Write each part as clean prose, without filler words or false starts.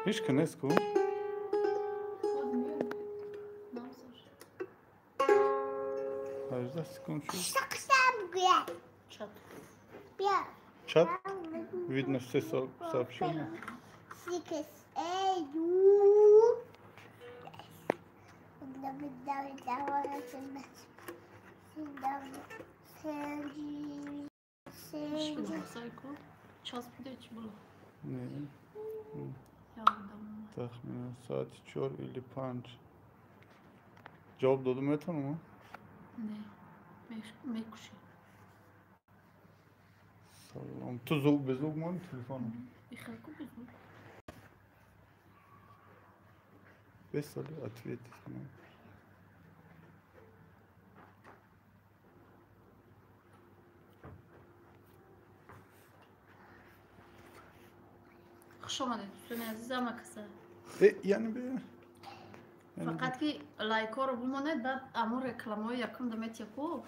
هیچ کنیست کو؟ هجده سکون شد چت؟ Видно все сообщения. Не. تخمین ساعت 4 или 5 جواب دادم میتونم؟ نه میکشی سلام تو زوگ به زوگ مانی تلفنم بخیرکو بزن بسالی اتویت کنم خوش آمده دوستان عزیزم کسا یعنی به فقط که لایک ها رو بماند بعد امور رکلام های یکم دمت یکو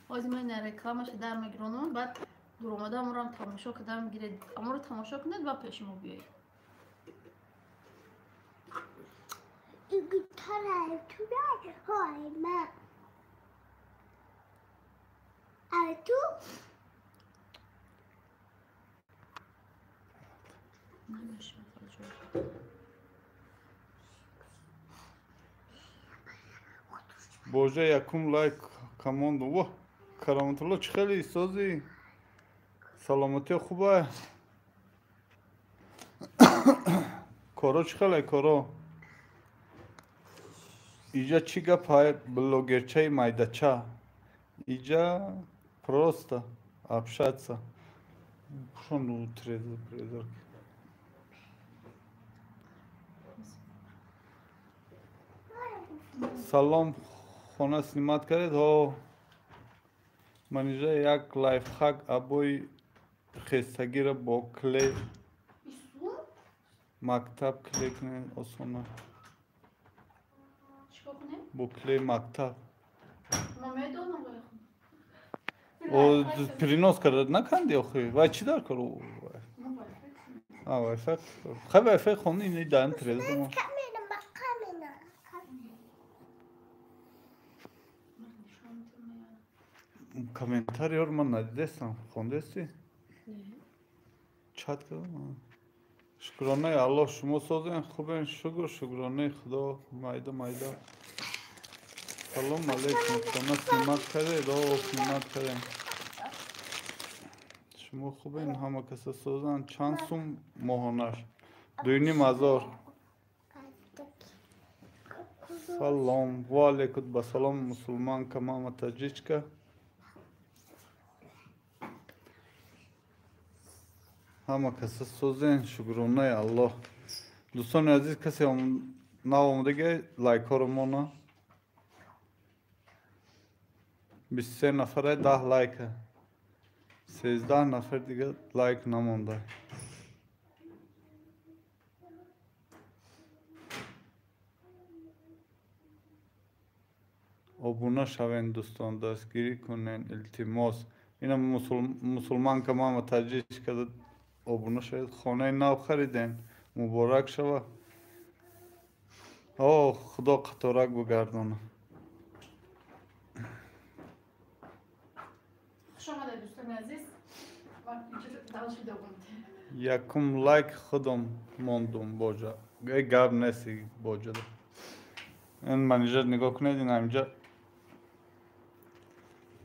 آزی من رکلامش در میگرونم بعد دور آمده امور هم تماشا کدام گیرید امور تماشا کنید و پیش ما بیایید بوجه یکم لایک کاموند و کرامت الله چه خیلی سازی سلامتی خوبه کارا چه خیلی کارا اینجا چی گپ بلوگرچه مایدچه اینجا پروستا общаться شون رو تریزر سلام خونه سنیمت کرد ها من اینجا یک لایف хак ابوی خستگی را با کلی مکتب کلیک نه آسونه با کلی مکتب او پرینوز کرد نکندی آخی وای چی دار کرو وای فکر خیلی وای فکر خونه اینی دارن تریزر ما کامنتاری ها رو من ندیدستم خونده استی؟ چت کردم شکرانه الله شما سازین خوبین شکرانه خدا مایده سلام علیکم شما سیمت کرده دا سیمت کرده شما خوبین همه کسا سازن چند سوم ماهانش 2,500 سلام و علیکم بسلام مسلمان کمام تاجیچکا همه کسا سازین شکرانه الله دوستان عزیز کسی نو آمده که لایک ها رو مانا 23 نفره 10 لایک 13 نفر دیگه لایک نمونده ابونه شوین دوستان دستگیری کنین التماس اینا مسلمان که ما متوجه کرد ابونه شاید خانه نو خریدین مبارک شوه خدا قطارک بگردانه خوش آمده دوستان عزیز یکم لایک خودم موندم باجا گب نسی باجا این منیجر نگاه کنید این همینجا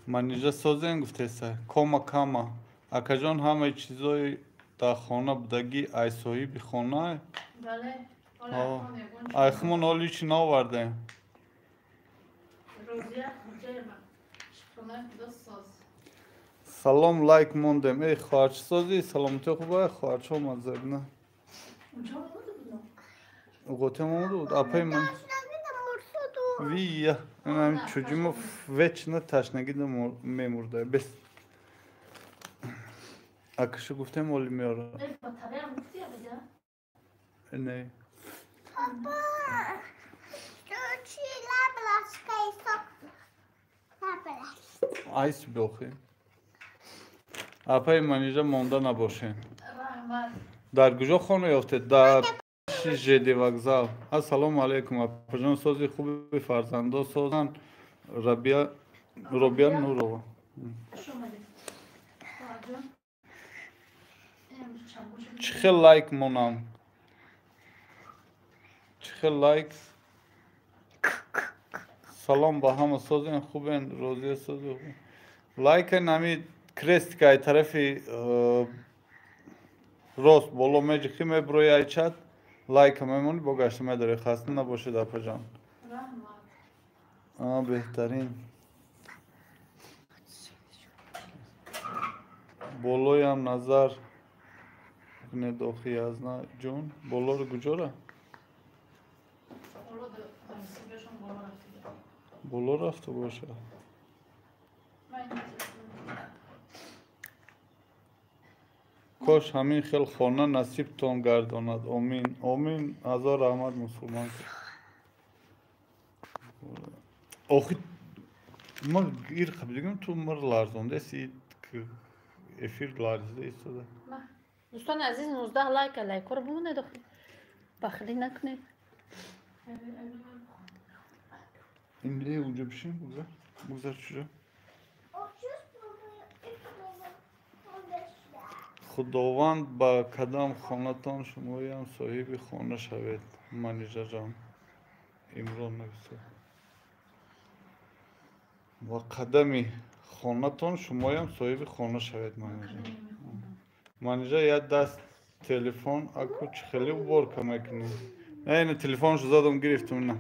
منیجر سازین گفته سه کاما اکا جان همه چیزای در خانه بودگی ای صاحب خانه بله ایخمون حالی چی ناورده سلام لایک موندم ای خواهرچ سازی سلامتی خوبه خواهرچ ها مزد نه گوته مونده بود اپای من ویه این همین چوجیمو وچ نه تشنگی ده میمورده بس اکشو گفته مولی میاره نه آیس بخی اپای منیجه مونده نباشه در کجا خانه یافته در Бахшиш ЖД вокзал. Ассалому алейкум. Апаҷон сози хуби фарзандо созан Робия Нурова. Хуш омадед. Баҷон. Эмрӯз чанд бошад? Чӣ хел лайк монам? Чӣ хел лайк? Салом ба ҳама созен хубен, розия сози хуб. Лайка нами крестикаи тарафи рост боло меҷи хи меброи айчат. Лайка мемони бо гашта медори хаста набошед апаҷон. Раҳмат. Беҳтарин. Болоям назар кунедохи язна ҷон. Болоро куҷора? Боло дамсибашон боло рафтида. Боло рафта бошад. Кош ҳамин хел хона насибтон гардонад. Омин. Омин. Ҳазор раҳмат мусулмон. Охи ма ир қабдигам ту мар ларзондаси эфир ларзида истода. Дӯстони азиз 19 лайка лайкоро бимонед охи. Бахилӣ накунед. Ин унҷо бишин бугзар чужо. худованд ба кадам хонатон шумоям соҳиби хона шавед. Манижаҷон Имрон нависад. Ба қадами хонатон шумоям соҳиби хона шавед. Манижа як даст телефон аку чӣ хеле уборка мекунӣ. Не телефоншо задам гирифтам на.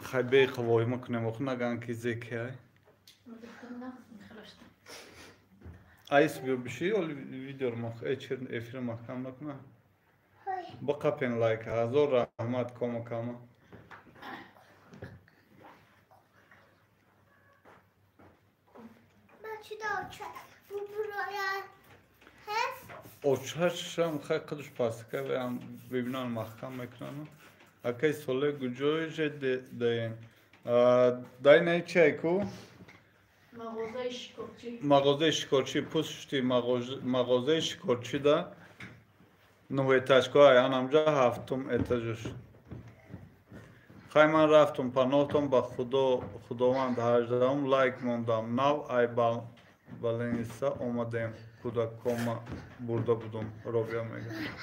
Хай беқавои мекунем охи наган ки зекай. Айс биё биши оли видеоро мах эфир маҳкам накуна. Ба қапен лайка. Ҳазор раҳмат кома кама. Очашам хай қадуш пастика веам бибинан маҳкам мекунам. Акай соле гуҷоиже даен. Дай не чай ку? Мағозаи шикорчӣ пушти мағозаи шикорчӣ да нуҳетачкоай анамҷа ҳафтум этажош. Хай ман рафтум паноҳтон ба худованд 18 лайк мондам. Нав ай балениса омадем кӯдакома бурда будум. Робия мегӯяд.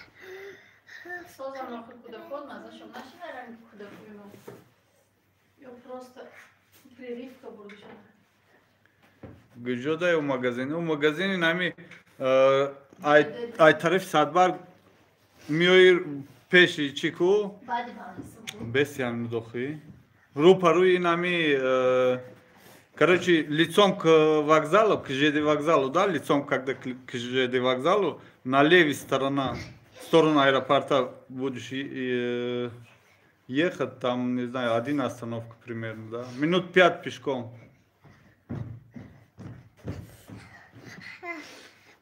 Созам охи кӯдакон мазашон нашида ранги кӯдакоино. Ё просто прививка бурдишон. Гуҷода ё магазин. У магазини нами ай тарафи Садбар миёи пеши чӣ ку? Баъди бағисм. Бесян мудохӣ. Рӯпарӯи нами короче лицом к вокзалу, к ЖД вокзалу, да, лицом когда к ЖД вокзалу, на левой сторону аэропорта будешь ехать, там, не знаю, 1 остановка примерно, да, минут 5 пешком.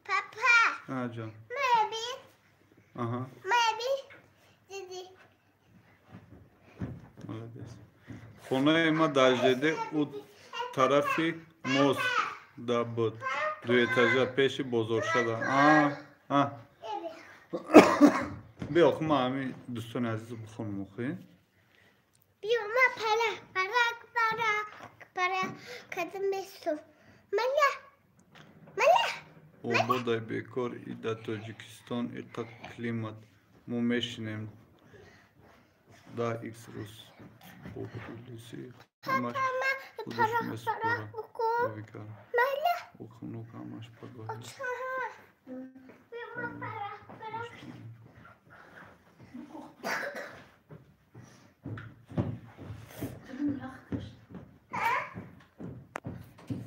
Папа. Ҷон. Maybe. Ага. Maybe. Диди. Молодец. Хонаи ма дар ЖД у тарафи мост да буд. 2 этажа пеши бозоршада. Биё охи ма ҳамин дӯстони азизу бихонам охи. Биё ма пара кадам бесто. Мала. Ободай бекор и да Тоҷикистон и как климат. Мо мешинем да икс рӯз популиси ҳамаш худаш месупора. Викар. Охунук ҳамаш пагоҳи.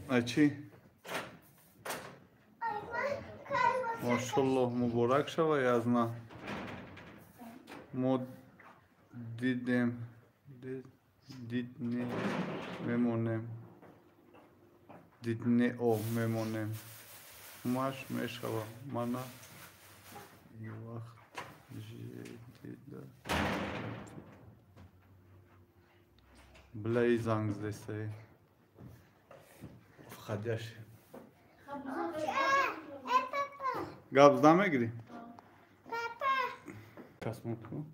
Ачи? Машаллоҳ муборак шавай язна. Мо дидне мемонем. Диднео мемонем. Маш мешава. Мана и вақт жедида. Блаи занг здесай. Входящий. Гап знамегири? Kasmutku.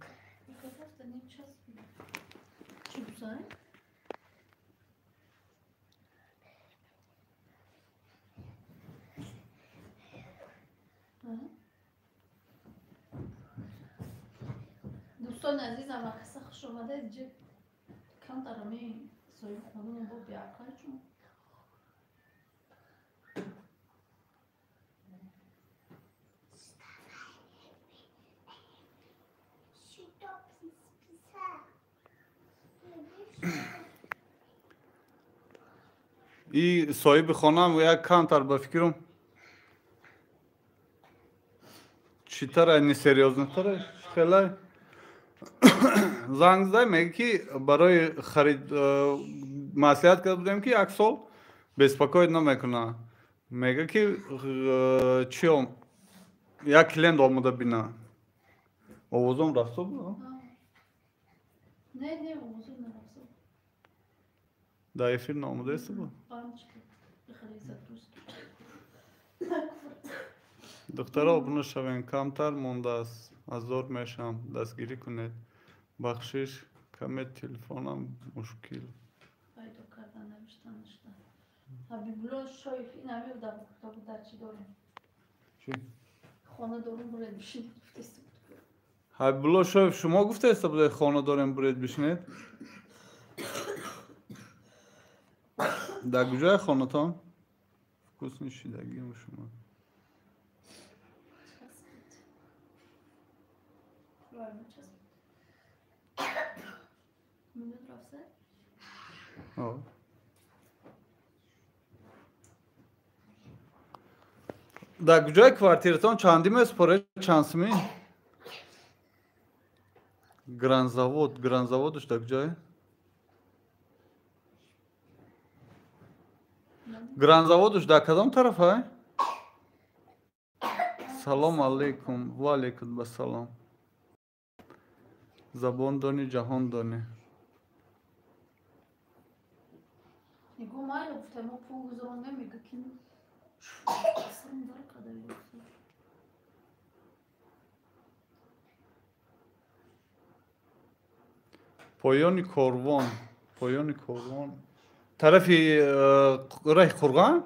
دوستان عزیزم قصه خوش اومده دیگه کم درمی صاحب خانم با بیاکای چون ای صاحب خانم و یک کانتر به فکرم چیتر اینی سریوزنه تره خیلی زنگ زده میگه که برای خرید مسئولیت کرده بودیم که یک سال بسپاکاید نمیکنه میگه که چیوم یک کلند آمده بینه آوازم رفته بود نه اوزو نرفته در افیر نامده است بود دخترها ابنو شوین کمتر مونده است ازار میشم دستگیری کنید بخشش کمی تلفنم مشکل پیدا کردن نوشته حبیبالله شایف این همه بود در چی داریم چی؟ خانه داریم برای بشین حبیبالله شایف شما گفته است بوده خانه داریم برید بشینید در کجای خانه تان؟ کس نشیدگی شما در کجای کوارتیرتان چندیم است پاره چندسمی؟ گرانزاودش در کجای؟ گرانزاودش در کدام طرف های؟ سلام علیکم و علیکم بسلام زبان دانی جهان دانی نگو مایل گفته ما پول گذارم نمیگه که اصلا داره قدر گفته پایان کاروان طرفی راه خورگان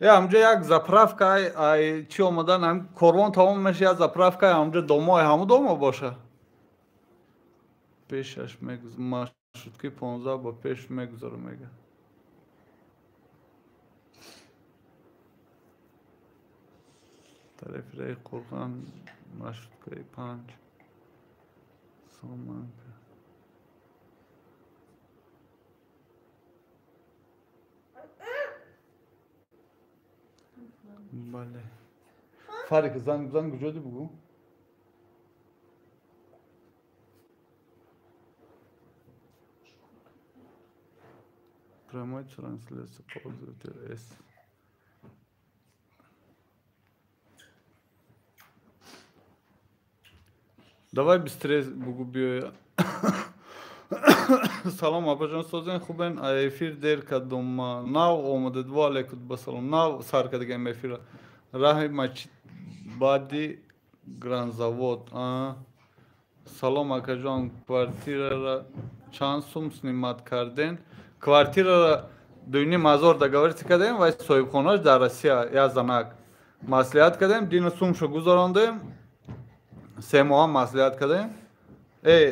همجا یک زپرافکا ای چی اومدن هم کاروان تمام میشه یک زپرافکا همجا دومای همو دوما باشه پیشش مشروطکی 15 با پیش میگذاره میگه طرف رای قرغان مشروطکی 5 سامان بله فرق زنگ کجا بگو Прямой трансляция пользователя S. Давай быстрее бегу. Салом абажон созен хубен а эфир дер кадом нав омаде два алейкум басалом нав сар кадагем эфир раҳи мач баъди гранзавод салом акаҷон квартирара чанд сум снимат карден квартирара 2,5 договориться кардем ва соҳибхонааш дар Россия я занак маслиҳат кардем 2 сумшо гузарондем 3 моҳа маслиҳат кардем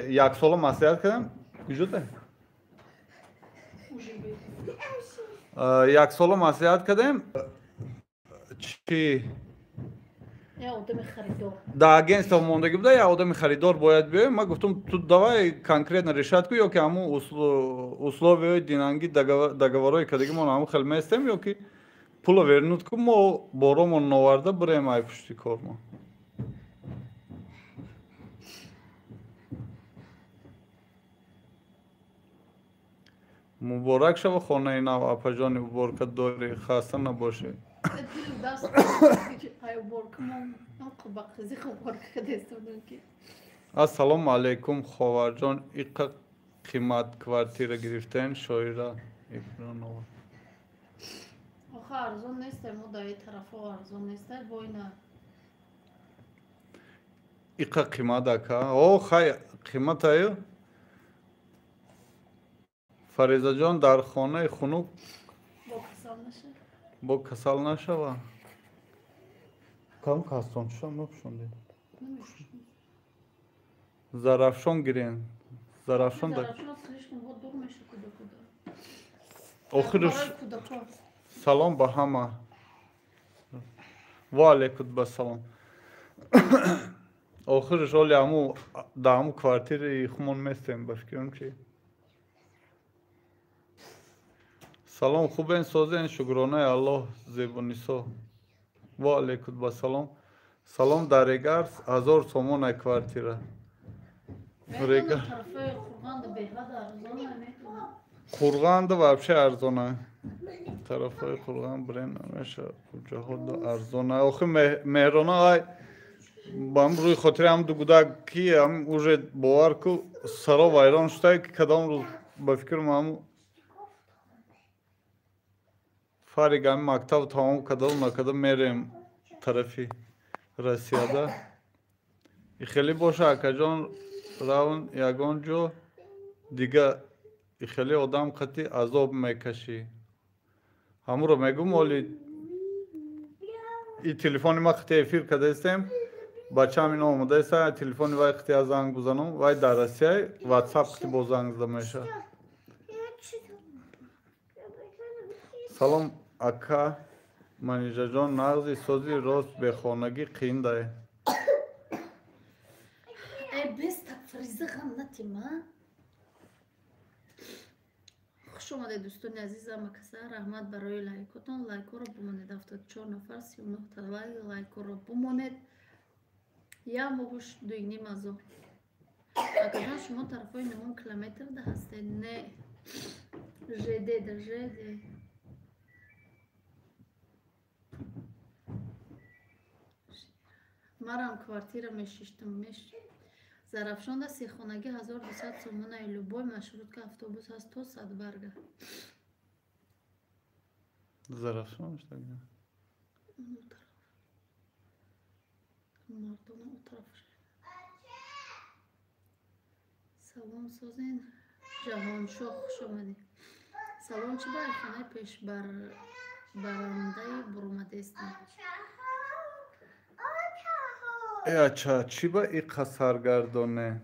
як сола маслиҳат кардем куҷода як сола маслиҳат кардем чӣ да агентство мондагӣ буда як одами харидор бояд биёй ман гуфтам ту давай конкретно решат кун ё ки ҳамун условияҳои динангӣ договорҳои кадагимон ҳамун хел местем ё ки пула вернут кун мо боромон наварда бирем ай пушти кормо муборак шава хонаи нав апаҷони муборакат дори хаста набошед دل دست های برکمان آنکه با خزی خبر کدیستم که Assalomu alaykum Xovarjon. İqa qiymat kvartira giriften shoira Ekranova. آخه ارزان نیست مدای طرف ارزان نیست بوینا İqa qiymat ka. O khay qiymat ayo. Farizajon dar xona xunuk با کسان نشه bo kasal nashava. Kam kaston sham nopshondi. Zarafshon giren. Zarafshon da طرفشون слишком вот думаешь куда куда oxirish куда куда salom bahama. Va aleykum basalam. Oxirish oli amu damu kvartiri xumon mestem bashkiram chi. Salom xuben sozen shukronay Allah zebuniso. Va aleykum basalam. Salom daregars 1000 somon ay kvartira. Rega. طرفه خورغان ده بهراد ارزان نمیتونه Qurg'on da вообще arzona. Tarafı Qurg'on bren amasha jahod da arzona. Oxi mehrona ay bam ruy khotire ham duguda ki ham уже bovar ku saro vayron shday ki kadam roz ba fikr mam farigam maktab tamam kadam makadam merem tarafi Rossiyada. Xeli boşa akajon ravn yagonjo diga خیلی آدم خطی عذاب میکشی همون رو میگم ولی این تلفن ما خطی افیر کده استم بچه هم این آمده است تلفن وای خطی از زنگ بزنم وای در رسیه واتساپ خطی با زنگ زمیشه سلام اکا منیجا جان نغزی سوزی راست به خانگی قینده ای بست فریزه غم نتیما خوش اومده دوستان عزیزم کسا رحمت برای لایکاتون لایک رو بمانید 74 نفر 39 تا لایک رو بمانید یا موش دوینی مازو اگر شما طرفای 9 کیلومتر ده هستید نه جده در جده مرام کوارتیرا میشیشتم میش Zarafshon da سی خانگی 1200 سومون ای لوبوی مشروط که اتوبوس هست تو صد برگه Zarafshon işte ya. اون طرف مردم اون طرف سلام سازین جهان شو خوش اومدی سلام چی برای خانه پیش برنده برومده استم Acha چی با این سرگردانه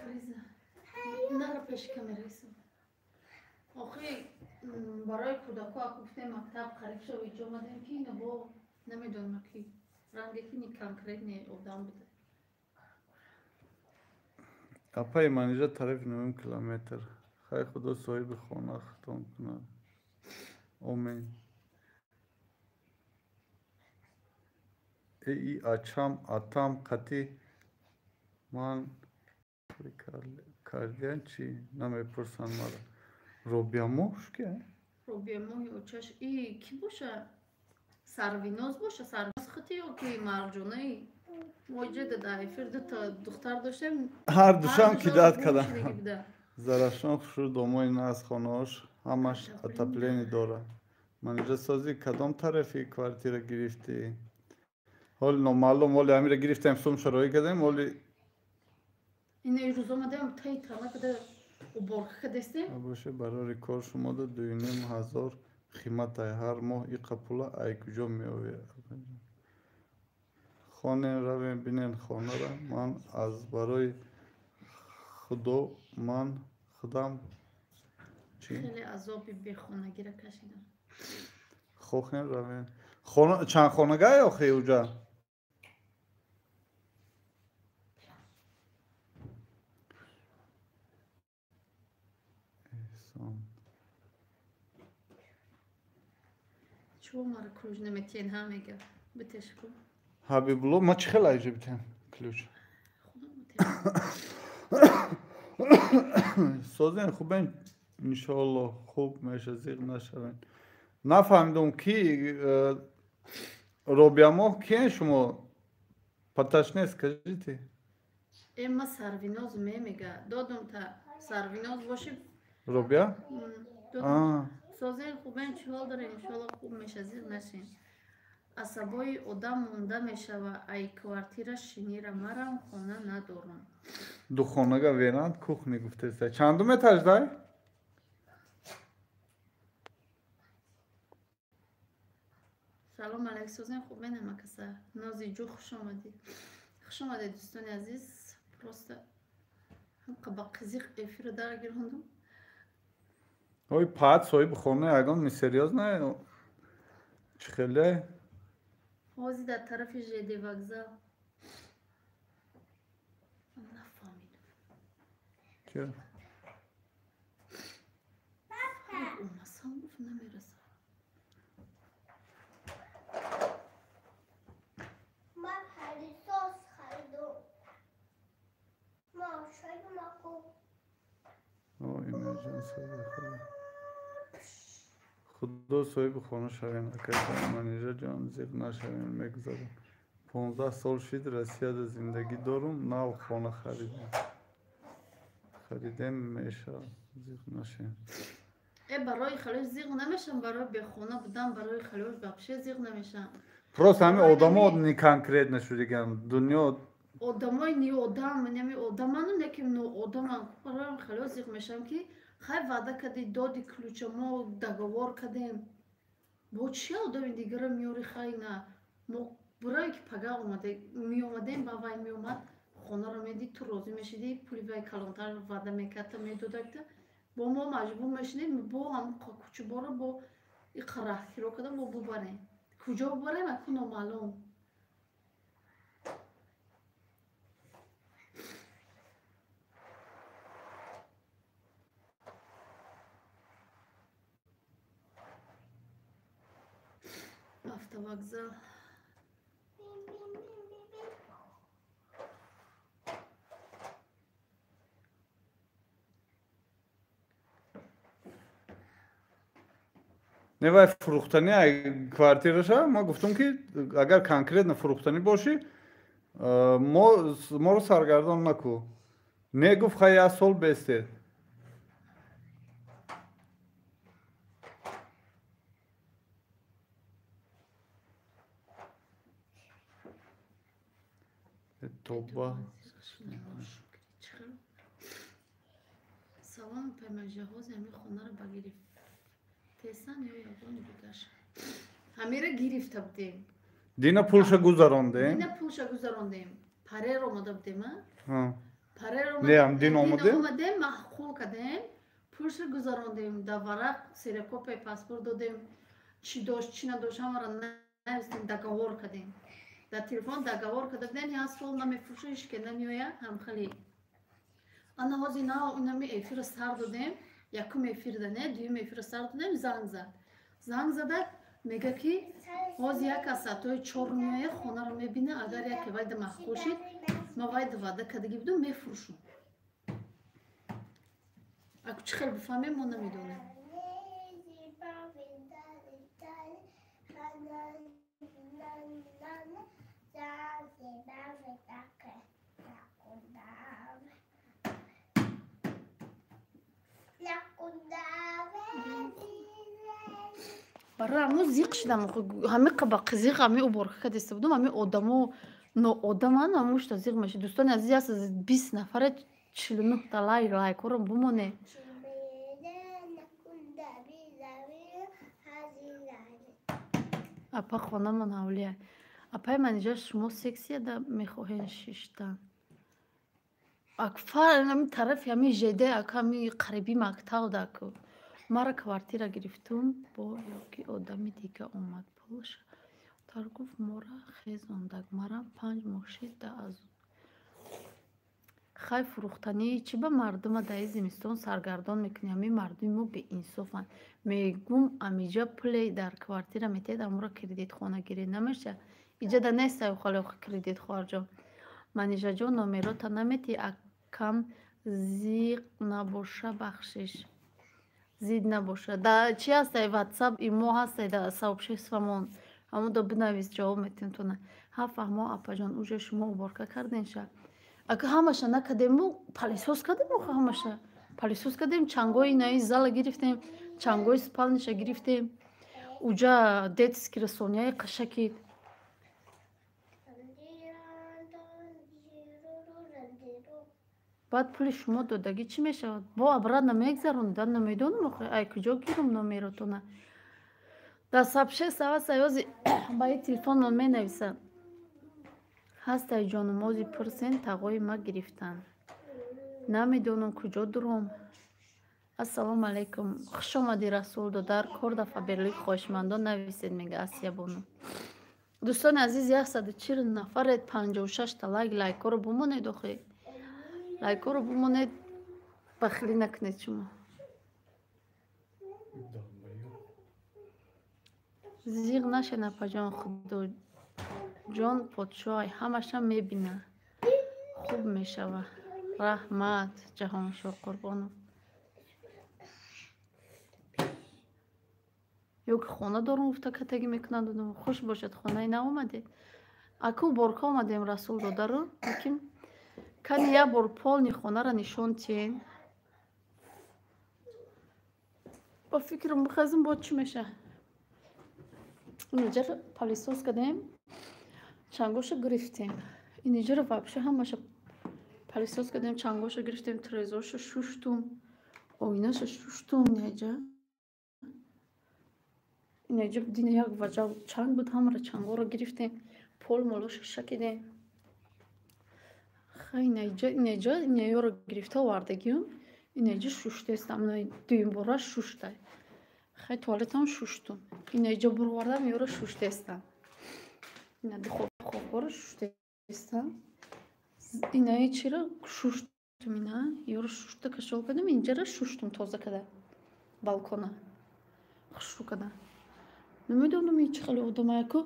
فریزه نرو پیش کامریسم آخی برای کودکا گفتم مکتب خرید شو اینجا اومدم که اینو با نمیدونم کی رنگی که نی کنکریت نی آدم بوده اپای منیجا طرف 9 کیلومتر خیر خدا صاحب خانه ختم کنه آمین ای açam atam kati man kardiyan çi name pırsan mara robiamoş ki روبیموی اوچش ای کی باشه سرویناز باشه سرویناز خطی او که مرجونه ای موجه ده فرد تا دختر داشتم her düşen Her kidat bu kadar işine gibi de. zarafşan şu domoy nas khonosh hamash atapleni dora manija sazi kadam tarafi kvartira girifti hol no malum hol amire giriftem sum sharoy kadem hol اینه روز آمدم تایی تانا کده و برخ کدسته باشه برای کار شما دا 2,500 قیمت های هر ماه این قپولا ای کجا می آوید خانه رویم بینین خانه را من از برای خدا من خودم چی؟ خیلی عذابی به خانگی را کشیدم خوخین رویم خانه چند خانگاه یا خیلی اوجا؟ چو مرا کلوج نمیتین همه بتش کن حبیبالله ما چه خیلی ایجا بیتیم کلوچ سازین خوبین انشاءالله خوب میشه زیغ نشوین نفهمیدم کی روبیامو کیه شما پتاش نیست کجیتی اما سرویناز میگه دادم تا سرویناز باشه روبیا دادم سازه خوبه چهال داره انشالله خوب میشه زیر نشین عصبای آدم مونده میشه و ای کوارتیره شینیره مرم خانه ندارم دو خانگا ویرند کухні گفته است چندم etaج داری؟ سلام علیک سازه خوبه نمکسه نازی جو خوش آمدید دوستان عزیز پروسته هم قبا قزیق افیر داره گرهندم اوی پاد سوی بخونه اگان میسریاز نه چی خیلی؟ حوزی در طرف جدی وگزل نفهمیدم چه؟ اومسان گفت نمیرسه من پریساز خریدم ما شاید مکو اوی میجان سوی بخونه خدا سوی بخونه شوین اکرده من اینجا جان زیق نشوین میگذارم 15 سال شد رسید زندگی دارم نه خانه خریدم میشه زیق نشوین برای خلوش زیغ نمیشم برای به خونه بودم برای خلوش بخشه زیغ نمیشم Просто ами одамот не конкретно шудиган дунё одамой не одам неми одаману неким но одаман бароям хело зиғ мешам ки хай ваъда кади доди ключа мо договор кадем бо чия одами дигара миёри хай на мо бурое ки пага меомадем ба вай меомад хонаро меди ту розӣ мешиди пули вай калонтар ваъда мекарда медодакта бо мо маҷбур мешидем бо ҳам кучуборо бо иқраҳтиро када бо бубарем куҷо бубарем аку номаълум автовокзал невай фурухтани квартираша мо гуфтум ки агар конкретно фурухтани боши моро саргардон наку мегуфт хай як сол бестед тоба салон паймаҷаҳози ҳамин хонаро ба гирифтесан ё ягони дигаш ҳамира гирифта будем дина пулша гузарондем дина пулша гузарондем парер омода будем парер неам дин омадем маҳқул кадем пулша гузарондем дар варақ серекопияи паспорт додем чӣ дошт чӣ надошт ҳамаро навистем договор кадем дар телефон договор када будем як сол намефурӯша ҳечке намеояд ҳамхали ана ҳози нами эфира сар додем якум эфирда не дуюм эфира сар додем занг зада мега ки ҳози як аз саътҳои 4 меояд хонаро мебина агар яке вайда маҳқул шид ма вайда ваъда кардагӣ будам мефурӯшам аку чӣ хел бифаҳмем мо намедонем барои ҳамо зиқ шидам ҳами қаба қизиқ ҳами уборка кадеста будам ҳами одамо ноодаман ҳамошта зиқ мешид дӯстони азиз аз 20 нафара 49 та лайкҳоро бимоне апа хонамон ҳавлия апаи манижа шумо сексияда мехоҳен шиштан акфар ҳами тарафи ҳами жеде ҳами қариби мактабдаку мара квартира гирифтум бо ёки одами дига омад пулша тар гуфт мора хезондак мара 5 моҳ шида аз хай фурухтанӣ чӣ ба мардума даи зимистон саргардон мекунӣ ҳами мардуми мо беинсофанд мегум амиҷа пуле дар квартира метед амура кредитхона гирӣ намеша иҷада нестаю хали кредит хоҳарҷон манижаҷон номерота намети акам зиқ набоша бахшиш зид набоша. Да чи ҳастай ватсап имо ҳастай да сообществамон ҳамуда бинавис ҷавоб метем то на ҳафаҳмо апаҷон уже шумо уборка карденша ака ҳамаша накардем мо палисоз кардем охо ҳамаша палисоз кардем чангои инаи зала гирифтем чангои спалниша гирифтем уҷа детски расонияи қашакид баъд пули шумо додагӣ чӣ мешавад бо абра намегзарондан намедонам охе ай куҷо гирам номеротона дар сабше сава саёзи ба ин телефонмон менависад ҳастай ҷонумози пурсен тағои ма гирифтанд намедонам куҷо дуром ассалому алайкум хушомади расул додар кордафа берлик хоҳишмандон нависед мега асия бону дӯстони азиз 140 нафарет 56 та лайкоро бумонед охе лайкоро бумонед бахилӣ накунед шумо зиқ нашед апаҷон худоҷон подшоҳай ҳамаша мебина хуб мешава раҳмат ҷаҳоншо қурбонам ёки хона дорум гуфта катагӣ мекунанд хуш бошад хонаи наомаде аку борка омадем расул додару лекин кани як бор полни хонара нишон тиен ба фикрам бихазим бо чӣ меша инҷаро палисоз кардем чангоша гирифтем инҷаро вообще ҳамаша палисоз кардем чангоша гирифтем трезоша шуштум оинаша шуштум инҷа дина як ваҷа чанг буд ҳамара чангоро гирифтем пол молоша шакидем инҷа инаёро гирифта овардагиём инҷа шуштестам дуюмбора шуштай хай туалетам шуштум инҷа буровардам ёро шуштестам ина духовкаро шуштестам инаи чиро шуштум ина ёро шушта кашол кардам инҷаро шуштум тоза када балкона хушрӯ када намедонам чӣ хеле одамаяку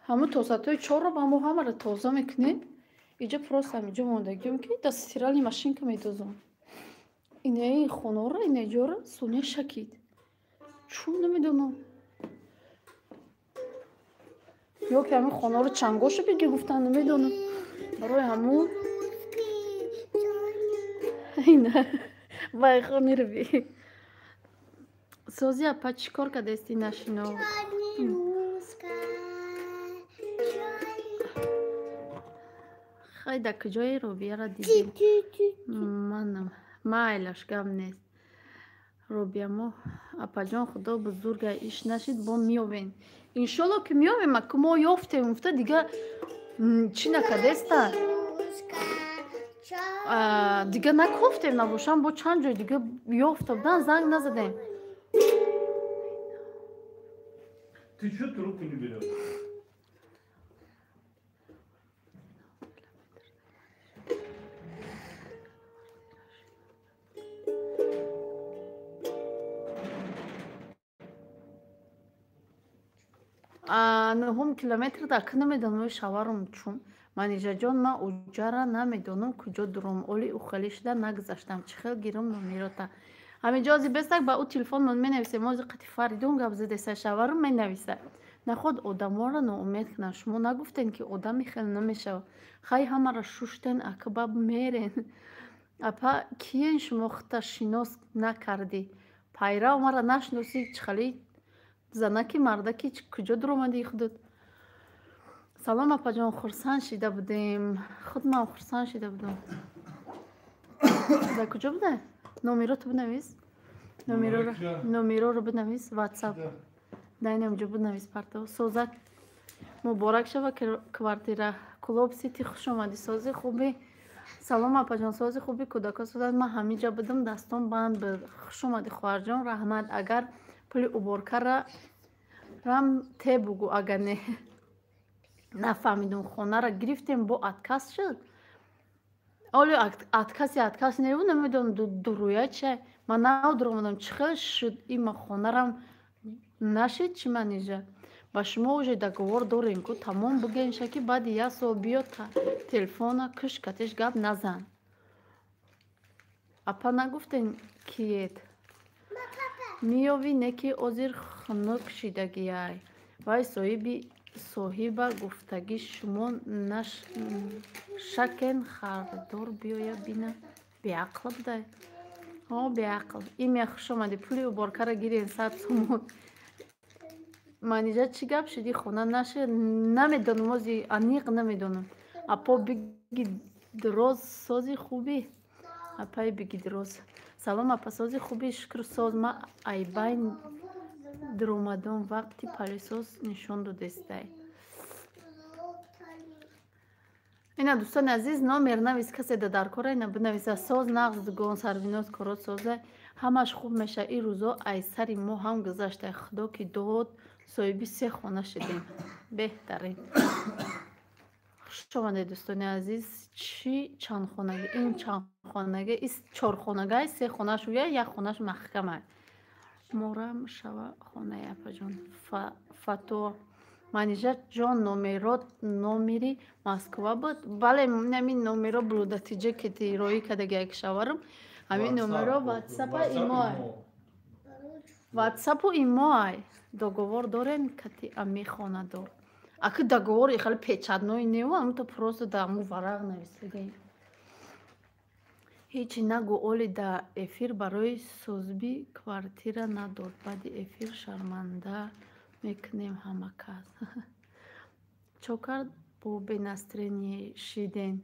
ҳама тозатои чорро ба мо ҳамаро тоза мекунем инҷа просто ҳаминҷа мондагиём ки да стиральни машинка медозам инаи хонаро инаҷоро сония шакид чун намедонам ёки ҳамин хонаро чангоша биги гуфтан намедонам барои ҳамун байхо мирови сози апа чӣ кор кардасти нашино хай да куҷои робияро дидем манам майлаш гап нест робиямо апаҷон худо бузургай иш нашид бо меёвем иншолло ки меёвем аку мо ёфтем уфта дига чӣ накардаста дига накофтем набошам бо чанд ҷой дига ёфтабдан занг назадем Ты что трубку не берешь? нуҳум километр дака намедонам шаварам чун манижаҷон ман уҷара намедонам куҷо дуром оли ухелӣ шуда нагзаштам чӣ хел гирам номерота ҳаминҷо ози бестак ба ӯ телефонмон менависем ози қати фаридун гап задеса шаварам менависа наход одаморо ноумед кунанд шумо нагуфтен ки одами хел намешавад хай ҳамаро шуштен ака баб мерен апа киен шумо хута шинос накардӣ пайрав мара нашиносӣ чихали занаки мардаки куҷо дуромадии худут салом апаҷон хурсанд шида будем худман хурсанд шида будам да куҷо буда номероту бинавис номероро бинавис ватсап дайнамҷо бинавис партав созак муборак шава квартира клуб сити хуш омадӣ сози хуби салом апаҷон сози хуби кӯдака созад ман ҳаминҷа будам дастон банд буд хуш омадӣ хоҳарҷон раҳмат агар пули уборкара рам те бугу агар не нафаҳмидум хонара гирифтем бо отказ шуд оли отказ небуд намедонам дуруя чай ман наудромадам чӣ хел шуд има хонарам нашид чӣ манижа ба шумо уже договор дорем ку тамом бугенша ки баъди як сол биё телефона куш катиш гап назан апа нагуфтен киет миёвӣ неки озир хунук шидагиай. Вай соҳиба гуфтагӣ шумо шакен хардор биёя бина. Беақл будай. Беақл. Имя хуш омадӣ. Пули уборкара гирен 100 сомон. Манижа чӣ гап шуди хона наша намедонам ози аниқ намедонам. Апо биги дроз сози хубӣ. Апай биги дроз. Салом апа сози хубӣ шукр соз ма айбайн дромадон вақти палисоз нишон додестай. Ина дӯстони азиз номер навис касе да дар кора ина бинависа соз нағз дугон Сарвиноз корот соза ҳамаш хуб меша. Ин рӯзо айсари мо ҳам гузашта. Худо ки дод соҳиби 3 хона шидем. Беҳтарин. Хуш омадед дӯстони азиз. Чӣ чандхонагӣ? Ин чандхонагӣ ин 4 хонагай 3 хонаш уя 1 хонаш маҳкамай. Морам шава хонаи апаҷон. Фато Манижа ҷон номери Москва буд. Бале намин номеро блудатиҷа ки роӣ кадаги як шаварам. Ҳамин номеро ватсапа имоай. Ватсапу имоай. Договор дорем кати ами хонадор. Аки договор ихали печатной нева, амто просто даму варақ нависигаем. Ҳечи нагу оли да эфир барои созби квартира надод. Баъди эфир шарманда мекунем ҳама кас. Чо кард бо бенастроение шиден?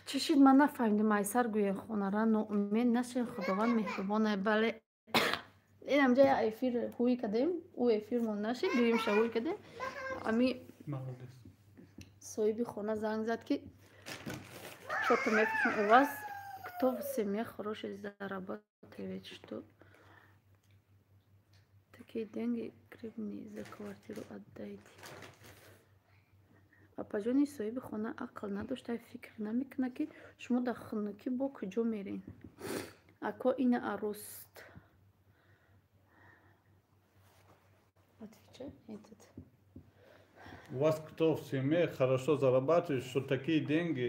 Чӣ шид ман нафаҳмидам. Айсар гӯян хонара ноумед нашин. Худованд меҳрубонай. Бале инамҷа я эфир ҳуй кадем. Ӯ эфирмон нашид. Дуюм ша ҳуй кадем. Ами соҳиби хона занг зад ки что-то мепишем. У вас кто в семье хороший зарабатывает, что такие деньги гривни за квартиру отдайте. Апаҷони соҳиби хона ақл надошта фикр намекунад ки шумо дар хунукӣ бо куҷо мерен. Ако ина аруст. Отвечай этот. У вас кто в семье хорошо зарабатывает, что такие деньги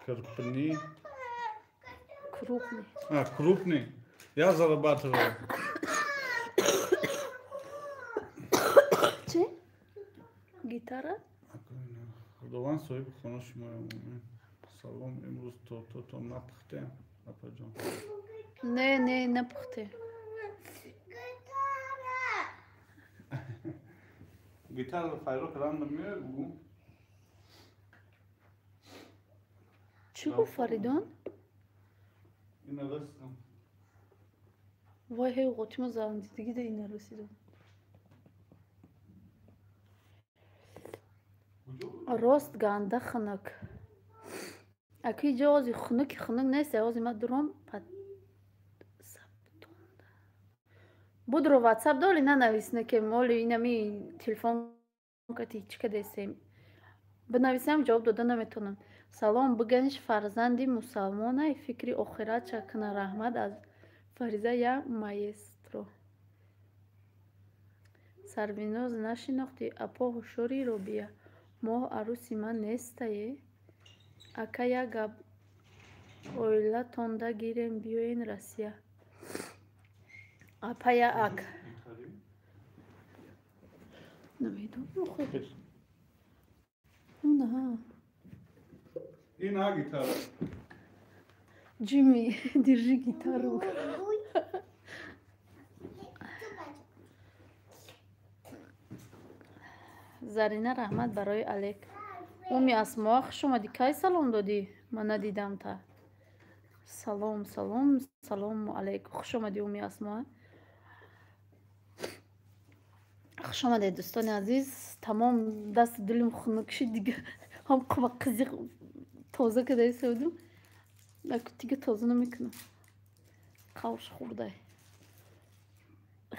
крупные? Крупный. Крупные. Я зарабатываю. Че? Гитара? Худованд соҳиби хона шумоям. Салом, имрӯз то напухтем апаҷон. Не напухте. Гитара Файрох рандам мегӯ. Чӣ гуфт Фаридон? Ина растам. Вай ҳей ғотима зандидагида ина расидам. Рост ганда хунук. Аки ҷо ози хунуки хунук нест. Ози ма дуром будро ватсап доли нанависне ки моли инами телефон кати чика десем. Бинависам ҷавоб дода наметонам. Салом биганиш фарзанди мусалмонай фикри охират чакна раҳмат аз Фариза я маестро. Сарвиноз нашинохти апо ҳушёри робия. Моҳ аруси ман нестае. Ака я гап оилатонда гирем биёен Россия. Апа я ак. Намедонам хуб. Уна. Ина гитара. Джимми, держи гитару. Зарина раҳмат барои алек. Уми Асмо хуш омадӣ. Кай салом додӣ? Ман надидам та. Салому алейкум. Хуш омадӣ Уми Асмо. Хуш омадед дӯстони азиз. Тамом даст дилим хунук шид дига. Ҳам қуба қизиқ тоза кадай савдум. Дига тоза намекунам. Қавш хурдай.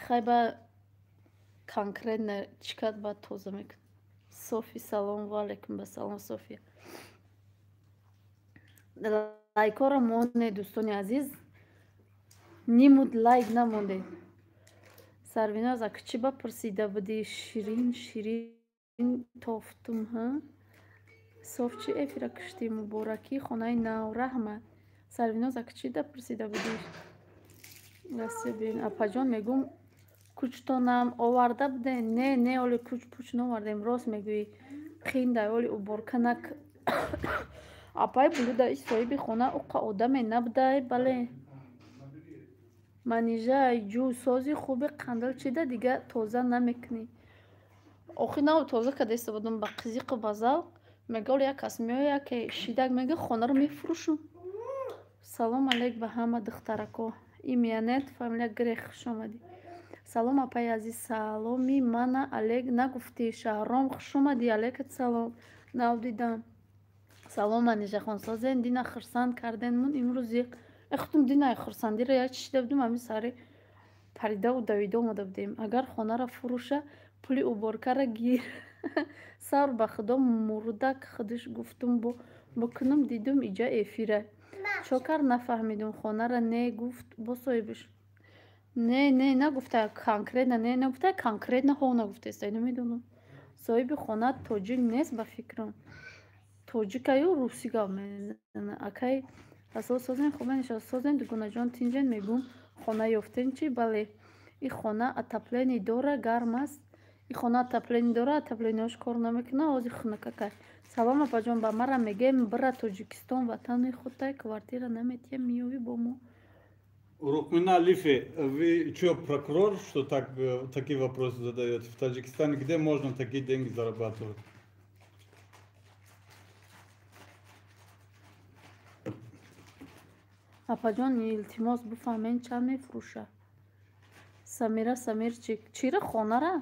Хайба конкретно чикат ба тоза мекунам. Софи салом ва алейкум ба салом София. Лайкора монде дӯстони азиз. Нимуд лайк намонде. Сарвиноз ака чӣ бапурсида будӣ? Ширин тофтум ҳа? Соф чӣ эфира кишти мубораки хонаи нав раҳмат. Сарвиноз ака чӣ дапурсида будӣ? Расибин апаҷон мегӯм кӯчтонам оварда будем. Не оли кӯч пӯч навардем. Рост мегӯӣ. Қиндай оли уборканак. Апай булуда иш соҳиби хона уққа одаме набудай бале. Манижай ҷӯ сози хуби қандал чида дига тоза намекунӣ. Охи нав тоза кадаиста будам ба қизиқу ба завқ. Мегал як кас меояд ки шидак мега хонаро мефурӯшам. Салом алейк ба ҳама духтарако. Имянет фамилия Грех хуш омадӣ. Салом апай азиз. Саломи мана алейк нагуфтӣ. Шаҳром хуш омадӣ. Алейкум салом. Навдидам. Салом Манижахон. Созен дина хурсанд карден мун имрӯз як хутум динаи хурсандиро як чишида будем ҳамин сари паридаву давида омада будем. Агар хонаро фурӯша пули уборкаро гир. Савр ба худо мурдак худиш гуфтум букунум дидум иҷа эфира. Чокар нафаҳмидум хонаро не гуфт бо соҳибиш. Не нагуфта конкретно не нагуфта конкретно ҳо нагуфтаест намедонам. Соҳиби хона тоҷик нест ба фикрам. Тоҷика ё русига мезана. Акай асо созен хубаниша созен дугунаҷон тинҷен мегум хона ёфтен чи бале. И хона отопление дора гарм аст. И хона отопление дора отоплениеш кор намекуна ози хунакакай. Салом апаҷон ба мара мегем бира Тоҷикистон ватани худтай квартира наметия миёви бо мо. Рукмина Лифе, вы что, прокурор, что такие вопросы задаете? В Таджикистане где можно такие деньги зарабатывать? Апаҷон илтимос буфаҳмен чанд мефурӯша. Самира Самирчик чира хонара?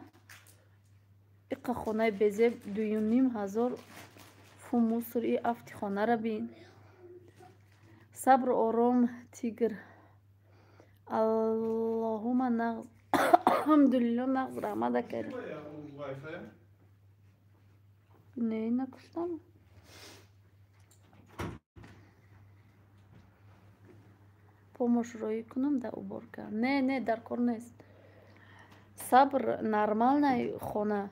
Иқа хонаи безеб 2500 фу мусор и афти хонара бин. Сабр ором тигр. Аллоҳума нағз. Алҳамдулилло нағз раҳмада кард. Не накуштам. Помощь кунам да уборка. Не дар кор нест. Сабр нормальная хона.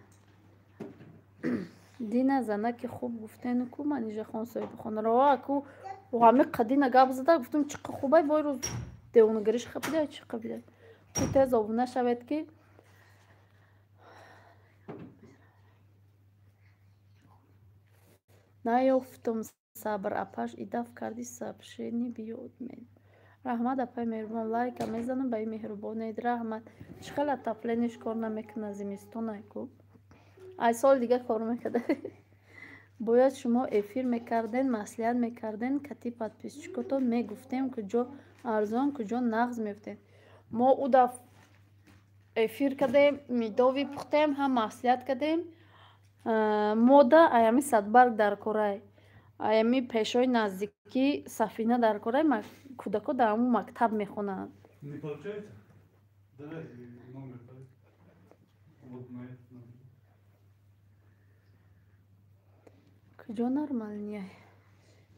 Дина занаки хуб гуфтену ку Манижахон соҳиби хонаро аку ҳами қадина гап зада гуфтам чи хубай бо рӯз девонагариш хапида чи хапида. Ку тез обуна шавед ки наёфтум сабр апаш идаф карди сабшени биёд мен. Раҳмат апай меҳрубон лайка мезанам ба ин меҳрубонед. Раҳмат. Чиқала отоплениш кор намекуна зимистонай ку. Ай сол дига кор мекарда. Бояд шумо эфир мекарден, маслиҳат мекарден, кати подписчикотон мегуфтем куҷо арзон, куҷо нағз мефтем. Мо удаф эфир кардем, мидови пухтем, ҳам маслиҳат кардем. Мода аями Садбарг дар корай. Аями пешои наздики Сафина дар корай кӯдако дар ҳамун мактаб мехонанд. Не получается? Давай номер. Вот на этот номер. Куҷо нормальная?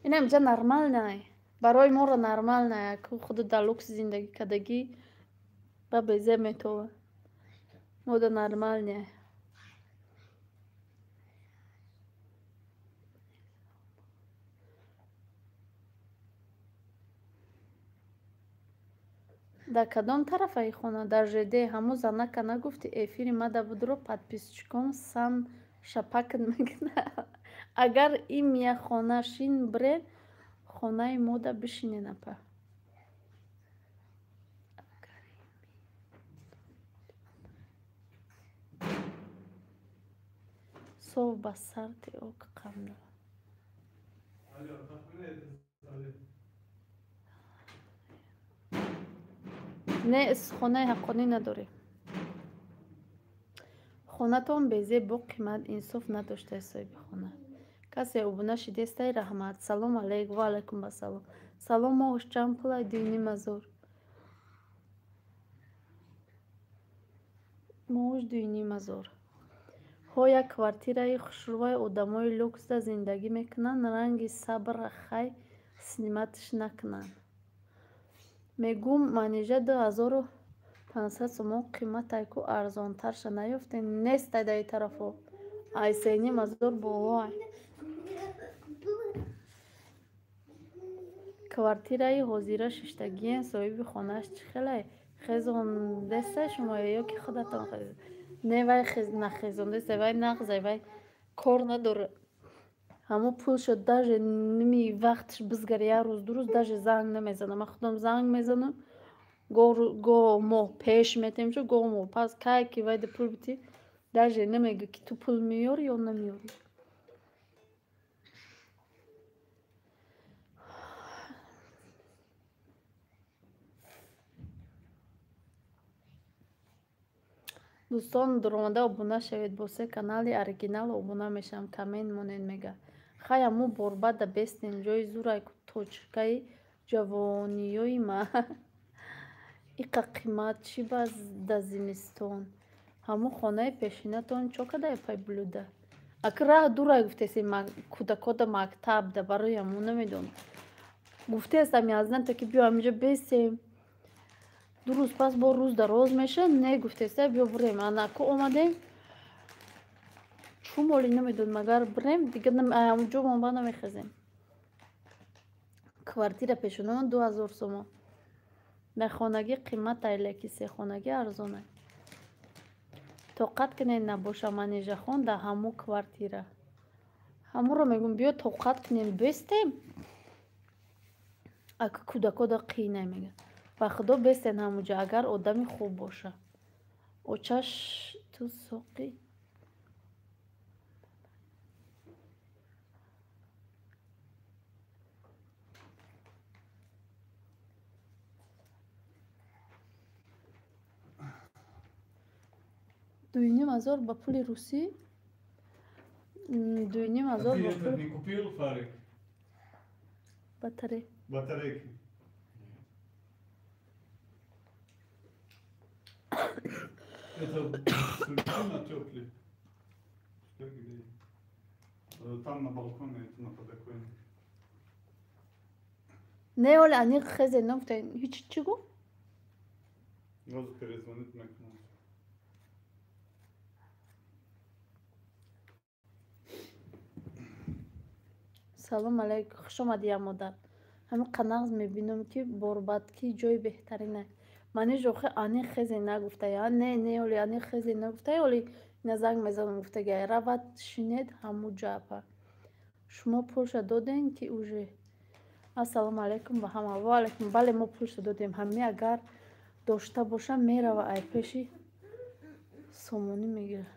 Ина инҷа нормальная. Барои моро нормальная. Ку худу дар лукс зиндагӣ кардагӣ ба безе метова. Мода нормальная. Дар кадом тарафаи хона? Дар ЖД ҳамун занака нагуфти эфири мада будро подписчикон сан шапакн мекуна. Агар ин мия хона шин бре хонаи мода бишинен апа. Сов ба сарти ок қамда. Не хонаи ҳаққонӣ надорем. Хонатон безе бо қимат инсоф надоштаи соҳиби хона. Касе обуна шидестай раҳмат. Салом алейк. Ва алейкум ассалом. Салом моҳуш чанд пулай 2500. Моҳуш 2500. Ҳо як квартираи хушрӯи одамои люксда зиндагӣ мекунанд. Ранги сабра хай сниматиш накунанд. Мегум Манижа 2500 сомон қиматай ку арзонтарша наёфтем. Нестай дар ин тарафо. Ай 3500 боло. Квартираи ҳозира шиштагиен соҳиби хонааш чи хелай خزونده شما یا که خودتان خزید نه وای نخزونده سه وای نغزه وای کار نداره همه پول شد даже نمی وقتش بزگره یه روز دو روز даже زنگ نمیزنه من خودم زنگ میزنم گو مو پیش میتیم چو گو مو پس که که وای ده پول بیتی даже نمیگه که تو پول میاری یا نمیاری دوستان درآمده ابونه شوید با سه کانال оригинал ابونه میشم کامنت مونین میگه خیلی مو برباد بستین جای زورای توچکای جوانیوی ما ایقا قیمت چی باز دزینستون همو خانه پیشینتون چوکده پای بلوده اگر راه دورای گفته سی کودکات مکتب ده برای همو نمیدون گفته استم یازدن تا که بیا همینجا بستیم دو روز پس با روز دراز میشه نه گفته است بیا بریم انا کو اومدیم چون مولی نمیدون مگر بریم دیگه اونجا ما نمیخزیم کوارتیر پیشونمون 2000 سوم نه خانگی قیمت ایلکی سه خانگی ارزونه توقت کنین نباشه منیجه خون ده همو کوارتیره همو رو میگم بیا توقت کنین بستیم اگه کودکا دا قینه میگه و خدا بستین همونجا اگر آدمی خوب باشه اوچش تو سوقی دوینیم هزار با پول روسی دوینیم هزار با پول Купил фарик. батарея Батарейки. Это на теплый. Там на балконе, это на подоконнике. не оля они хезе ногте hiç чего Может перезвонить Макнус. салом алейкум хуш омадия модар ҳамин қанағз мебинам ки борбадки ҷои беҳтарина мани жохе ани хезе нагуфтаи не оли ани хезе нагуфтаи оли ина занг мезанам гуфтагай равад шинед ҳаму ҷапа шумо пулша додем ки уже ассалому алейкум ба ҳама ва алейкум бале мо пулша додем ҳами агар дошта боша мерава ай пеши сомонӣ мегира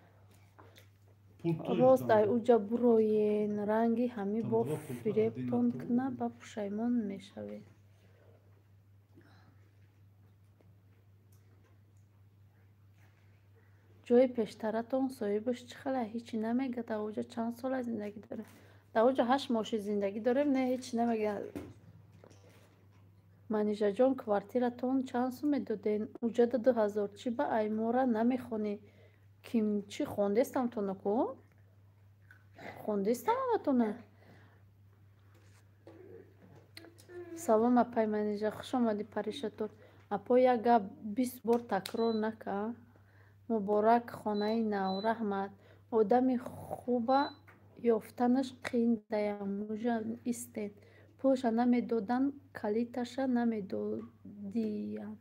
рост ай уҷа буроен ранги ҳами бо фиребтон кна ба пушаймон мешавед ҷои пештаратон соҳибаш чӣ хела ҳечи намега дар оҷа чанд сола зиндагӣ дорем дар оҷа 8 моши зиндагӣ дорем не ҳеч намега манижаҷон квартиратон чанд сум медоден уҷа да 2000 чӣ ба аймора намехонӣ ким чӣ хондестам тонаку хондестам аматона салом апай манижа хуш омадӣ паришатон апо як гап 20 бор такрор нака муборак хонаи нав раҳмат одами хуба ёфтанаш қиин даямужа истен пулша намедодан калиташа намедодиян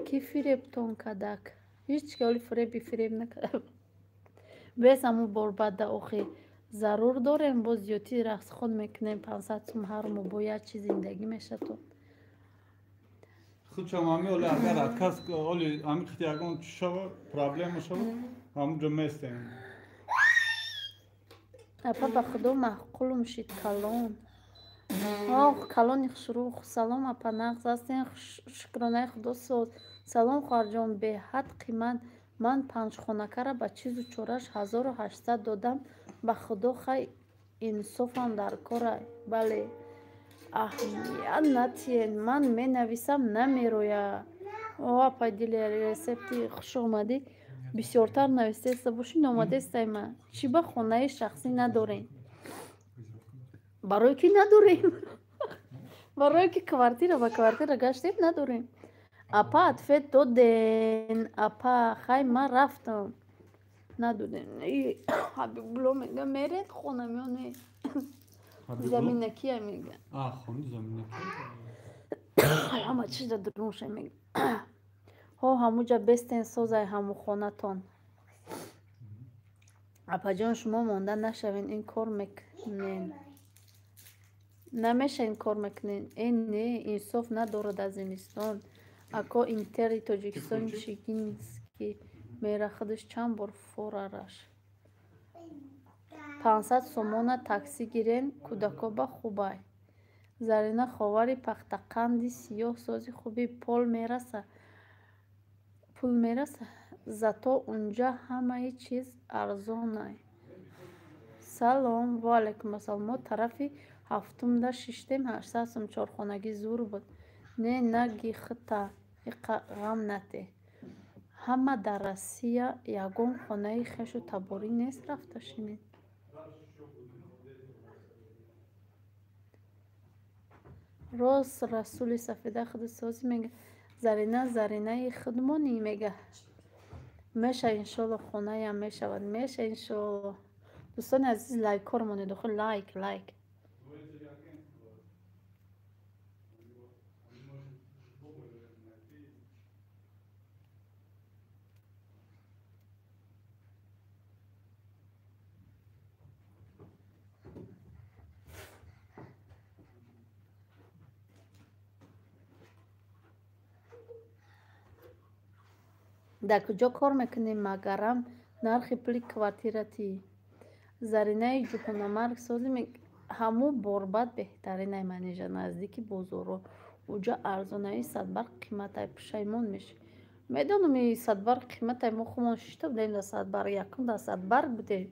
ки фиребтон кадак ҳеч ки оли фиреб накард бесаму борбада охи зарур дорем бо зиёдӣ рақсхон мекунем 500 сум ҳар мо бо як чи зиндагӣ мешатон Хучам ами оли агар отказ оли ами хити ягон чи шава проблема шава ҳамунҷо местем апа ба худо маъқулум шид калон ох калони хушрух салом апа нағз ҳастен шукронаи худо соз салом хоҳарҷон беҳад қимат ман панҷхонакара ба чизу чораш 1800 додам ба худо хай инсофам дар корай бале аҳмият натиен ман менависам намероя о апай дили ресепти хуш омадӣ бисёртар навистеста бошин омадестаи ман чӣ ба хонаи шахсӣ надорем барое ки надорем барое ки квартира ба квартира гаштем надорем апа атфет доден апа хай ман рафтам надодем ҳабибулло мега меред хонамё не заминакия мега хони заминаки ҳама чиз да дурӯша мега ҳо ҳамуҷа бестен созай ҳаму хонатон. апаҷон шумо монда нашавен ин кор мекунен. намеша ин кор мекунен. Не инсоф надорад аз зимистон. ако интери тоҷикистон чигински мерахадаш чанд бор форараш 500 сомона такси гирен кӯдако ба хубай. Зарина ховари пахтақанди сиёҳ сози хуби пул мераса. зато унҷа ҳамаи чиз арзонай. салом. ва алайкум ассалом. мо тарафи 7-6 800 сом чорхонагӣ зур буд. Не гихта иқа ғам нате. ҳама дар Россия ягон хонаи хешу таборӣ нест рафта шинед. рост расули сафеда худи созӣ мега. заринаи худмонӣ мега. меша иншолло хонаям мешавад. меша иншолло. дӯстони азиз лайкормоне дохил лайк. дар куҷо кор мекунем магарам нархи пули квартиратӣ. заринаи ҷуҳонамарг сози ҳаму борбад беҳтаринай манежа наздики бозоро уҷа арзонаи садбарг қиматай пушаймон мешӣ. медонам и садбарг қиматай мо хумон шишта будем дар садбарг якум дар садбарг будем.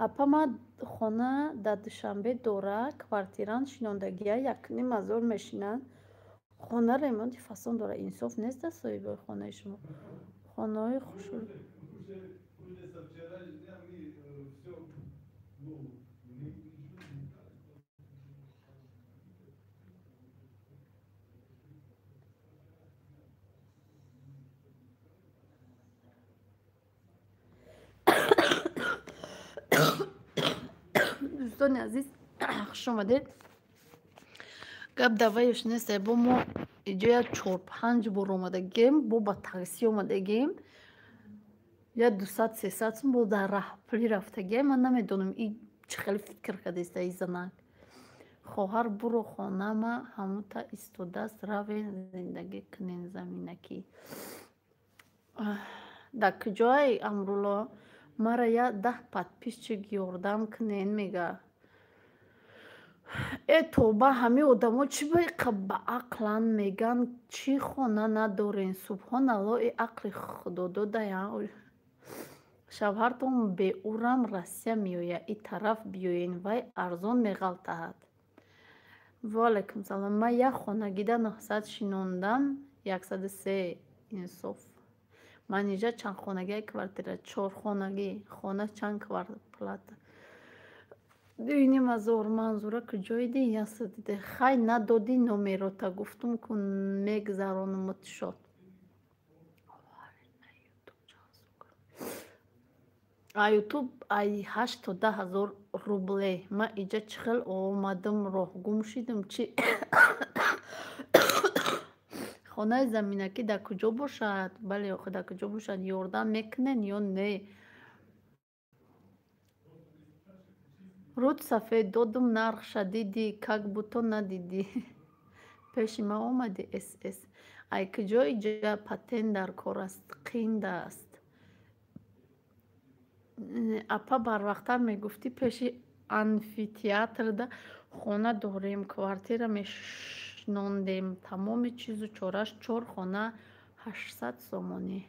апама хона дар душанбе дора квартиран шинондагия 1500 мешинанд. хона ремонти фасон дора. инсоф нест дар соҳибои хонаи шумо. хонаҳои хушрӯ дӯстони азиз хуш омадед. гап даваёш нест. бо мо иҷоя 4-5 бор омадагем. бо ба такси омадагем. я 200-300 сум бо дар раҳпулӣ рафтагем. ман намедонам и чӣ хеле фикр кардеста и занак. хоҳар буро хонама ҳамута истодаст равен зиндагӣ кунен заминакӣ. дар куҷои амрулло мара я 10 подписчик ёрдам кунен мега. тоба ҳамин одамо чӣ ба ақлан меган чӣ хона надорен. субҳоналло и ақли худододая. шавҳартон беурам Россия меоя и тараф биёен вай арзон меғалтаҳад. ва алайкум салом. ман як хонагида 900 шинондам 103 инсоф. манижа чанд хонагии квартира 4 хонагӣ. хона чанд квартплата 2000 манзура куҷои ди ясадиде. хай надоди номерота гуфтум ку мегзаронумут шод. ютуб ай 8 то 10 000 рубле. ма иҷа чӣ хел омадам роҳгум шидам чи. хонаи заминакӣ дар куҷо бошад? бале охи дар куҷо бошад? ёрдам мекунен ё не? руд сафед додум нарх шадиди как будто надиди. пеши ма омади СС. ай куҷо иҷа патент дар кор аст. қинд аст. апа барвақттар мегуфти пеши амфитеатрда хона дорем квартира мешнондем тамоми чизу чораш 4 хона 800 сомонӣ.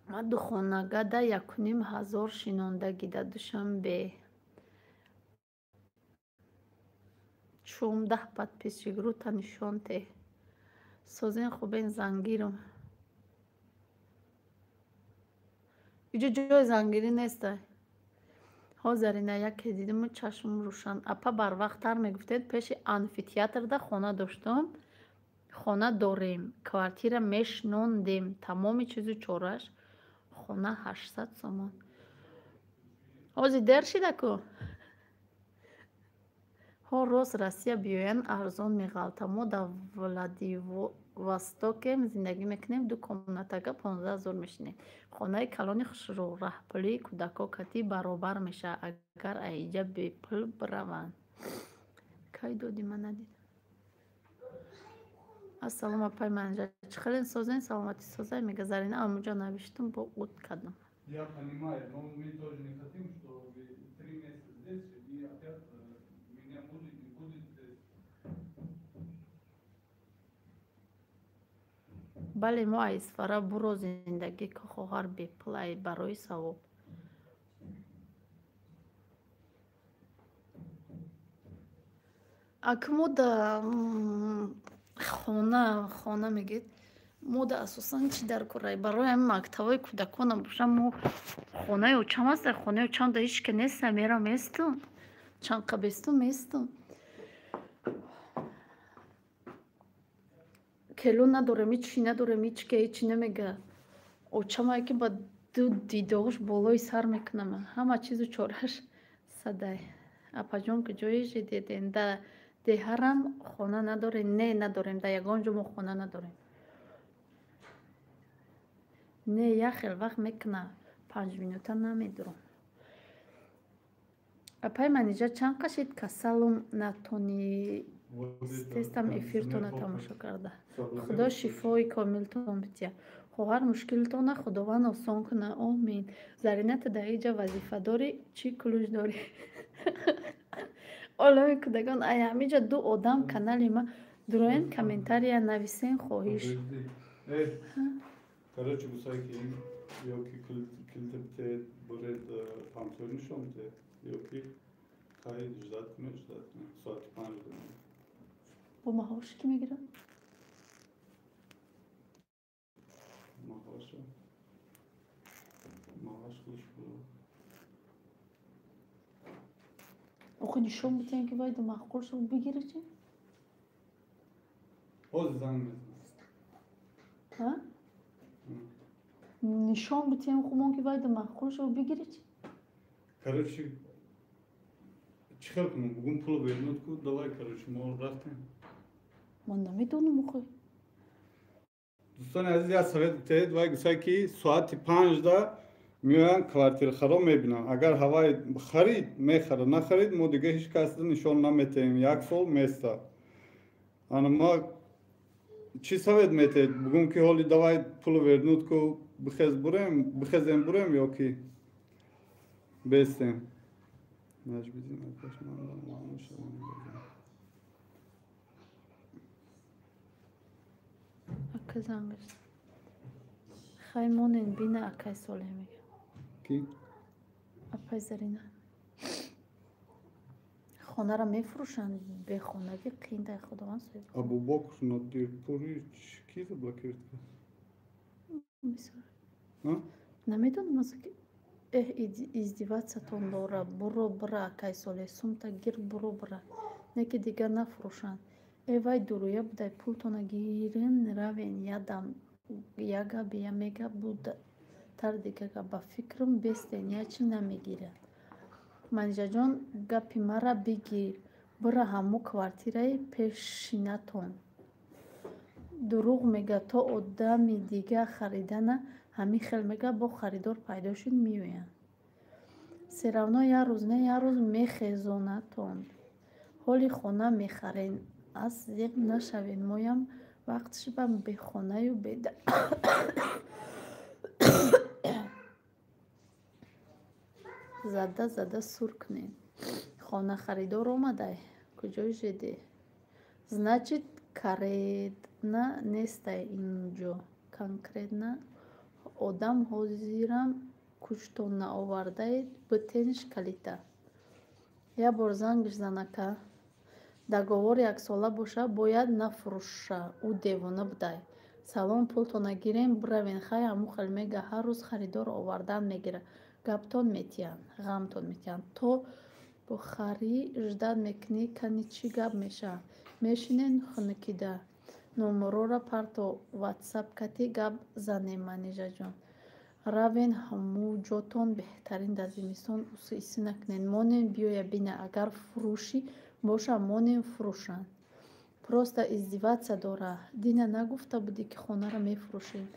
ма духонагада 1500 шинондагӣ дар душанбе. чум 10 подписчик рута нишонте. созен хубен зангирам. иҷо ҷои зангирӣ нестай. ҳозарина яке дидиму чашмум рӯшан. апа барвақттар мегуфтед пеши амфитеатрда хона доштам. хона дорем квартира мешнондем тамоми чизу чораш хона 800 сомон. ҳозир дер шида ку ҳо рост Россия биёянд арзон меғалта. Мо дар Владивостокем зиндагӣ мекунем. 2 комнатага 15 000 мешинем. Хонаи калони хушрӯ. Раҳпулии кӯдакҳо катӣ баробар мешавад агар аиҷа бепул бираванд. Кай доди ман надид. Ассалому апай манҷа. Чӣ хелен созен саломатӣ созай мега Зарина амуҷа навиштум бо ут кадам. Я понимаю, но мы тоже не хотим, что вы 3 месяца здесь и опять меня будет здесь. бале мо айсфара буро зиндагӣ ки хоҳар бепул ай барои савоб. ак мо да хона мегед мо да асосан чӣ дар курай барои ҳамин мактабҳои кӯдаконам бошам. мо хонаи очам аст, хонаи очам да ҳеч ки нест, мерам местум чанқа бестум местум келу надорем, ҳичи надорем, ҳичи намега. Очамае ки ба ду дидош болои сар мекунам. Ҳама чизу чораш садай. Апаҷон ки ҷои жидиден да деҳарам хона надорем. Не надорем, да ягон ҷо мо хона надорем. Не як хел вақт мекуна 5 минута намедурам. Апай манижа чанд қашид касалум натони тестам эфиртона тамошо карда. Худо шифои комилтон бития. хоҳар мушкилтона худованд осон куна. Омин. Зарина ту дар иҷа вазифа дорӣ чӣ кулӯш дорӣ? олои кӯдакон ай ҳамиҷа ду одам канали ма дуроен комментария нависен хоҳиш. Короче, гусайки ёки килтепте буред памтонишомте ёки кай ждат куне соати 5 бо маҳош ки мегирад? Маҳош кулш бу охи нишон битем ки вай ду маъқул шуд бигири чи? ҳозир занг мезанам. ҳа? нишон битем хумон ки вай ду маъқул шуд бигири чи? Короче, чихел кунем бугун пул бернуд ку давай короче мо рафтем. ман намедонам охи. Дӯстони азиз, як совет диҳед вай гусай ки соати 5 да меоянд квартира хароб мебинанд. Агар ҳавай харид мехарад, нахарид мо дига ҳеҷ касда нишон наметаем. 1 сол места. Ана ма чӣ совет метаҳед? Бугум ки ҳоли давай пул вернуд ку бихезем бурем ё ки бестем. Ака зангаш. Хаймонен бина акай соле мега. Ки? Апай Зарина. хонара мефурӯшанд. Бехонагӣ қин дар худованд соҳиб. Абубакр Надирпурӣ ки заблокировать кард? Бисёр. Намедонам аз ки издиватсатон дора. Буро бира акай соле сумта гир буро бира. Не ки дигар нафурӯшанд. Вай дуруя будай пултона гирин равен ядам яга бия мега буда тар дигага ба фикрам бестен ячи намегирад. манижаҷон гапи мара бигир бира ҳаму квартираи пешинатон. Дурӯғ мега то одами дига харидана ҳамин хел мега бо харидор пайдо шуд меоянд. Серавно як рӯз не як рӯз мехезонатон. ҳоли хона мехарен аз зиқ нашавен. моям вақтиш ба бехонаю беда зада сур кунем. хона харидор омадай куҷои жиди? Значит каредна нестай инҷо. Конкретна одам ҳозирам куштон наовардаед битенш калита. як бор зангиш занака даговор яксола боша бояд нафурӯша. ӯ девона будай. Салом пултона гирем биравен хай ҳаму хел мега ҳар рӯз харидор овардан мегира. гаптон метиянд ғамтон метиянд то бухарӣ ждат мекунӣ кани чӣ гап меша мешинен хунукида номерора парто ватсап кати гап занем. манижаҷон равен ҳаму ҷотон беҳтарин дар зимистон усӣ накунед. Монем биёя бина, агар фурӯшӣ боша монем фурӯшанд. Просто издиватсия дора. Дина нагуфта будӣ ки хонаро мефурӯшем?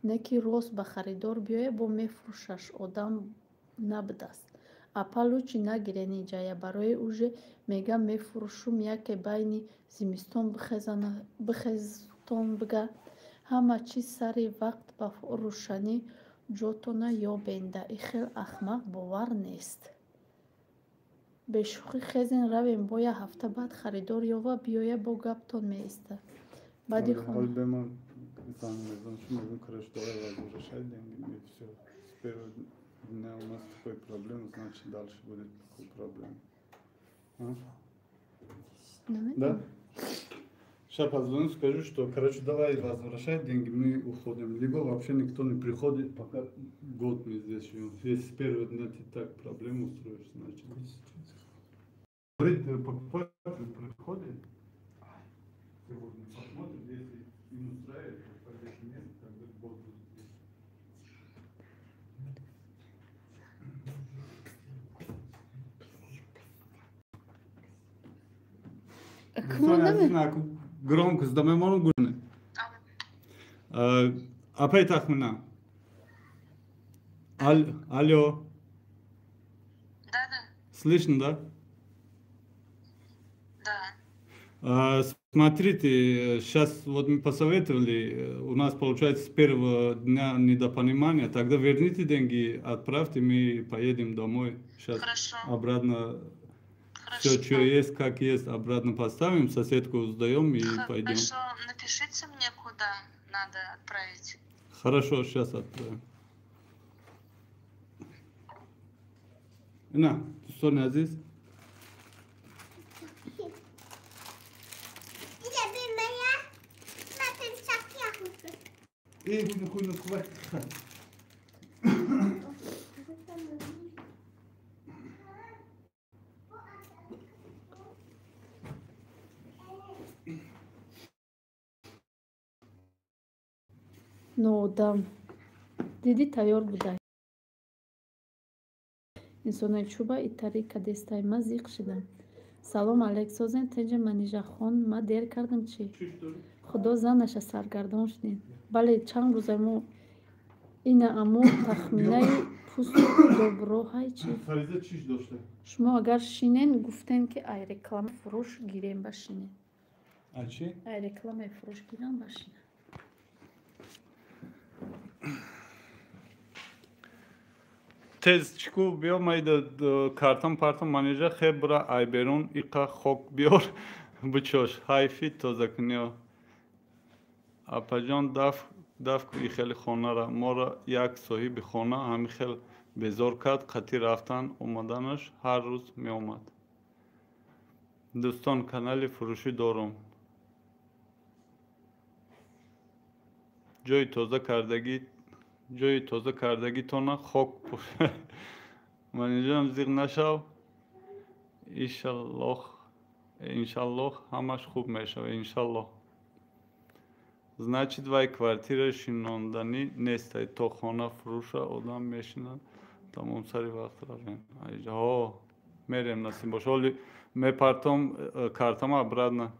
Не ки рост ба харидор биёя бо мефурӯшаш одам набудааст. Апа лучи нагирени ҷая барои уже мегам мефурӯшум яке байни зимистон бихезтон бига. Ҳама чиз сари вақт ба рӯшанӣ ҷотона ёбенда. И хел ахмақ бовар нест. Бешӯхӣ хезен равем бо як ҳафта баъд харидор ёва биёя бо гаптон меиста. Баъди хона дня у нас такой проблем, значит дальше будет такой проблем. Да? Сейчас позвоню, скажу, что, короче, давай возвращай деньги, мы уходим. Либо вообще никто не приходит, пока год мы здесь живем. Если с первого дня ты так проблему устроишь, значит. Говорит, покупатель приходит, сегодня посмотрим, если им устраивает, то если нет, тогда год будет. Громкость, да мы можем говорить. Опять Ахмина. Алло. Да. Слышно, да? Да. Смотрите, сейчас вот мы посоветовали, у нас получается с первого дня недопонимания, тогда верните деньги, отправьте, мы поедем домой. Сейчас Хорошо. Обратно Хорошо. все, что есть, как есть, обратно поставим, соседку сдаем и пойдем. Хорошо, напишите мне, куда надо отправить. Хорошо, сейчас отправим. На, что не здесь? Хуйну, хватит. ноодам дидӣ тайёр буда. инсонои чӯба итари кадестаи ма зиқ шидам. Салом алейк созен тенҷа манижахон, ма дер кардам чи? Худо занаша саргардон шудин. Бале чанд рӯза мо ина амо тахминаи пусту доброҳай чи? Фариза чиш дошта? Шумо агар шинен гуфтен ки ай реклама фурӯш гирем ба шинен. А чи? Ай рекламаи фурӯш гирам ба шинен. Tez çıkıp biyomaydı karton parton manija xebra ayberun iqa xok biyor bıçoş hayfi tozakınıyor. Apajon daf ku ixeli xonara mora yak sahibi xona hamixel bezor kad qati raftan omadanış har ruz meomad. Doston kanali furuşi dorum. جای تازه کردگی تو نه خاک من اینجا زیغ نشو انشالله همش خوب میشه انشالله. Значит, две квартиры шинондани нестай то хона фруша одам мешинад тамом сари вақт равем. Айҷо мерем насиб бош. Оли мепартом картама обратно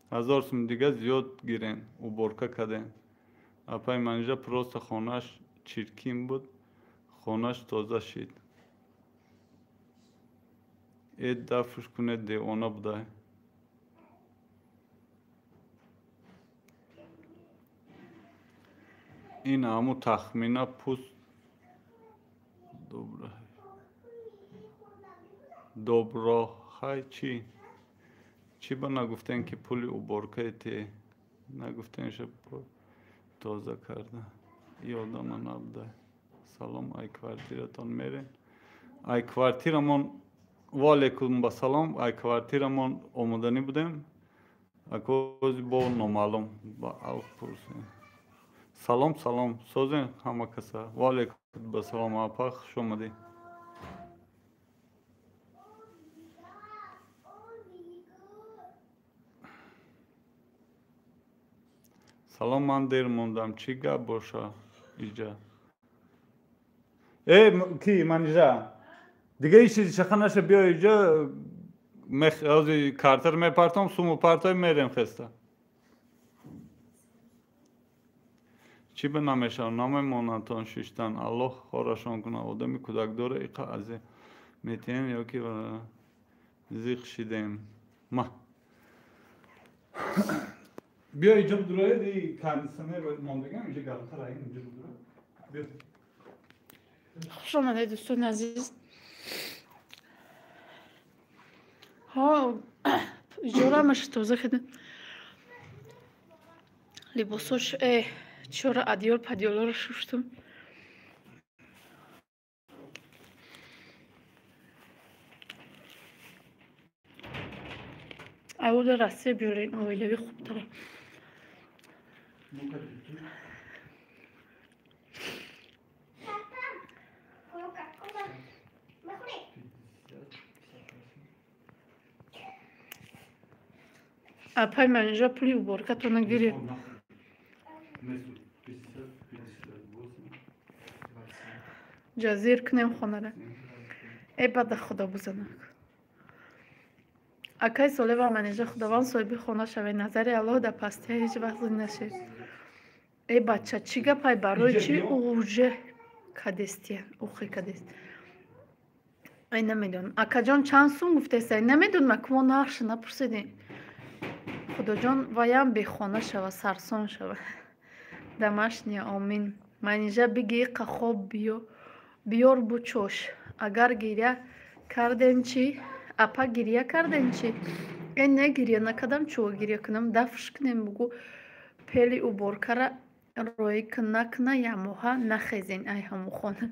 1000 сум дига зиёд гирен уборка каден. Апай манижа просто хонаш чиркин буд, хонаш тоза шид. Эд дафуш кунед девона будай. ин ҳаму тахмина пуст доброҳай чи ба нагуфтен ки пули уборкаи те нагуфтен ша тоза карда и одама набудай. Салом ай квартиратон мерен. Ай квартирамон ва алейкум ба салом. Ай квартирамон омадани будем. Акози бо номаълум ба алпурсен. Салом созен ҳама каса. Ва алейкум ба салом апа хуш омадӣ. Салом, ман дер мондам, чӣ гап боша иҷа? کی منیژه دیگه این چیزی چخناشه بیا اینجا از کارتر میپرتم سومو پرتای میرم خسته چی به نامشان نام موناتان شیشتن الله خورشان کنه آدمی کودک داره ایقا از میتین یا که زیخ شیدیم ما بیا اینجا بدروه دی کندیسنه باید ماندگم اینجا گلتر این اینجا بدروه بیا خوش آمده دوستان عزیز ها جورامش توزه خیلی لباسوش چرا ادیال پدیالا رو شوشتم اول راسته بیارین اویلوی خوب داره اپای منجا پلی و برکت رو نگیری جزیر کنیم خونه را ای بده خدا بزنک اکای ساله و منجا خداوند صاحبی خونه شوی نظر الله در پسته هیچ وقت نشید ای بچه چی گپای برای چی اوجه کدستیه اوخی کدست ای نمیدون اکا جان چند سون گفته سای نمیدون مکمو نقش نپرسیدین خدا جان وایم به خانه شوه سرسان شوه دمش نیا آمین منیجه بگی که خوب بیار بچوش اگر گریه کردن چی اپا گریه کردن چی این نگریه نکدم چو گریه کنم دفش کنم بگو پلی او برکره روی کنه یموها نخیزین ای همو خانه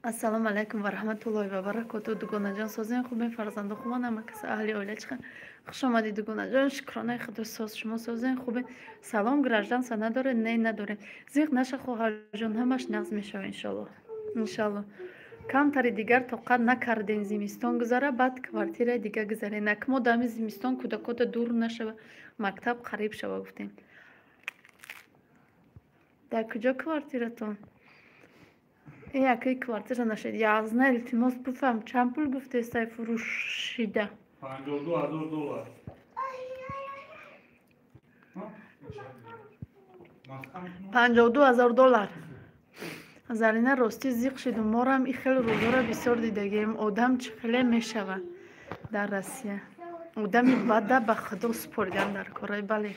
السلام علیکم و رحمت الله و برکاته دوگانه جان سازین خوبین فرزند خوبان همه کس اهلی اوله چخن خوش آمدید دوگانه جان شکرانه خدا ساز شما سازین خوبین سلام گرجدن سا نداره نه نداره زیغ نشه خواهر جان همش نغز میشه انشالله کم تری دیگر طاقت نکردین زمستان گذاره بعد کوارتیر دیگه گذاره نکمو دمی زمستان کودکات دور نشه مکتب قریب شوه گفتین در کجا کوارتیرتون یکی کوارتر نشد 11 التماس بفهم چند پول گفته سای فروشیده 52,000 دلار $52,000 زرینه راستی زیق شد و ما رو هم این خیلی روزا رو بسیار دیدگیم آدم چخیله میشوه در روسیه آدمی بده به خدا سپردن در کارای بله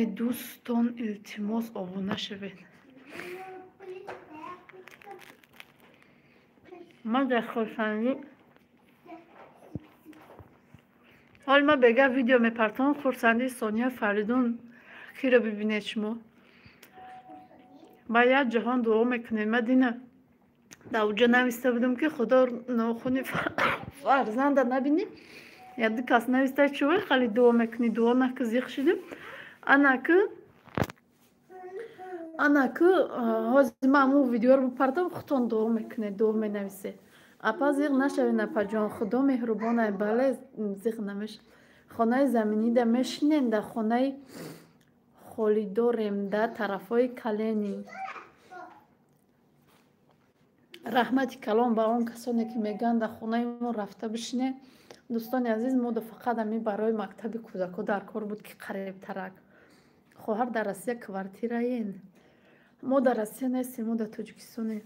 دوستان التماس آبونه شوید من در خوشنگی حال ما بگه ویدیو میپرتم خورسندی سانیه فریدون کی رو ببینید شما باید جهان دعا میکنید من دینه در اوجا نویسته بودم که خدا ناخونی فرزنده نبینی یا دی کس نویسته چوه خیلی دعا میکنی دعا نکه زیخ شدیم انا که حاضر من امو ویدیو رو بپردم خودتون دعا میکنه دعا می نویسه اپا زیغ نشوین اپا جان خدا مهربانه بله زیغ نمیشه خانه زمینی ده میشنین ده خانه خالی داریم ده طرفای کلینی رحمت کلام با اون کسانی که میگن در خانه ما رفته بشینه دوستان عزیز ما فقط همی برای مکتب کودکا در کار بود که قریب ترک خواهر در روسیه کوارتیره این ما در روسیه نیستیم ما در تاجیکستان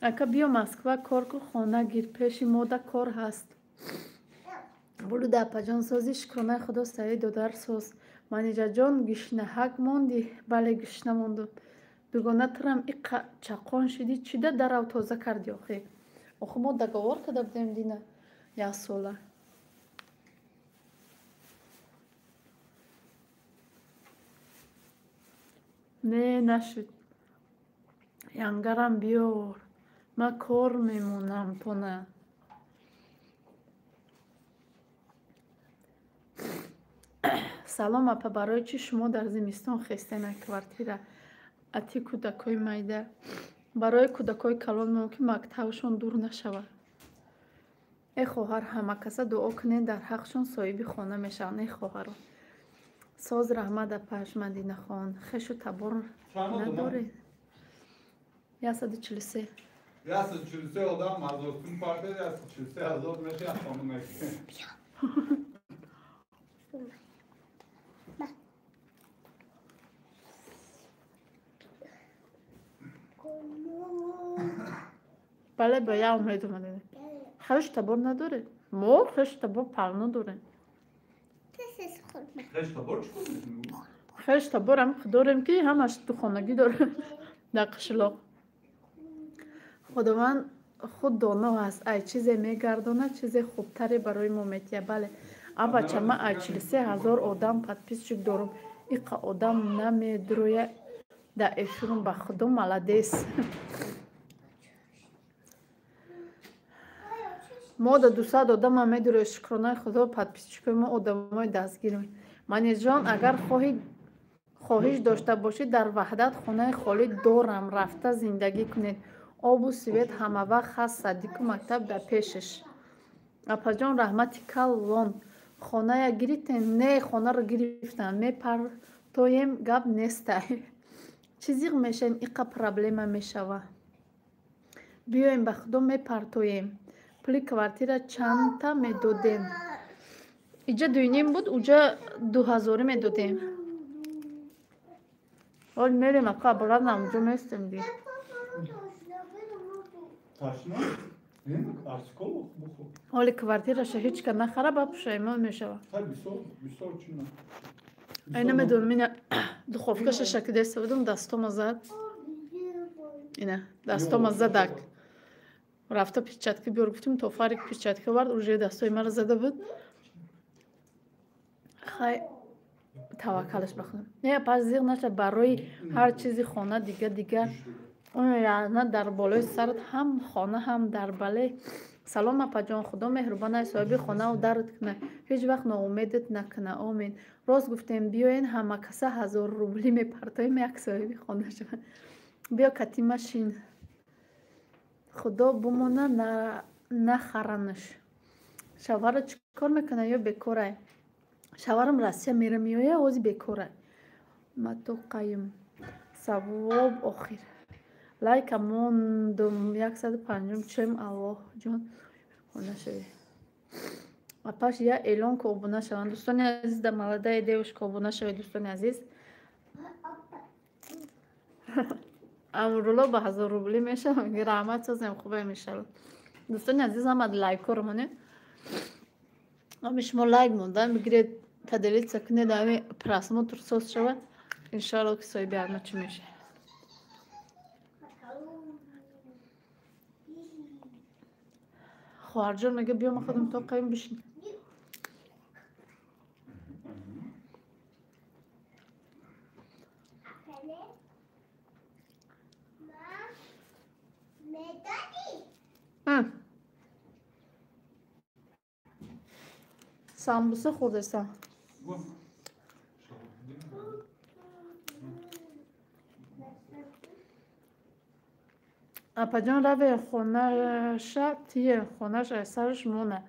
اگه بیا مسکو کار که خانه گیر پیش ما در کار هست برو در پجان سازی شکرانه خدا سعید و در ساز منیجه جان گشنه حق موندی بله گشنه موندو بگونه ترم ایقا چقان شدی چی ده در او تازه کردی آخی ما دگوار کده بدیم دینه یک ساله نه نشد ینگرم بیار من کار میمونم تو نه سلام اپا برای چی شما در زمستان خسته نکوارتیره اتی کودکای میده برای کودکای کلان ممکن مکتبشون دور نشود ای خواهر همه کسا دعا کنین در حقشون صاحبی خانه میشن. ای خواهر ساز رحمت پاش مدینه خان خشو تبار نداره. 143 143 odam mazotun partide 143 azot meşe yapmamın ekti. بله با یا اومد اومده. خش تبار نداره. مو خش تبار پرنو داره. Kaç tabor çıkıyorsun? خش تبار هم داریم که همش تو خانگی داره. در قشلاق. خداوند خود دانا هست. ای چیزی میگردونه چیزی خوبتری برای ما میتیه. بله. اما بچه من ای 43,000 آدم подписчик دارم. ایقا آدم نمیدرویه در افرون به خدا ملدیس. ما در 200 آدم هم میدروی شکرانه خدا подписчик ما آدم های دستگیریم. منی جان اگر خواهش داشته باشید در وحدت خانه خالی دارم رفته زندگی کنید. آب و سویت همه وقت هست صدیق و مکتب در پیشش. اپا جان رحمتی کلون خانه یا گریتن نه خانه رو گرفتن می پر تویم گب نیسته چیزی میشن ایقا پرابلم میشوه بیایم به خدا می پر تویم پلی کوارتیر چند تا می دودیم اینجا دوینیم بود اونجا 2000 می دودیم حال میریم اقا براد نمونجا میستیم دی Taşma? Değil mi? Artık o bu. حال کوارتیرش هیچ که نخره با پشیمان میشوه Tabii bir sor çünkü. اینه میدونم اینه دخوفکش شکل دسته بودم دستم زد اینه دستم زدک رفته پیچتکی بیار گفتیم تو فارک پیچتکی ورد روژه دستای مرا زده بود خیلی توکلش بخونم نه پس زیغ نشه برای هر چیزی خانه دیگه اون یعنی در بالای سرت هم خانه هم در بالای سلام اپا جان خدا مهربانه صاحب خانه و درت کنه هیچ وقت ناامیدت نکنه آمین راست گفتیم بیاین همه کسا 1000 روبلی میپرتایم یک صاحب خانه شد بیا کتی ماشین خدا بمونه نخرنش شوهر چیکار میکنه یا بیکاره شوهرم راستی میره میایه اوزی بیکاره ما تو قایم ثواب آخر لایک موندم 150 چیم الله جان خونه شوی اپاش یا اعلان که ابونه شوند دوستان عزیز در مالده دیوش که ابونه شوی دوستان عزیز امرولا به 1000 روبلی میشه میگه رحمت سازم خوبه میشه دوستان عزیز هم از لایک رو منه اما شما لایک موندن بگیرید پدلیت سکنه دامی پراسموتر سوز شوه انشاءالله که سایی بیارمه چی میشه خواهر جان میگه بیا ما خودم تا قایم بشین سامبوسه خوردستم اپا جان روی خونهش تیه خونهش اثرش مونه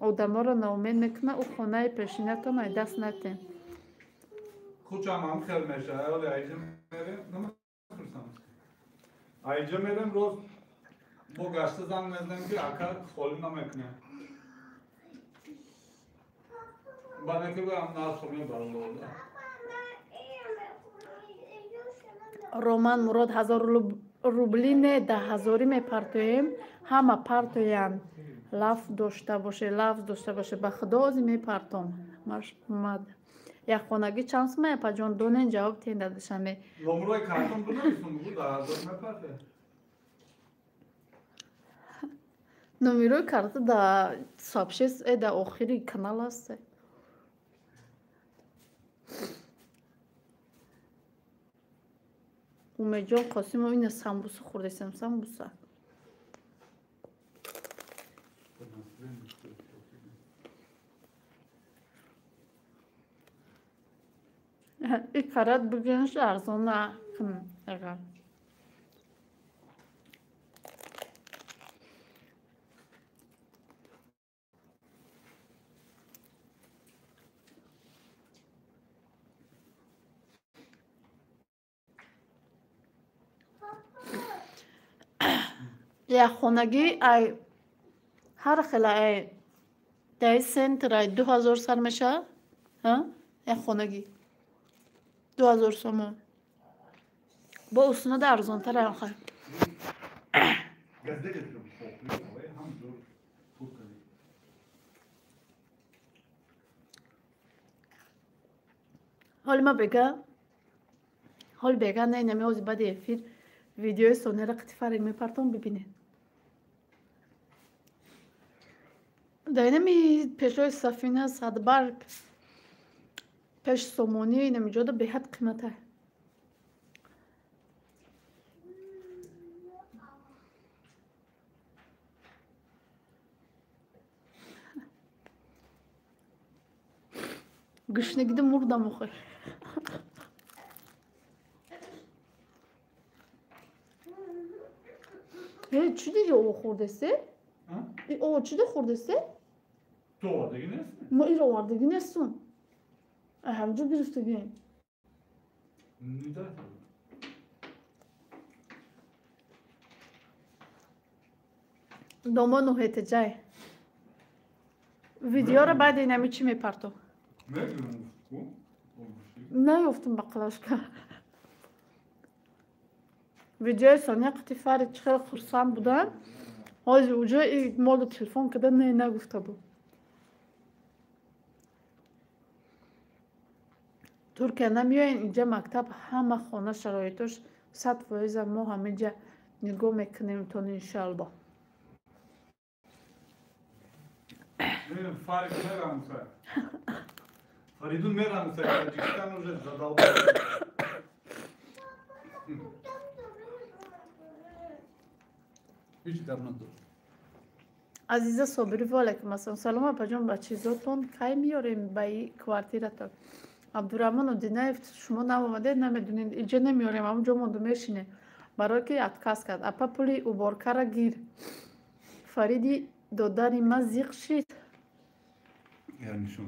آدم ها رو ناامید میکنه او خونه پیشینه کنه دست نتین Kucağım am kırmış. Öyle ayıcım verim. Ne mi kırsam? Ayıcım verim roz. Bu gazete zannedem ki akar koluna mekne. Bana ki bu amna soruyor bağlı oldu. رومان مراد 1000 روبلی نه 10,000 میپرتویم همه پرتویم لفظ داشته باشه به خدا از میپرتم مرد یک خانگی چانس می اپا جان دونین جواب تین دادشم Lomroy kartım bunu musun? Bu da hazır mı perde? номерои карта да сообществе да охири канал аст умеҷон қосимов ина самбуса хӯрдесам самбуса и карат бигӯяш арзона агар Я хонагӣ ай ҳар хела ай дай центр ай 2000 сар меша. Я хонагӣ 2000 сомон. Бо уснуда арзонтар ай охир. حال ما بگه حال بگه نه نمیازی بعد افیر ویدیوی سونه را قطی فرق میپرتون ببینید در نمی پیشوی سفینه صدبرگ پیش سومونی نمی جاده به حد قیمته گشنگی مردم آخر چی دیگه او خورده سه؟ او چی دیگه خورده سه؟ تو آوردگی نیست؟ ما این رو آوردگی نیستم همجا گرفتگی نیده دوما نوهیت جای ویدیو رو بعد اینمی چی میپرتو؟ نیفتم بقلاشکا ویدیوی سانیه قطی فرید چخیل خرسان بودن حاضر اوجا مال تلفن کده نگفته بود ترکیه نمیاین اینجا مکتب همه خانه شرایطش 100% ما همینجا نگاه میکنیم تا انشالله Farid meram se. Faridun meram se. Tadžikistan уже задолбал. Hiç darmadı. عزیزه صابری والکم السلام سلام اپا جان با چیزاتون کی میاریم با این کوارتیرتون عبدالرحمن و دینایف شما نمامده نمیدونید اینجا نمیاریم همونجا مونده میشینه برای که اتکاس کرد اپا پولی اوبارکه را گیر فریدی داداری ما زیق شید Yani şu.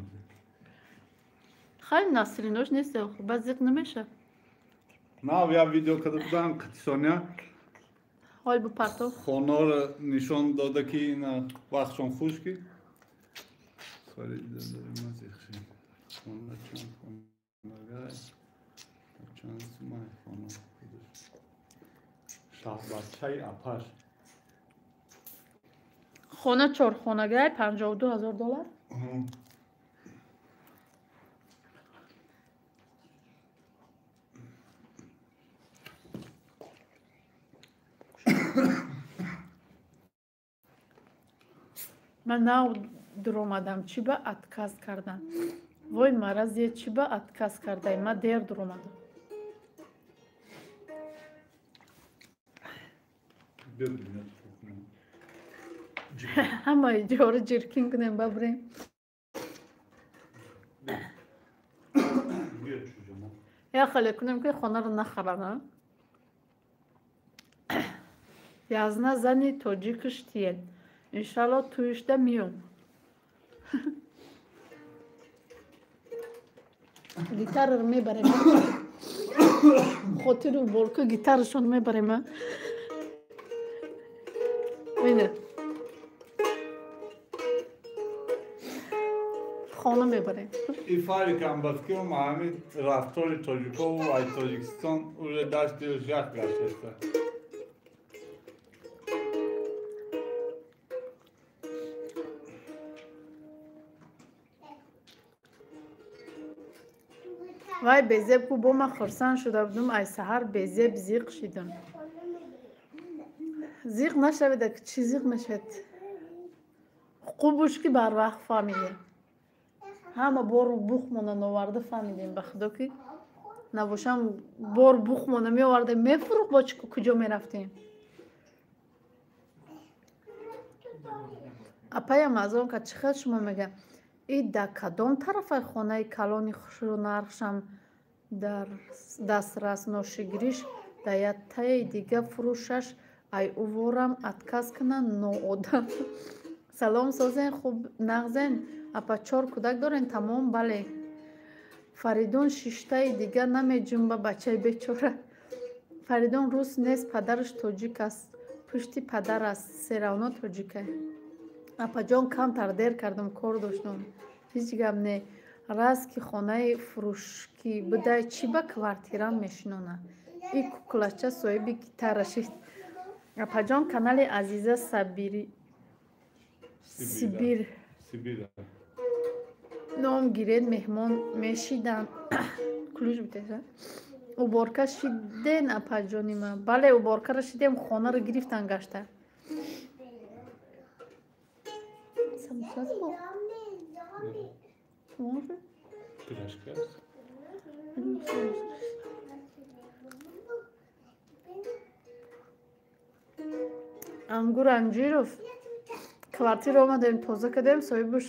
خیلی نسلینوش نیسته خوب زیق نمیشه Nav ya video kadıptan Sonya. حال بپرتو Honor nişon dodaki na vakşon xuşki. Farid dadarim az yaxshi. Sonra çan fonagay. Çan smay fonor. Şahbatçay apar. خونه چور خونگی 52,000 دلار من ناو در اومدم چی با اتکاس کردن وای مرضیه چی با اتکاس کرده من دیر در اومدم همه جور جرکین کنیم ببریم یا خیلی کنیم که خانه رو نخرن یازنه زنی توجیکش تیل انشالله تویش ده میون گیتار رو میبریم خاطر رو بولکو گیتارشون میبریم اینه خانه میبریم İfade kan bakıyor Muhammed Raftori Tojikov ay Tojikistan уже дашь diyor yaklaşırsa. وای بزب کو با ما خرسان شده بودم ای سحر بزب زیق شدم زیق نشده که چی زیق نشد خوبش که بر وقت فهمیدیم همه بار بخمونه نوارده فهمیدیم بخدا که نباشم بار بخمونه میوارده میفروخ با کجا میرفتیم اپایم از اون که چقدر شما میگه این در کدام طرف خانه کلانی خوشو نرخشم در دسترس ناشگیریش در تای دیگه فروشش ای اوورم اتکاس کنن نو آدم سلام سازین خوب نغزین اپا 4 کودک دارین تمام بله فریدون 6 تای دیگه نمی جنبه بچه بیچاره فریدون روس نیست پدرش توجیک است пушти падар аст. Серавно тоҷика. Апаҷон камтар дер кардам, кор доштам. Ҳеҷ гап не. Раз ки хонаи фурӯшкӣ бидай, чӣ ба квартирам мешинона? И куклача соҳиби гитараши. Апаҷон канали Азиза Сибир ном гиред, меҳмон мешидан. Ключ битеса. Уборка шиден апаҷонима. Бале, уборкаро шидем, хонаро гирифтан гашта. Ангур Анҷиров квартира омадем, тоза кардем, соҳибаш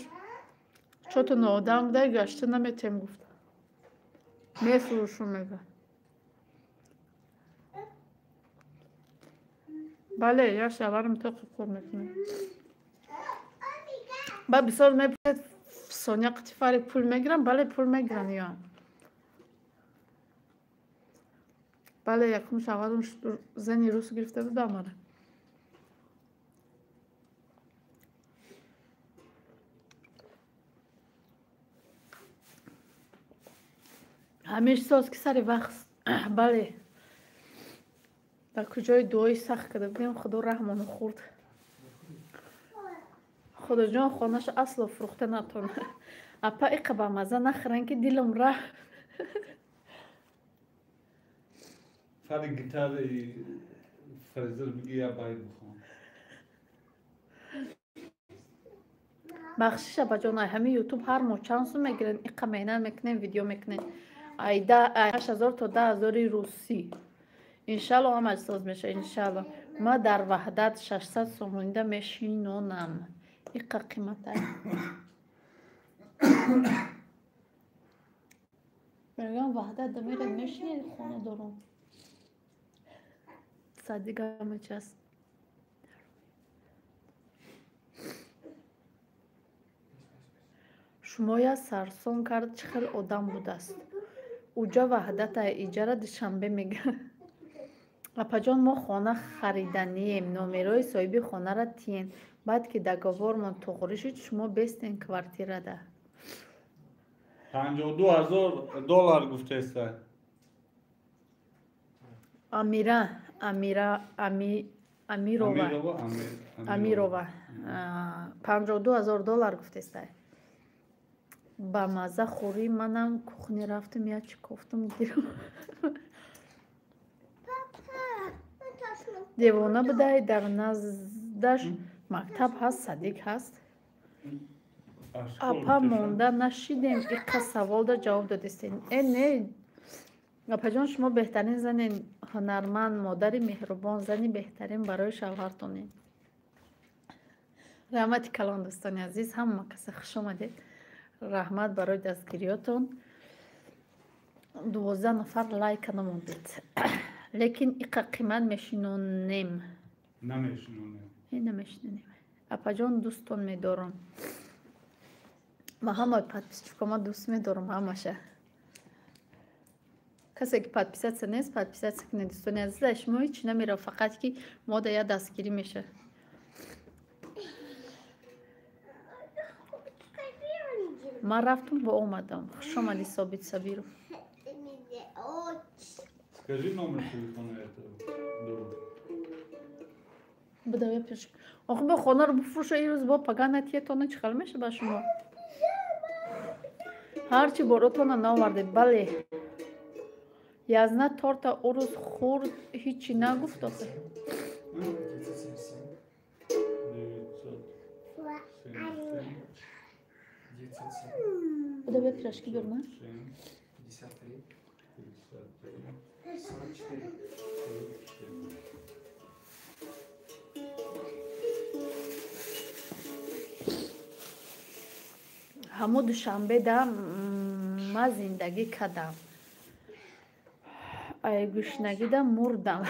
чото ноодам буда, гашта наметем гуфт. Мефурӯшам мега. Бале, як шаварам то кор мекунем. Ба бисёр мепурсед Соня Қитифари пул мегирам? Бале, пул мегирам ё. Бале, якум шаварам зани рус гирифта будам ара. ҳамеш соз ки сари вақт. Бале. Дар куҷои дуои сахт карда будем, худо раҳмону хурд. Худоҷон хонаша асло фурӯхта натавонад. Апа иқа ба маза нахӯранд ки дилам рафт. Сари гитараи Фариза биги я бай бхон. Бахшиш апаҷон, ай ҳами ютуб ҳар моҳ чанд сум мегиранд? Иқа меҳнат мекунем, видео мекунем. Ай 8000 то 10000 русӣ. Иншалло ҳамач соз меша, иншалло. Ма дар ваҳдат 600 сомонида мешинонам. Иқа қиматай. Мегам ваҳдат да мерад мешинед хона дорам. Садига ҳамачас. Шумоя сарсон кард, чӣ хел одам будааст? Уҷа ваҳдата иҷара душанбе мега. Апаҷон, мо хона хариданием, номерои соҳиби хонара тиен. Баъд ки договормон тоғри шуд, шумо бестен квартирада. $52,000 гуфтеста. Амирова. $52,000 гуфтеста. Ба маза хӯрӣ, манам кухня рафтам, як кофтам гирам. Девона будай, дар наздаш мактаб ҳаст, садиқ ҳаст. Апа монда нашидем, иқа саволда ҷавоб додистен. Не, апаҷон, шумо беҳтарин занен, ҳунарманд, модари меҳрубон, зани беҳтарин барои шавҳартонед. Раҳмати калон дӯстони азиз, ҳама каса хуш омадед. Раҳмат барои дастгириётон. 12 нафар лайка намондед. Лекин иқа қимат мешинонем. Намешинонем. Апаҷон, дӯстон медорам. Ма ҳамаи подписчикома дӯст медорам, ҳамаша. Касе ки подписатсия нест, подписатсия кунед. Дӯстони азиз, шумо ҳеҷ намера, фақат ки мода я дастгирӣ меша. Ман рафтам ба омадам. Хуш омадӣ, Собит Сабиров. Скажи номер телефона этого. Будам я пеш. Охо ба хонаро буфурӯша, ирӯз бо паганатиятона чӣ хел меша ба шумо? Ҳарчи боротона наоварде. Бале. Язна торта урӯз хурд, ҳичи нагуфт охе. Будам я пирашки бёрма? ҳамо душанбеда ма зиндагӣ кардам. Ай гӯшнагида мурдам.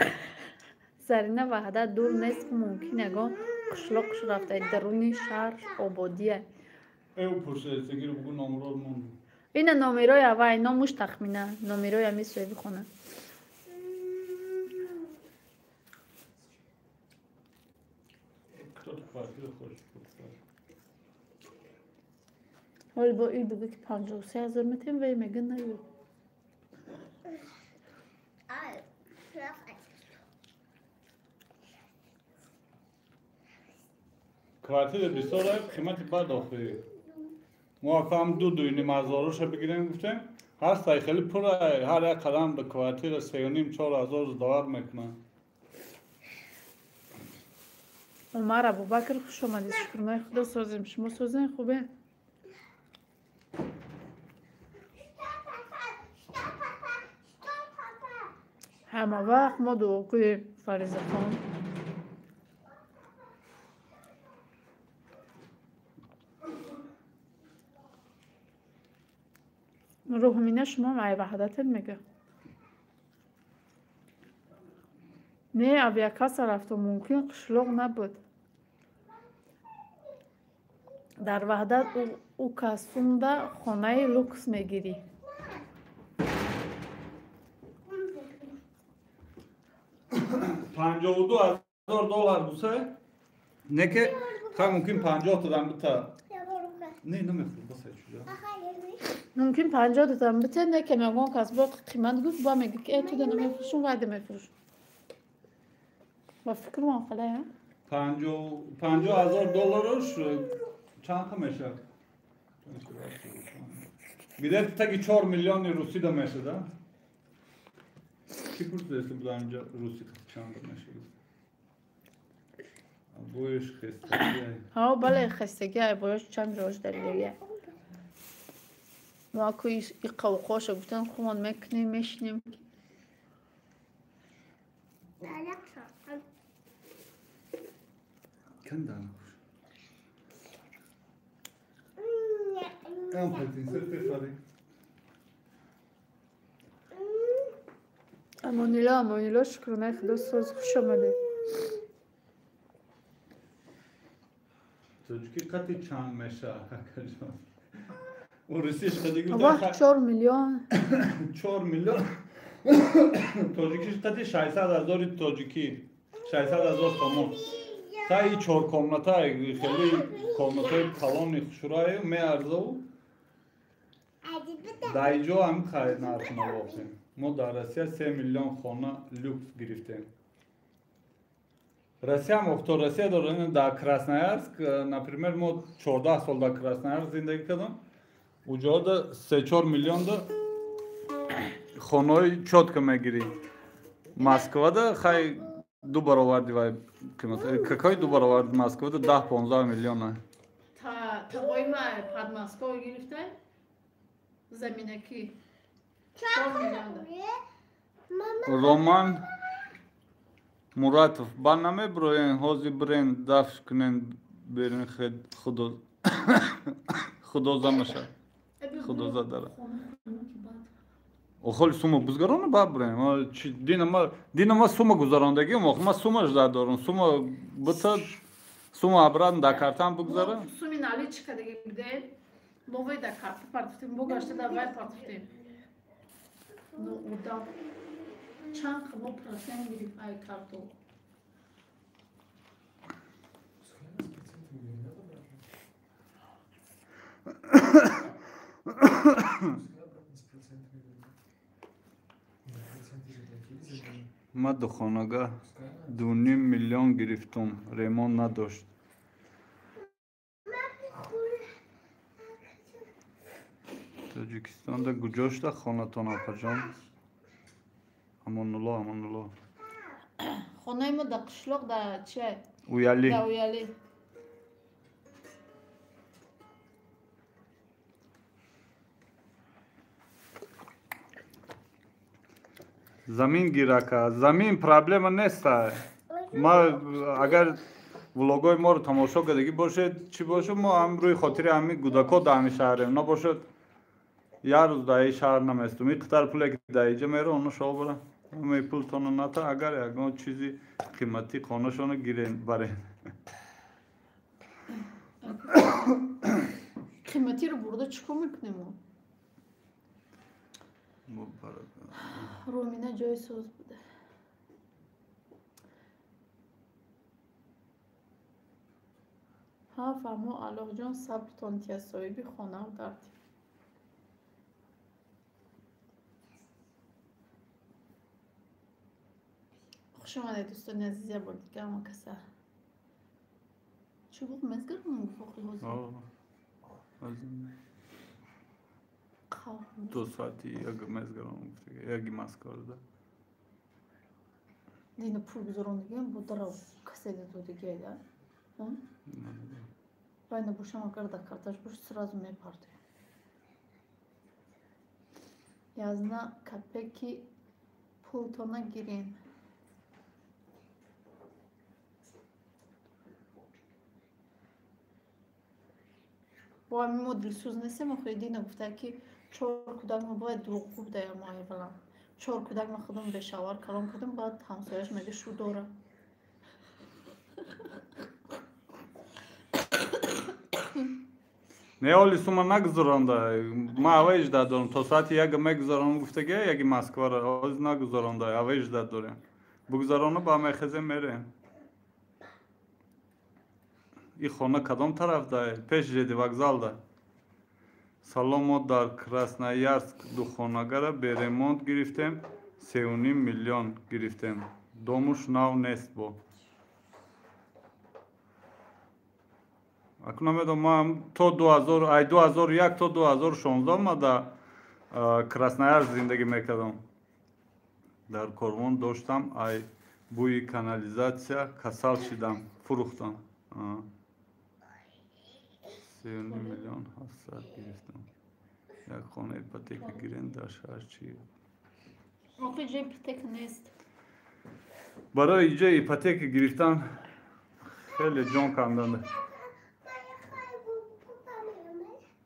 Зарина ваҳдат дур нест ки мумкин ягон қишлоқш рафтаи даруни шаҳр ободия. Ина номерои авай, номуш тахмина. Номерои ами соҳиби хона. کارتی خوش بود. حالا با این بگه که 53,000 میتیم وی میگن نیو. Al. کارتی 20,000 قیمتی بعد آخری. ما هم دو نمازارش بگیریم گفتیم. هست خیلی پره هر یک قدم به کارتی را 3,500-4,000 دلار میکنن. عمر ابوبکر خوش آمدید. شکر خدا سازیم. شما سازین خوبه؟ همه وقت ما دعا کنیم فریضه خان. روحمینه شما معی وحدت میگه. نه اویا کس رفت و ممکن قشلوغ نبود. در وحدت او کسونده خانه لوکس میگیری. 52,000 دلار بوسه نه که خیلی ممکن 50 تا دم بتا نه نمیخواد بسه چجا ممکن 50 دادم بته نه که میگم کس با قیمت گفت با میگه که تو دنیا میفروشون وعده میفروشون با فکر ما خلاص 50,000 دلارش چند تا میشه بیده تاگی 4 میلیون روسی دا میشه ده چی پرس دیسته بوده اینجا روسی چند تا میشه بویش خستگی ها بله خستگی های بایش چند روش دلیه ما که این قوقاش گفتن خوان میکنیم میشنیم کندم هم پلتین سر بخواری امانیلا شکرانه خدا ساز خوش آمده توجکی قطعی چند میشه او روسیش قدی گفت وقت 4 میلیون 4 میلیون توجکیش قطعی 600,000 توجکی 600,000 تومان تا ای 4 کامناتای خیلی کامناتای کلانی خوشرای می ارزو دایجو هم خرید نرخنا واقعیم ما در روسیه 3 میلیون خانه لوکس گرفتیم روسیه هم وقتا روسیه دارن در کراسنایارسک например ما 14 سال در کراسنایارسک زندگی کردم اونجا دا 3-4 میلیون دا خانه چوتکه میگیری مسکو دا خیلی دو برابر دیوای قیمت ککای دو برابر مسکو دا 10-15 میلیون تا وای ما پاد مسکو گرفته زمینه کی 4 میلیون رومان مراتف برنامه بروین هازی برین دفش کنن برین خدوزا میشه خدوزا داره خیلی سوما بزرگانه باب برین دینا ما سوما گذراندگی ما سوماش دارم سوما بتا سوما ابران دا کارتان بگذاره سومی نالی چیکار دیگه بده لوی دا کارت پارتیم بوگاشته دا وای پارتیم نو اودا چند خبر پرسن میری ای کارتو ما دو خانگاه 2.5 میلیون گرفتم ریمون نداشت تاجیکستان دا گجاش دا خانه تان آپجان امان الله خانه ما دا قشلوق دا چه؟ اویالی دا اویالی زمین گیرکه زمین پرابلم نیست ما اگر ولوگای ما رو تماشا کردگی باشه چی باشه ما هم روی خاطر همین گوداکا دامی شهریم نباشد یه روز دایی شهر نمیستم این قطر پوله که دایجه میره اونو شو برن همه پول تانو نتا اگر اگه چیزی قیمتی خانهشانو گیرین برین قیمتی رو برده چکو میکنیم رومینه جای سوز بوده ها فهمو علاق جان صبرتان تیا صاحبی خانه درد خوش آمده دوستان عزیزی با دیگه اما کسر چی بود مزگر کنم فقری حوزی دو ساعتی یک مزگر کنم یکی ماسک کرده دیگه پول بزرگان دیگه بود درو کسی دو دیگه یا باید باشم اگر در کارتاش باش سرازو میپرده یازنا کپکی پول تانا گیرین با همین ما دلسوز نیستیم خیلی نگفته که 4 کودک ما باید دروغ گفته یا مایه بلند 4 کودک ما خودم به شوار کلام کردم بعد همسایش میگه شو داره نه اولی سوما نگذارنده ما اویج دارم تا ساعتی یک میگذارم گفته که یکی ماسکو را از نگذارنده اویج دارم بگذارنه با میخزه میره این خانه کدام طرف ده پیش جدی وокзал ده سلام ما در کراسنویارسک دو خانه‌گره به ремонт گرفتیم 3.5 میلیون گرفتیم دومش نو نیست با اکنون میدونم ما تا 2001 تا 2016 ما در کراسنویارسک زندگی میکردم در کاروان داشتم ای بوی کانالیزاسیا کسل شدم فروختم 3.5 میلیون 700 گرفتم یک خانه ایپاتیک گیرین در شهر چی آخه جای ایپاتیک نیست برای اینجا ایپاتیک گرفتن خیلی جان کندنده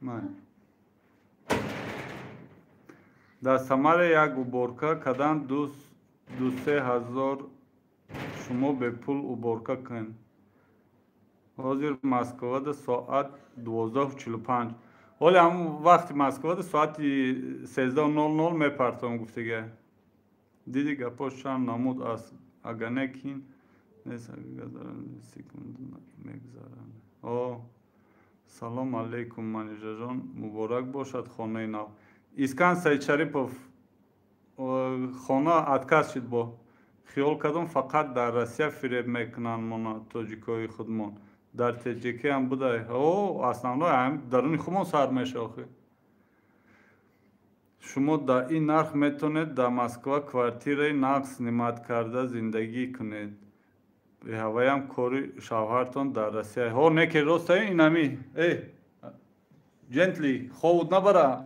من در سمر یک اوبورکا کدن 2-3 هزار شما به پول اوبورکا کن حاضر مسکو ده ساعت 12:45 ولی هم وقتی مسکو ده ساعت 13:00 میپرتم گفتگه دیدی گپاش هم نمود است اگر نکین نیست اگر سکند میگذارن سلام علیکم منیجر جان مبارک باشد خانه نو اسکان سید شریفов خانه отказ شد با خیال کردم فقط در روسیه فریب میکنن مانا تاجیکای خودمان در تاجیکی هم بوده основной هم درون خودمان سر میشه آخه شما در این نرخ میتونید در مسکو کوارتیره نقص نماد کرده زندگی کنید به هوای هم کاری شوهرتان در روسیه ها نکی راست این همی جنتلی خود نبره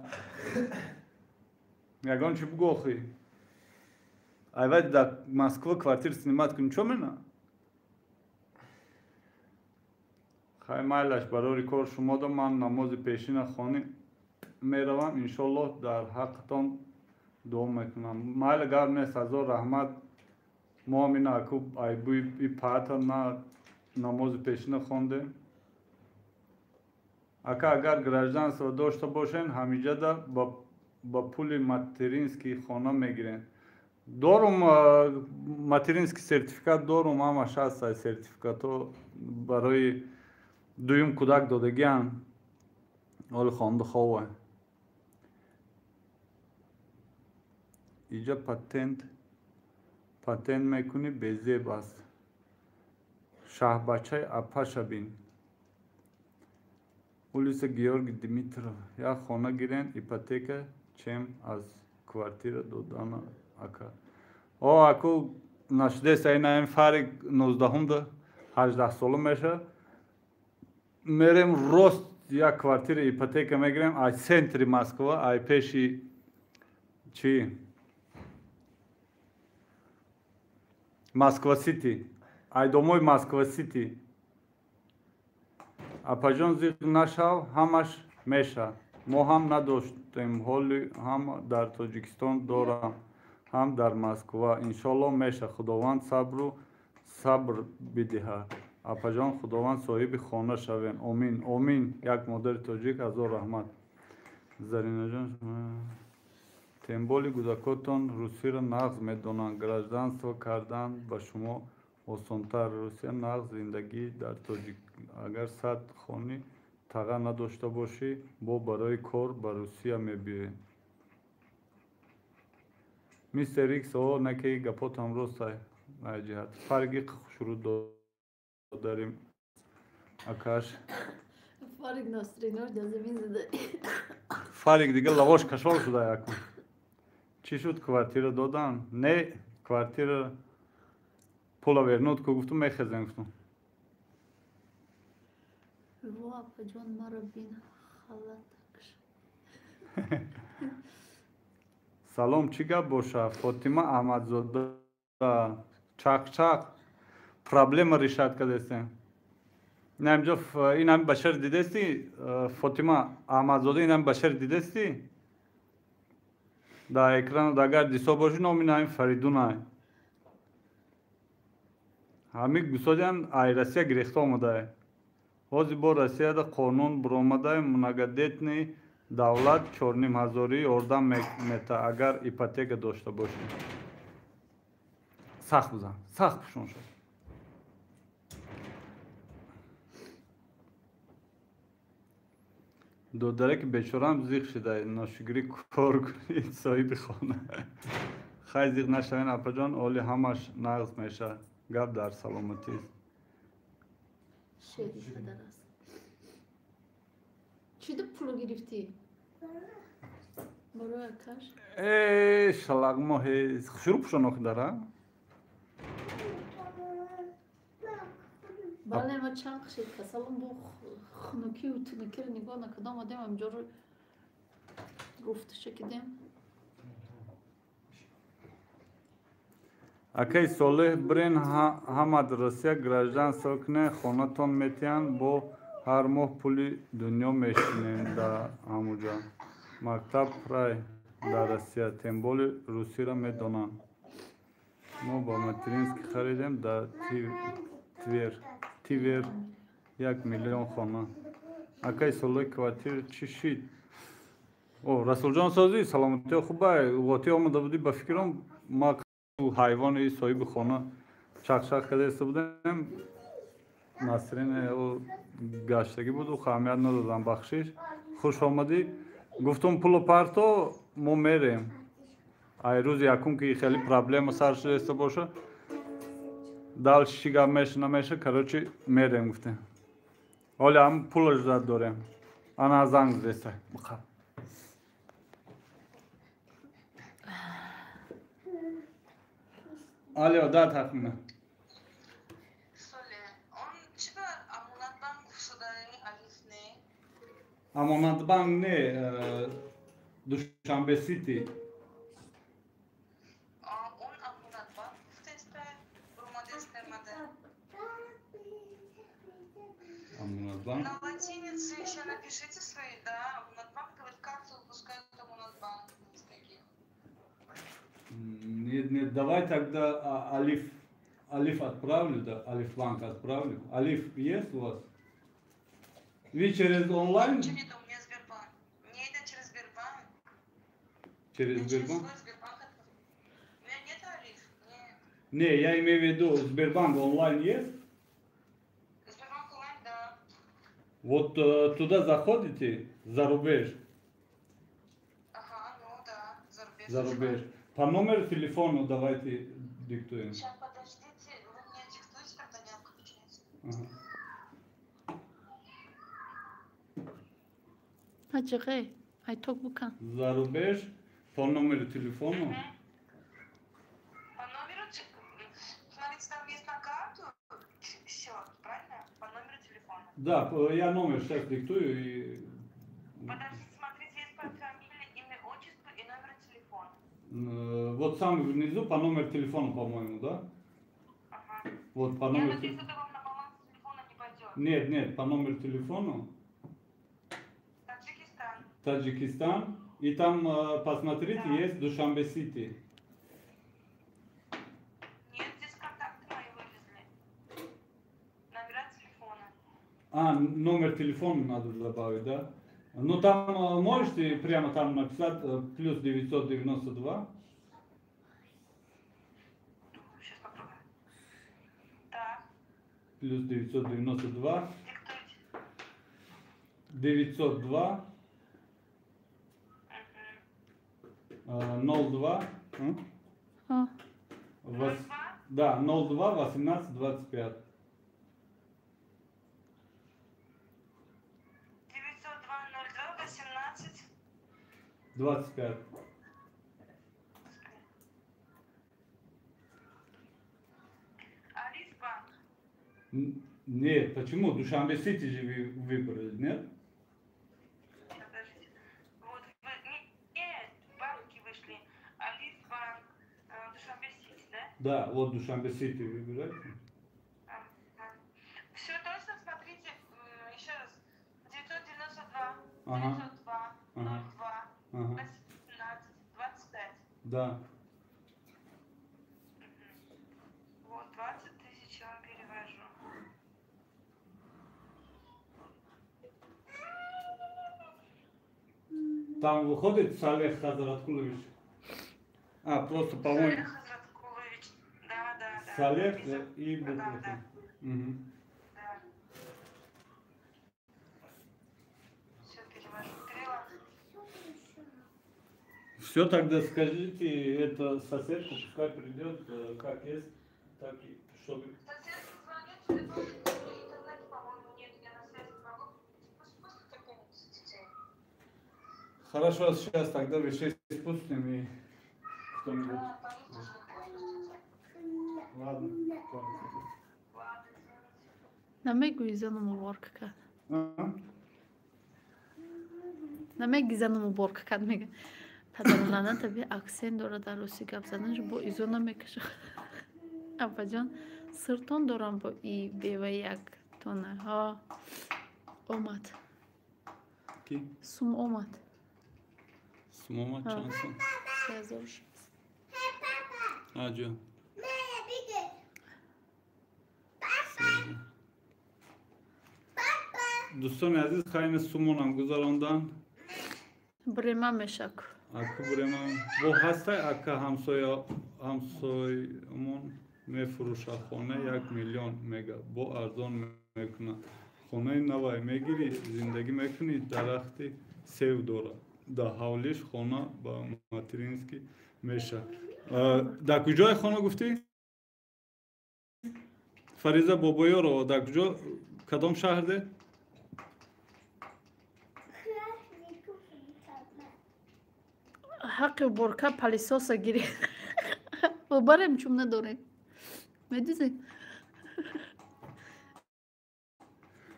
یگان چی بگو آخی ایوه در مسکو کوارتیر سنیمات کنید چو منه خیلی مایلش برای کار شما دا من نماز پیشین خانه میروم انشالله در حقتان دعا میکنم مایل گر نیست از رحمت ما همین اکوب ای بوی پاتا نه نماز پیشین خونده اگر گراجدانство داشته باشین همینجا دا با پول ماترینسکی خانه میگیرین دارم ماترینسکی سرتیفیکات دارم اما 60 سرتیفیکاتو برای دویم کودک دادگیان حال خانده خواه اینجا پاتنت میکنی بزیب است شاه بچه اپا بین улица Георгий Димитров یا خانه گیرین ایپاتیک چیم از کوارتیر دادن اکا اکو نشده ساینا این فرق 19 ده 18 ساله میشه میریم راست یک کوارتیر ایپاتیک میگیریم از سنتری مسکو ای پیشی چی مسکو سیتی ای دوموی مسکو سیتی اپاجان زیق نشو همش میشه ما هم نداشتیم حالی هم در تاجیکستان دارم هم در مسکو انشالله میشه خداوند صبر بدهد اپاجان خداوند صاحب خانه شوین آمین آمین یک مادر تاجیک از رحمت زرینه جان تنبالی گذاکاتان روسی را نقض میدانند گراجدانство کردن با شما осонтар Русия нағз зиндагӣ дар тоҷик агар 100 хони таға надошта бошӣ бо барои кор ба Русия мебиёем. Мистер Икс о накеи гапотам ростай аҷиҳат фарқи шурӯъ додарим акаш Фарик Насринор да замин зада. фарик дига лавош кашол шуда якун чӣ шуд квартира додан не квартира пула вернут ку гуфтум мехезем гуфтум Во апаҷон маро бин халатакш. салом чӣ гап боша фотима аҳмадзода чақчақ проблема решат кардестем инамҷо инами башар дидести фотима аҳмадзода инами башар дидести дар экран дагар дисо боши номи наим фаридунай ҳами гусодиан ай россия гирехта омадай ҳози бо россияда қонун буромадай многодетни давлат 4500 ордам мета агар ипотека дошта бошӣ сахт бузан сахт пушон шуд додараки бечорам зиқ шида ношигирӣ кор кунед соҳиби хона хай зиқ нашавен апаҷон оли ҳамаш нағз мешавад гап дар саломатист Шери падар аст. Чида пуло гирифтӣ? Барои акаш? шалагмоҳе шурӯъ пушон охидара Бале ма чанд қишед касалам бо хунукию тунукиро нигоҳ накардам омадем ҳамҷоро гуфташа кидем. акаи солеҳ бирен ҳамад россия граждан сокине хонатон метиҳанд бо ҳар моҳ пули дунё мешинем дар ҳамуҷа мактаб рай дар россия темболи русиро медонанд мо ба материнский харидем дар тивер 1 миллион хона акаи солеҳ квартира чӣ шид расулҷон созӣ саломатиё хубай уғотӣ омада будӣ ба фикрам ма ҳайвони соҳиби хона чақчақ карда иста будем насрин гаштагӣ буду аҳамият надодам бахшиш хуш омадӣ гуфтум пулу парто мо мерем ай рӯзи якум ки хеле проблема сар шуда иста боша дал чӣ гап меша намеша короче мерем гуфтем ҳоли ҳам пулаш зад дорем ана занг зеста алё да тахмина Соли, он чида Амонатбанк шудаи Алиф не? Амонатбанк не Душанбе Сити Он Амонатбанк гуфтеста Бурмадестермаде. Амонатбанк На латинице еще напишите свои, да, Амонатбанк, говорит, карту выпускают Амонатбанк из таких. Нет, давай тогда Алиф отправлю, да, Алиф банк отправлю. Алиф есть у вас? Вы через онлайн? Ничего нет, у меня Сбербанк. Не это через Сбербанк. Через Я через Сбербанк? свой Сбербанк отправлю. У меня нет Алиф. Нет. Не, я имею в виду, Сбербанк онлайн есть? Сбербанк онлайн, да. Вот туда заходите, за рубеж, Ага, ну да, за рубеж. По номеру телефона давайте диктуем. Сейчас, подождите, вы мне диктуете, когда не отключается. Ага. Ҳаҷиғе ай ток букан. За рубеж, по номеру телефона. По номеру, смотрите, там есть на карту счет, правильно? По номеру телефона. Да, я номер сейчас диктую и... Подождите, смотрите, есть фамилия, имя, отчество и номер телефона. Вот сам внизу по номеру телефона, по-моему, да? Ага. Вот по Я номеру надеюсь, это вам на баланс телефона не пойдет. Нет, по номеру телефона. Таджикистан. Таджикистан. И там, посмотрите, Да. есть Душанбе Сити. Нет, здесь контакты мои вывезли. Номера телефона. Номер телефона надо добавить, да? Ну там можете прямо там написать плюс 992. Сейчас попробуем. плюс 992, Диктуйте. 902, 02, А, да, 02, 18, 25. 902 02 18. 25. Алис банк. Нет, почему? Душанбе Сити же выбрали, нет? Подождите. Вот вы... Нет, банки вышли. Алис банк. Душанбе Сити, да? Да, вот Душанбе Сити выбирайте. Все точно, смотрите, еще раз. 992, Ага. 902, Ага. 02, Ага. 18, 25. Да. Вот, 20 тысяч я вам перевожу. Там выходит Салех Хазраткулович. А, просто, по-моему, Салех Хазраткулович. Да. Салех Записал. и буква. Да. Мгм. Да. Все, перевожу. Перевела. Все, тогда скажите, это соседку, пускай придет, как есть, так и чтобы... Сосед звонит, телефон, интернета, по-моему, нет, я на связи не могу. Пусть какой-нибудь из детей. Хорошо, сейчас тогда вещей спустим и кто-нибудь... Да, там тоже не хочется. Ладно. Ладно, извините. намегӯ изану муборка кард. А? намеги зану муборка кард мега. Падару нана таби аксент дорад дар роси гап заданаш бо изо намекаша. Аббаҷон сиртон дорам бо и бева яктона. Ҳа омад. Ки? Сум омад. Смома Ha. чансын. 3000. Аҷо. Дӯстони азиз, хайни сумонам гузарондан. Брема мешак. Аку бурема бо ҳастай ака ҳамсоямон мефурӯша хона 1 миллион мега бо арзон мекуна хонаи навай мегири зиндагӣ мекунӣ дарахти сев дора да ҳавлиш хона ба матерински меша дар куҷои хона гуфтӣ фариза бобоёро дар куҷо кадом шаҳрде ҳаққи уборка палисоса гирӣ. Бобарем чум надорем. Медӯзе.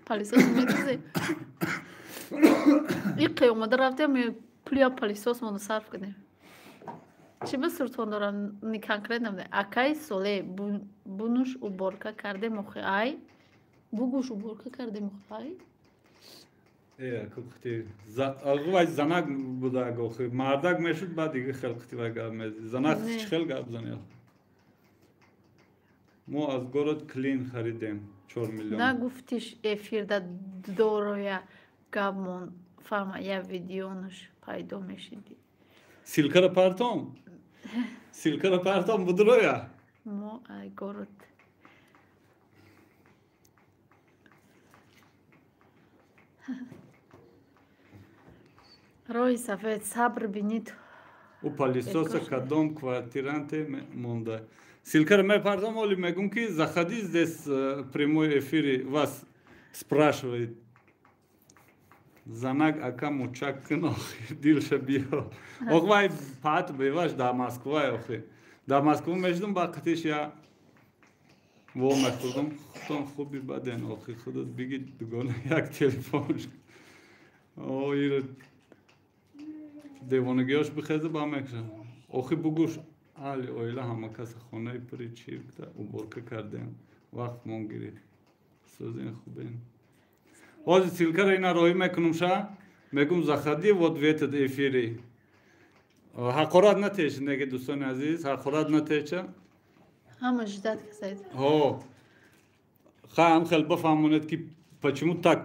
Палисос медӯзе. Ин қиёмада рафтем пулия палисосмоно сарф кардем. Чӣ ба суртон дорам ни конкрет намедонам. Акаи соле бунуш уборка кардем охи ай. Бугуш уборка кардем охи ай. вай занак будаг охи мардак мешуд баъд дига хелқити вай гап мезди занак чӣ хел гап зани мо аз город клин харидем 4 миллион Нагуфтиш эфирда дороя гапмон фарма я видеонуш пайдо мешиди. силкара партом будроя Мо ай город. Роҳи сафед сабр бинид. у палисоса кадом квартиранте монда силкара мепартам оли мегум ки заходи здесь прямой эфире вас спрашивает занак ака мучак кин охи дилша биё ох вай пат беваш да москва охи да москва мешдум ба қитиш я во мехурдум хутон хуби баден охи худат биги дугона як телефон о иро девонагиёш бихеза ба мекша охи бугуш али оила ҳама каса хонаи пури чиркда уборка кардем вақт мон гирифт сӯзин хубен ҳозир силкара ина роҳӣ мекунум ша мегум заходи вот в этот эфире ҳақорат натеша неге дӯстони азиз ҳақорат натеча Ҳама жидат касаид. ҳо хаам хел бафаҳмонед ки почему так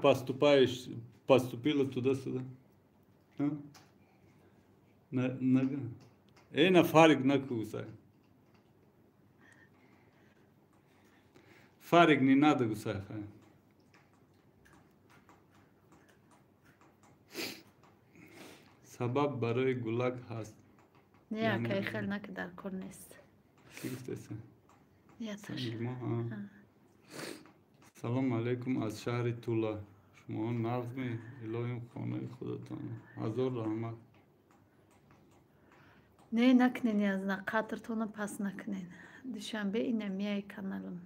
поступила туда-сюда ина фарқ накусай Фарик не надо гусайха. Сабаб барои гулак ҳаст. Не, кайхел накидар кор нест. Чӣ гуфтаsan? Яташ. салом алайкум аз шаҳри Тула. Шумо нағми илоҳим хонаи худатон. Ҳазор раҳмат. Не накнен язна қатртона пас накнен. Душанбе ина мияи каналам.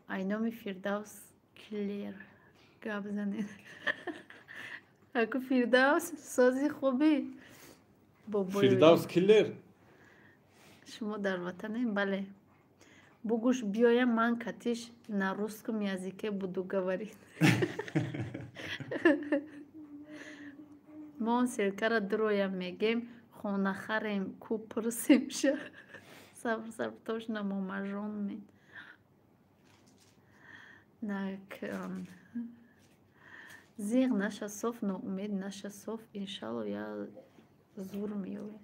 Айноми Фирдавс Киллер. Гап занед. Аку Фирдавс сози хуби. Фирдавс Киллер? Шумо дар ватанем? Бале. Бугуш биёям ман катиш на русском языке буду говорить. Мо он серкара дуроям мегем хона харем ку пурсим ша. Сабр точно момажон мен. Нак зиғ наша соф ноумед наша соф иншалло я зур миёве.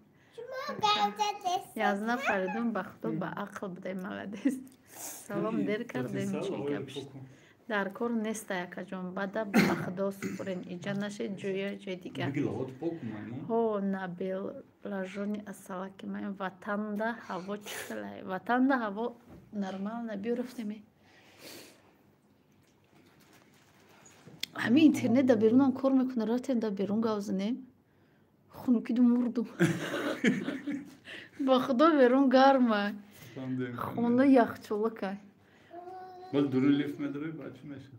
Язна Фаридун ба худо ба ақл будай молодец. Салом дер кардем чӣ гапшт. Дар кор неста якаҷон бада ба худо супурен иҷа нашед ҷоя ҷои дигар. Ҳо набел лажони асалаки ман ватанда ҳаво чӣ хелае? Ватанда ҳаво нормал набиё рафтеме. Ҳамин интернет да берунам кор мекуна рафтем да берун гавзанем. Хунукиду мурду. Ба худо берун гарма. Хона яхчолака. Бол дуруй лифт медаруй ба чӣ меша?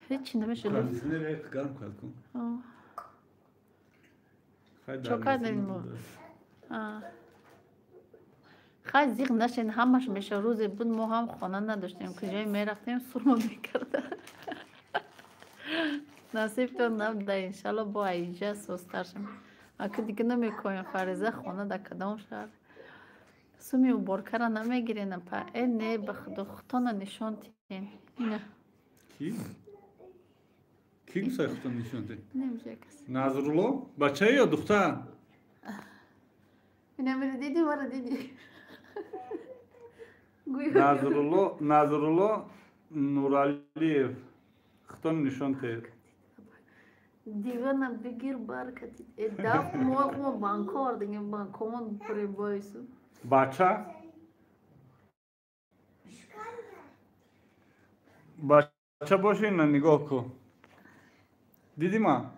Ҳечи намеша. Кондиционер гарм кардкун. Чокар немо. Хай зиғ нашен ҳамаш меша рӯзе буд мо ҳам хона надоштем куҷое мерафтем сурмо мекарда. Насибтон набуда иншалло бо аиҷа состар шам. Ака дига намекунем Фариза хона да кадом шаҳр. Суми уборкара намегирена па не ба худо хутона нишон тием. Ина. Ки гусай хутон нишон тием? Немиша каси. Назрулло? Бачае ё духтар? Ина мера диди мара диди. Назрулло Нуралиев хутон нишон тием. Дивана бигир баркати. Дафт мо банкор дигем банкомон прибойсу. Бача? Бача боша ина нигоҳ кун. Дидима?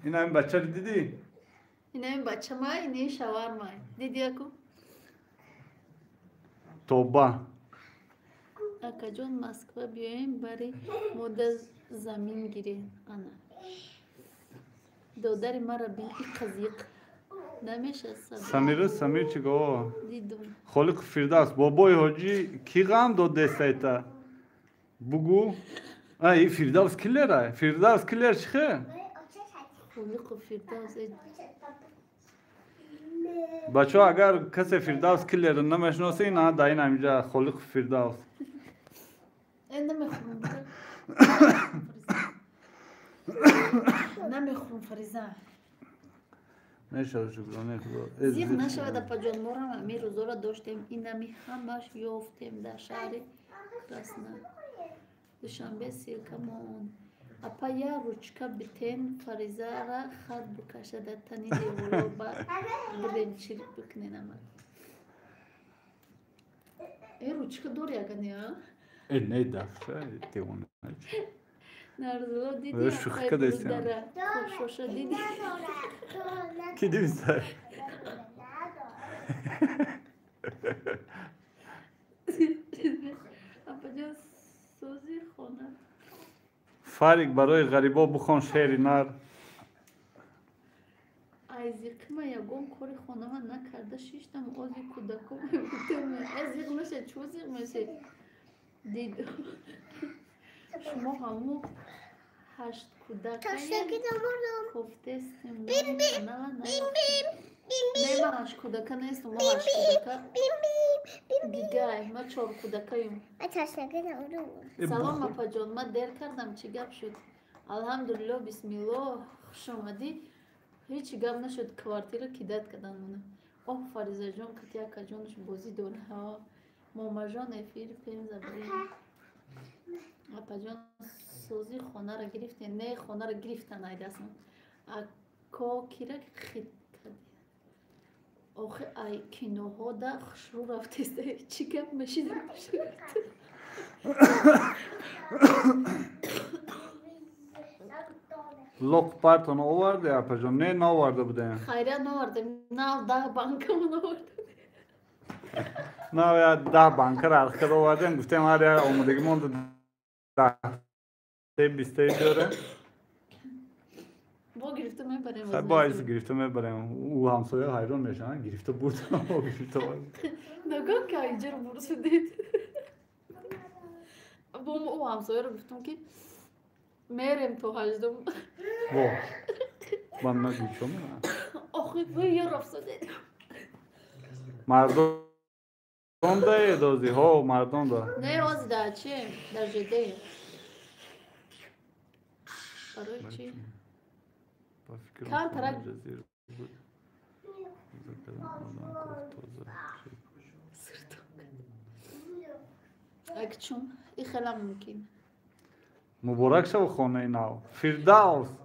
Ина ин бачаро дидӣ? Ина ин бачамай, ини шавармай. Диди аку? Тоба. Акаҷон Москва биёем бари мода замин гирем. Ана. Додари мара бин иқазиқ. Намеша сабир. Самир чӣ гоо? Дидум. Холиқ Фирдавс бобои ҳоҷӣ кӣ ғам дод дестайта? Бугу. И Фирдавс Киллера? Фирдавс Киллер чӣ хе? Холиқ Фирдавс. Бачаҳо агар касе Фирдавс Киллерро намешиносе ина да ин ҳаминҷа Холиқ Фирдавс. Намехӯрам. Намехӯрам Фариза. Мешавад шукроне худо. Зиғ нашавад апаҷон морам ҳамин рӯзора доштем инами ҳамаш ёфтем дар шаҳри Красна. Душанбе сиркамон. Апа я ручка битен Фаризара хат бикашада тани девора ба биренчир бикненамад. Ручка дори агане а? Не дафша тевона. Нарзулло диди шӯхка дестем. Шоша диди. Ки дивиса? Апаҷон сози хона. Фарик барои ғарибо бухон шеъри нар. Ай зиқма ягон кори хонама накарда шиштам ози кӯдаком мебудам. Зиқ меша чӯ зиқ меша? Диду. Шумо ҳамун 8 кӯдакаем кофтестем. Не ма 8 кӯдака нестам, мо 8 кӯдака. Дигай, ма 4 кӯдакаем. Салом апаҷон, ма дер кардам, чӣ гап шуд? Алҳамдулилло, бисмиллоҳ, хуш омадӣ. Ҳеҷ гап нашуд, квартира кидат кадан мона. فریزه جان که یک جانش بازی داره ها ماما جان افیر پیم زبری اپا جان سوزی خانه را گرفتن نه خانه را گرفتن ایدستن اکا کیرک خید کردی آخه ای کینوها دا خشرو رفتسته چی گپ مشیدم لوق پارتون آورده اپا جان نه نآورده بودن خیره نوردم نه ده بانکمون آوردم نه یا 10 بانک را الخد آوردم گفتم آره آمودگی مونده 10 20 داره با گرفته میبریم خب باعث گرفته میبرم او همسایه حیران میشن گرفته برد او گرفته نگاه که اینجا رو برسونید با او همسایه رو گفتم که میرم تو هجدم من نگیشم آخه یه رفته مردم ده دوزی ها مردم ده نه از ده چی؟ در جده برای چی؟ کم ترک اگه چون این خیلی ممکن مبارک شو خانه نو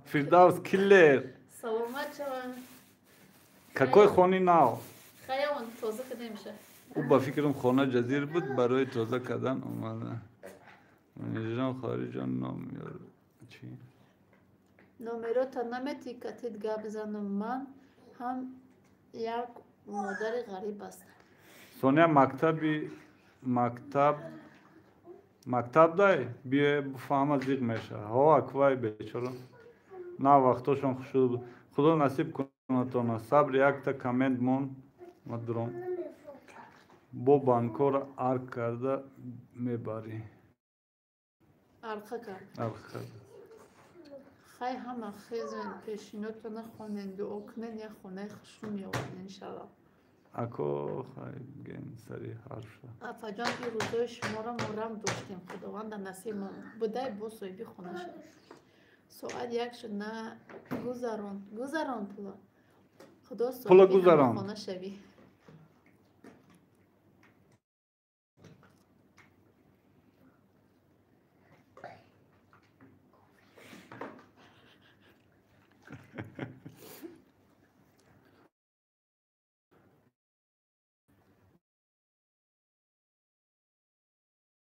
فردوس کلر سلامت شوان کاکای خانه نو خیلی اون تازه که نمیشه او با فکرم خانه جزیر بود برای تازه کردن اومده منیجان خارجان نمیاره چی؟ نمیرو تا نمیتی کتید گا بزنم من هم یک مادر غریب هستم سونیا مکتب دای بیه بفهم از دیگ میشه ها اکوای بیچاره نه وقتاشون خوش شده بود خدا نصیب کنه تو صبر یک تا کامنت مون مدرم با بانکور ارک کرده میبری ارخه کرد ارک کرده خیلی همه خیزن پیشیناتون خونند و اکنن یا خونه خشم میوان انشالله اکو خیلی گین سری حرف شد اپا جان این روزای شما را مرم داشتیم خداوند نصیب من بودای با صاحبی خونه شد ساعت یک شد نه گذران پولا خدا صاحبی همه خونه شوی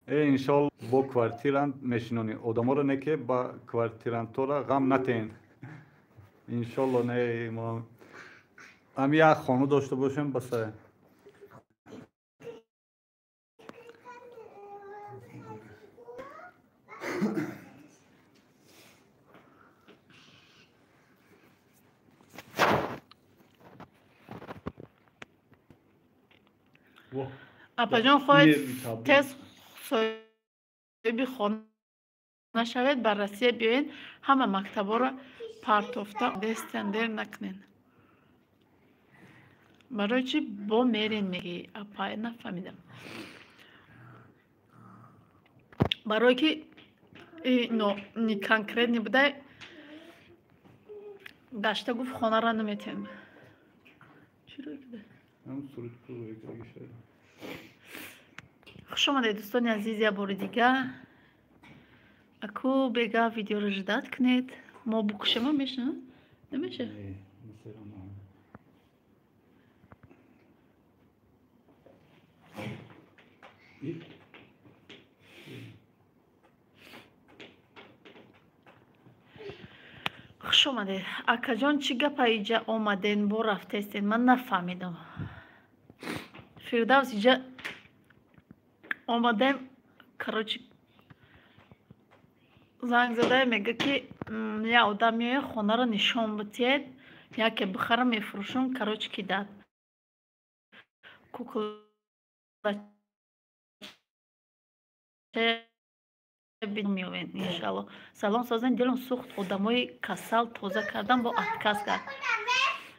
انشالله با کvartiran میشنونی آدم رو نه که با کvartirantورا غم نتین انشالله نه ما هم یک خانه داشته باشیم بسه اپا جان خواهد تست صاحبی خانه نشوید بررسی بیاین همه مکتبا را پرتافته دستندر نکنین برای چی با میرین میگی اپا نفهمیدم برای که نی کنکرت نبوده گشته گفت خانه را نمیتین چرا بوده خوش آمده دوستان عزیز یه بار دیگه اکو بگه ویدیو رو جداد کنید ما بکشم هم میشه نمیشه خوش آمده اکا جان چی گپا اینجا آمدین با رفتستین من نفهمیدم فردوس اینجا آمدیم کراچی زنگ زده میگه که یه آدمی خونه رو نشون بتید یا که بخره میفروشون کراچی که داد کوکلا میوین انشالله سلام سازن دلم سوخت آدمای کسل تازه کردن با اتکاس کرد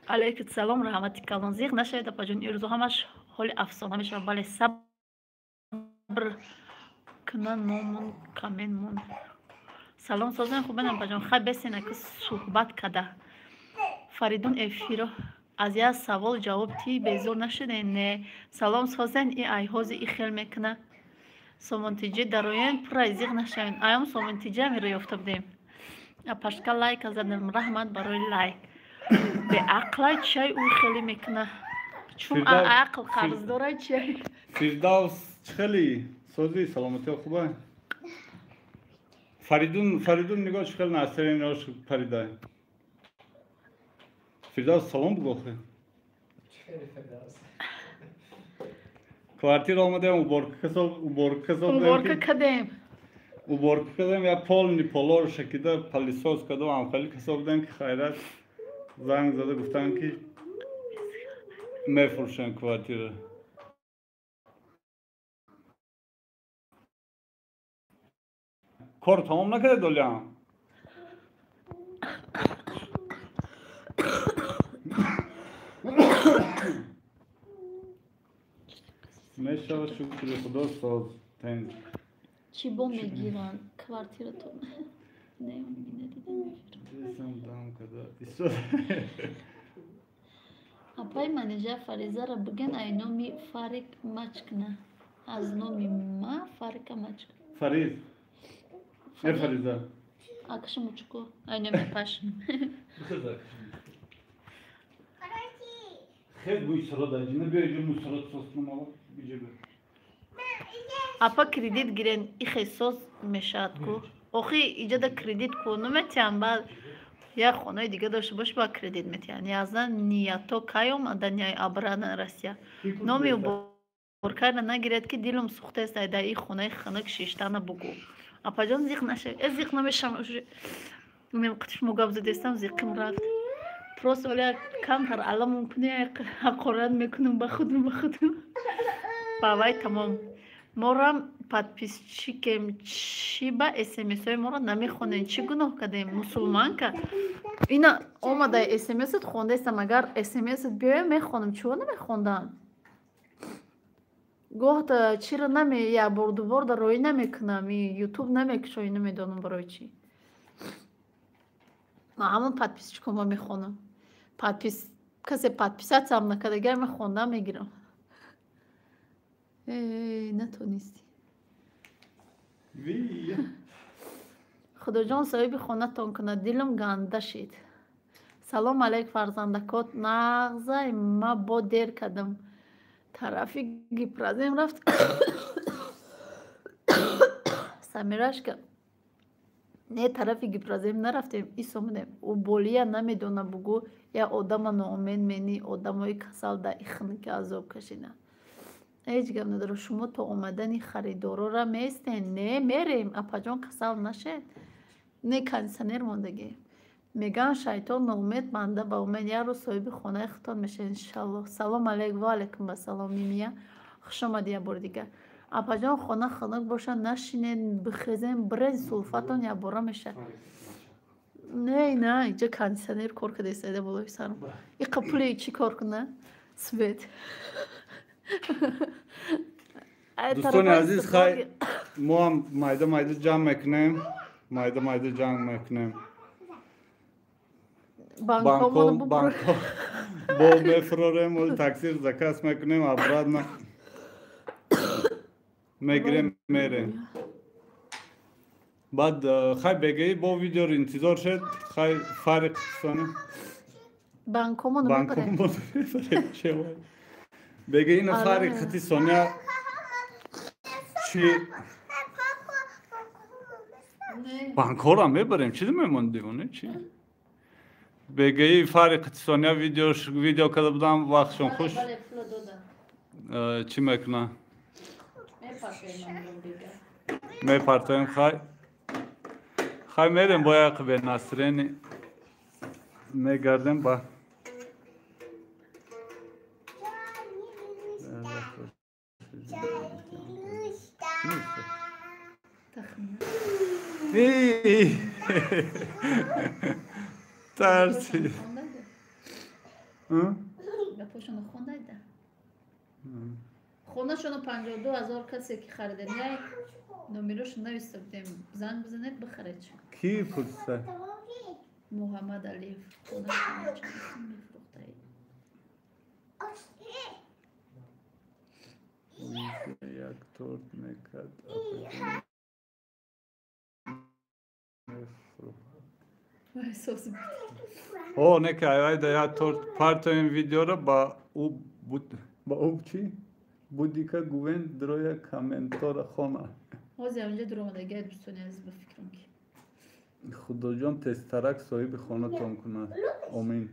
علیکم سلام رحمتی کلان زیغ نشاید اپا جون ایرزو همش حال افسانه میشه بله صبر کنن نامون کامن مون سلام سازن خوب بنام اپا جون خیلی بسینه که صحبت کده فریدون افیرو аз як савол ҷавоб ти безор нашудем не салом созен и айҳози и хел мекуна сомонтиҷи дароян пура зиқ нашавен аём сомонтиҷи амиро ёфта будем апашка лайка задам раҳмат барои лайк беақла чай ӯ хеле мекуна чун ақл қарз дора чай Firdavs çıkeli. Sözü salameti okuba. Faridun nigo çıkeli naseren hoş Fariday. Firdavs salam bu oku. Kvartir olmadı ama уборка кадем Uborka kadem ya polni polor şekilde palisos kadem amkhali kasabdan ki hayrat zang zada guftan ki mefurşan kvartira. Kor tamam ne kadar dolu ya? Meşava şükür Xudo soz ten. чӣ бо мегиранд квартиратон Desem dam kadar. апаи менеҷер фаризаро бигӯн ай номи фарик мачкна аз номи ма фарика мачк Fariz. Ne Fariza? акши мучко ай номи паш Хед bu sırada ne bir gün sırada sosunu alıp bir апа кредит гирен ихе соз мешавад ку охи иҷода кредит ку наметиҳам баъд як хонаи дига дошта боши ба кредит метиҳам яздан ниято кай омада ниай абрана расия номи уборкара нагирад ки дилум сухтаст айда и хонаи ханак шиштана бугу апаҷон зиқ наша зиқ намешам меқитиш мугабзадестам зиқим рафт просто оля камтар алла мумкуне ҳақорат мекунам ба худум ба вай тамом морам подписчикем чӣ ба смсои моро намехонем чӣ гуноҳ кардем мусулманка ина омада смсот хондаистам агар смсот биёя мехонам чиро намехондам гоҳта чиро наме як бор дубор дароӣ намекунам ютуб намекушоӣ намедонам барои чӣ ман ҳамон подписчикома мехонам касе подписатсиям накард агар ман хондам мегирам натонистӣ худоҷон соҳиби хонатон кунад дилам ганда шид салом алейк фарзандакот нағзай ма бо дер кардам тарафи гипразем рафт самирашка не тарафи гипразем нарафтем исомудем ӯ болия намедона бугӯ я одама ноумед мени одамои касалда ихники азоб кашида ҳеҷ гап надорам шумо то омадани харидорора местен не мерем апаҷон касал нашед не кондитсионер мондагӣ меган шайтон ноумед банда ба умед як рӯз соҳиби хонаи худтон мешавед иншаллоҳ салом алейкум ва алейкум ассалом мимия хуш омадӣ як бори дигар апаҷон хона ханак боша нашинед бихезен брен сулфатон якбора мешавад не иҷо кондитсионер кор карда истода болои сарам иқа пули чӣ кор куна свет Dostone aziz xay ما هم مایده جمع میکنیم مایده جمع میکنیم بانکو با میفراریم و تکثیر زکاس میکنیم افراد میگیریم میریم بعد خای بگی با ویدیو رو انتظار شد خای فرق سانه بانکومون بفریم بگی این فرق خطی سانه چی بانکو را میبریم چی میموندی اونه چی بگی فرق خطی سانه ویدیو کده بودم وقتشون خوش چی میکنه میپرتایم خواهی میریم باید به نصرینی میگردیم با ترسی خونه‌شون 52,000 کسی که خریدن یک نمره‌شون نوشته بودیم زنگ بزنید بخرید کی پرسه محمد علی خونه‌شون میفروخته Jak tort nekad. Vay sos. O neka ajde ja tort partojim videora ba ubči budika guven droja kamentora xona. Ozi önce durmadı. Gel bir söneriz bu fikrim ki. Xudojon testarak soyi bi xona tom kuna. Amin.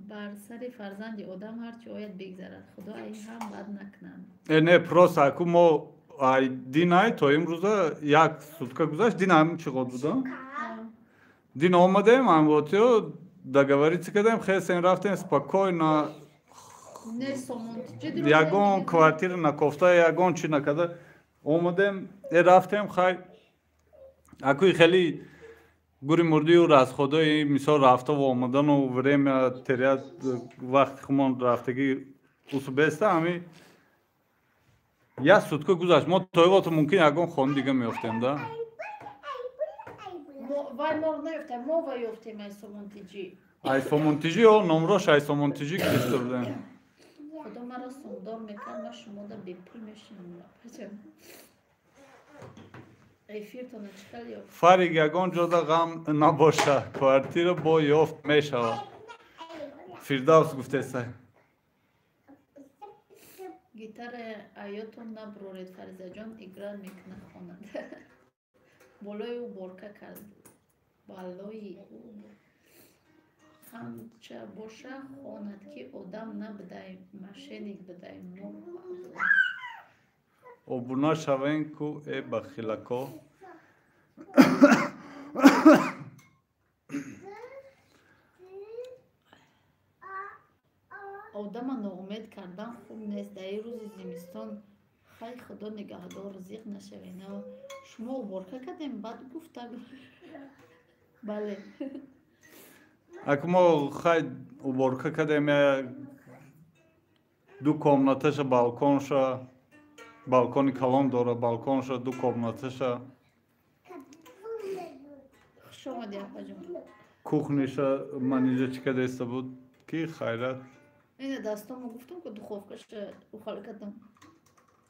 بر سر فرزند آدم هرچی آید بگذرد خدا ای هم بد نکنند. Ne prosa aku mo ay dinay to imruza yak sutka guzash dinam chiqod buda. Din omadem am votio dogovorиться kadam khesen raftem spokojno Ne somontici yagon kvartira na kofta yagon china kada omadem raftem khay aku khali гури мурдию расходои мисол рафта ва омадану время теряд вақти хумон рафтагӣ усубеста ами як сутка гузашт мо тоивото мумкин ягон хони дига меёфтем да Vay mor neyoftem, mova yoftem ay somontici. айсомонтижи о номрош айсомонтижи кишта будем Xudo mara sondor mekan ma şumo da bepul meşinam. Эфиртона читал ёфт. фариг ягон ҷода ғам набоша квартира бо ёфт мешава фирдавс гуфтесай Гитара аётон наброред Фаризаҷон играр мекунад хонанда. Болои ӯ борка кард. Балои ӯ ҳамча боша хонад ки одам набидай машеник бидай мо. обуна шавен ку е бахилако одама ноумед кардан хуб нест. дар ин рӯзи зимистон хай худо нигаҳдор зиқ нашавена. Шумо уборка кардем баъд гуфтаг. Бале. ако мо хай уборка кардем ду комнаташа балконша балкони калон дора балконша ду комнаташа Хуш омадӣ апаҷон. кухниша манижа чӣ кадеста буд ки хайрат Ина дастамо гуфтам ки духовкаша ухала кардам.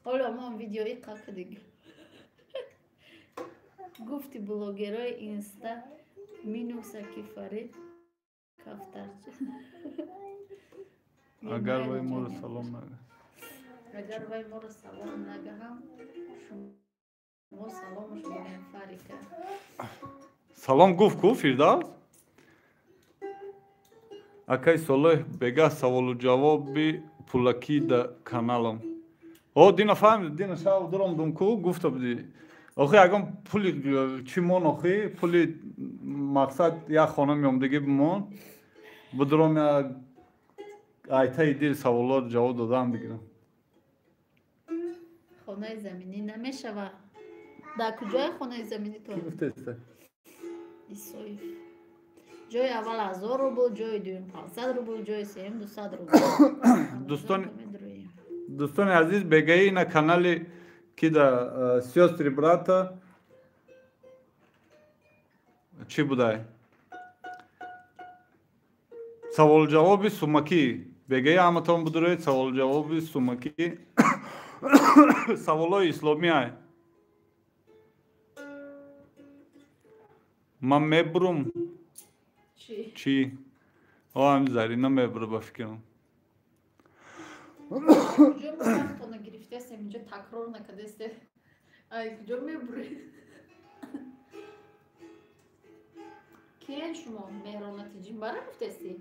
Ҳоло мон видеои қака диг. Гуфти блогерои инста минуса ки Фарид кафтарчи. агар вай моро салом нага Агар вай моро салом нагаҳам шумо саломаш барем Фарика. салом гуфт ку фирдавс акай солеҳ бега саволу ҷавоби пулакӣ да каналам о дина фаҳмид дина шав дуромдум ку гуфта будӣ охи ягон пули чӣ мон охи пули мақсад як хона меомдагӣ бимон будуром як айтаи дил саволот ҷавоб додам бигирам Хонаи заминӣ намешава. Дар куҷои хонаи заминӣ то? ки гуфтеста Исоев. Ҷои аввал 1000 рубл, ҷои дуюм 500 рубл, ҷои сеюм 200 рубл. дӯстони азиз бегаи на канали ки да сёстри брата чӣ будай саволу ҷавоби сумакӣ бегаи ҳаматон будуроед саволу ҷавоби сумакӣ саволҳои исломиай ман мебурум чӣ о ҳам зарина мебура ба фикрам Куҷо вақтона гирифтастем инҷо такрор накардасте. Ай куҷо мебуред? Киен шумо меҳронатиҷи бара гуфтасти?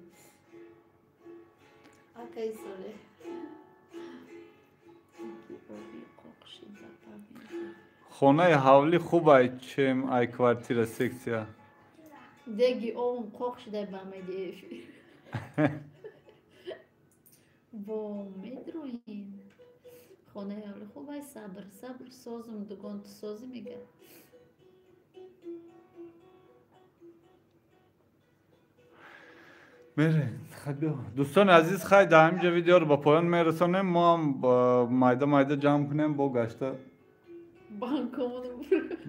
Акай соле. хонаи ҳавлӣ хубай чем ай квартира сексия Деги овун қоқ шидай ба медиев. Во медроин. Хонаи ҳавлӣ хубай сабр сабр созим дугонту созӣ мега. дӯстони азиз хай дар ҳаминҷа видеоро ба поён мерасонем мо ҳам майда майда ҷамъ кунем бо гашта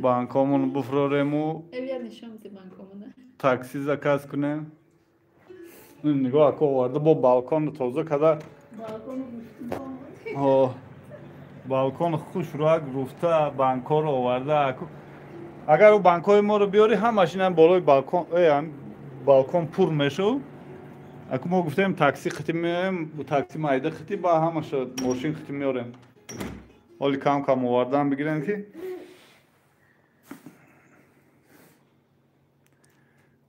банкомон буфурорему Евия нишон ти банкомона. такси заказ кунем نگاه کن آورده با بالکن تازه کده Balkonu düştüm. بالکن خوش رو گرفته بانک‌ها رو آورده اگر او بانک‌های ما رو بیاری همش این هم بالای بالکن هم بالکن پر میشه اگه ما گفتیم تاکسی خطی میاریم تاکسی مایده خطی با همش ماشین خطی میاریم حالی کم کم آوردن بگیرن که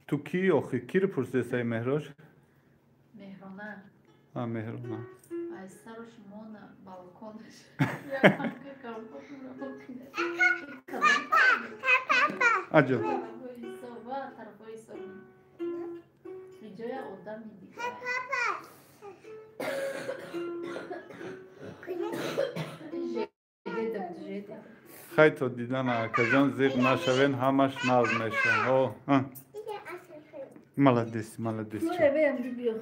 تو کی آخی کی رو پرسیسته مهراج؟ Mehrona. ها مهرانه Ay sarhoşumona balkonda. Ya kanka kalkıp عجب tarafı ise videoya odan mıydı? Jedim. خیلی تو دیدن آکجان زیر نشوین همش ناز میشن ملدیس ملدیس Bu eve hem gidiyor.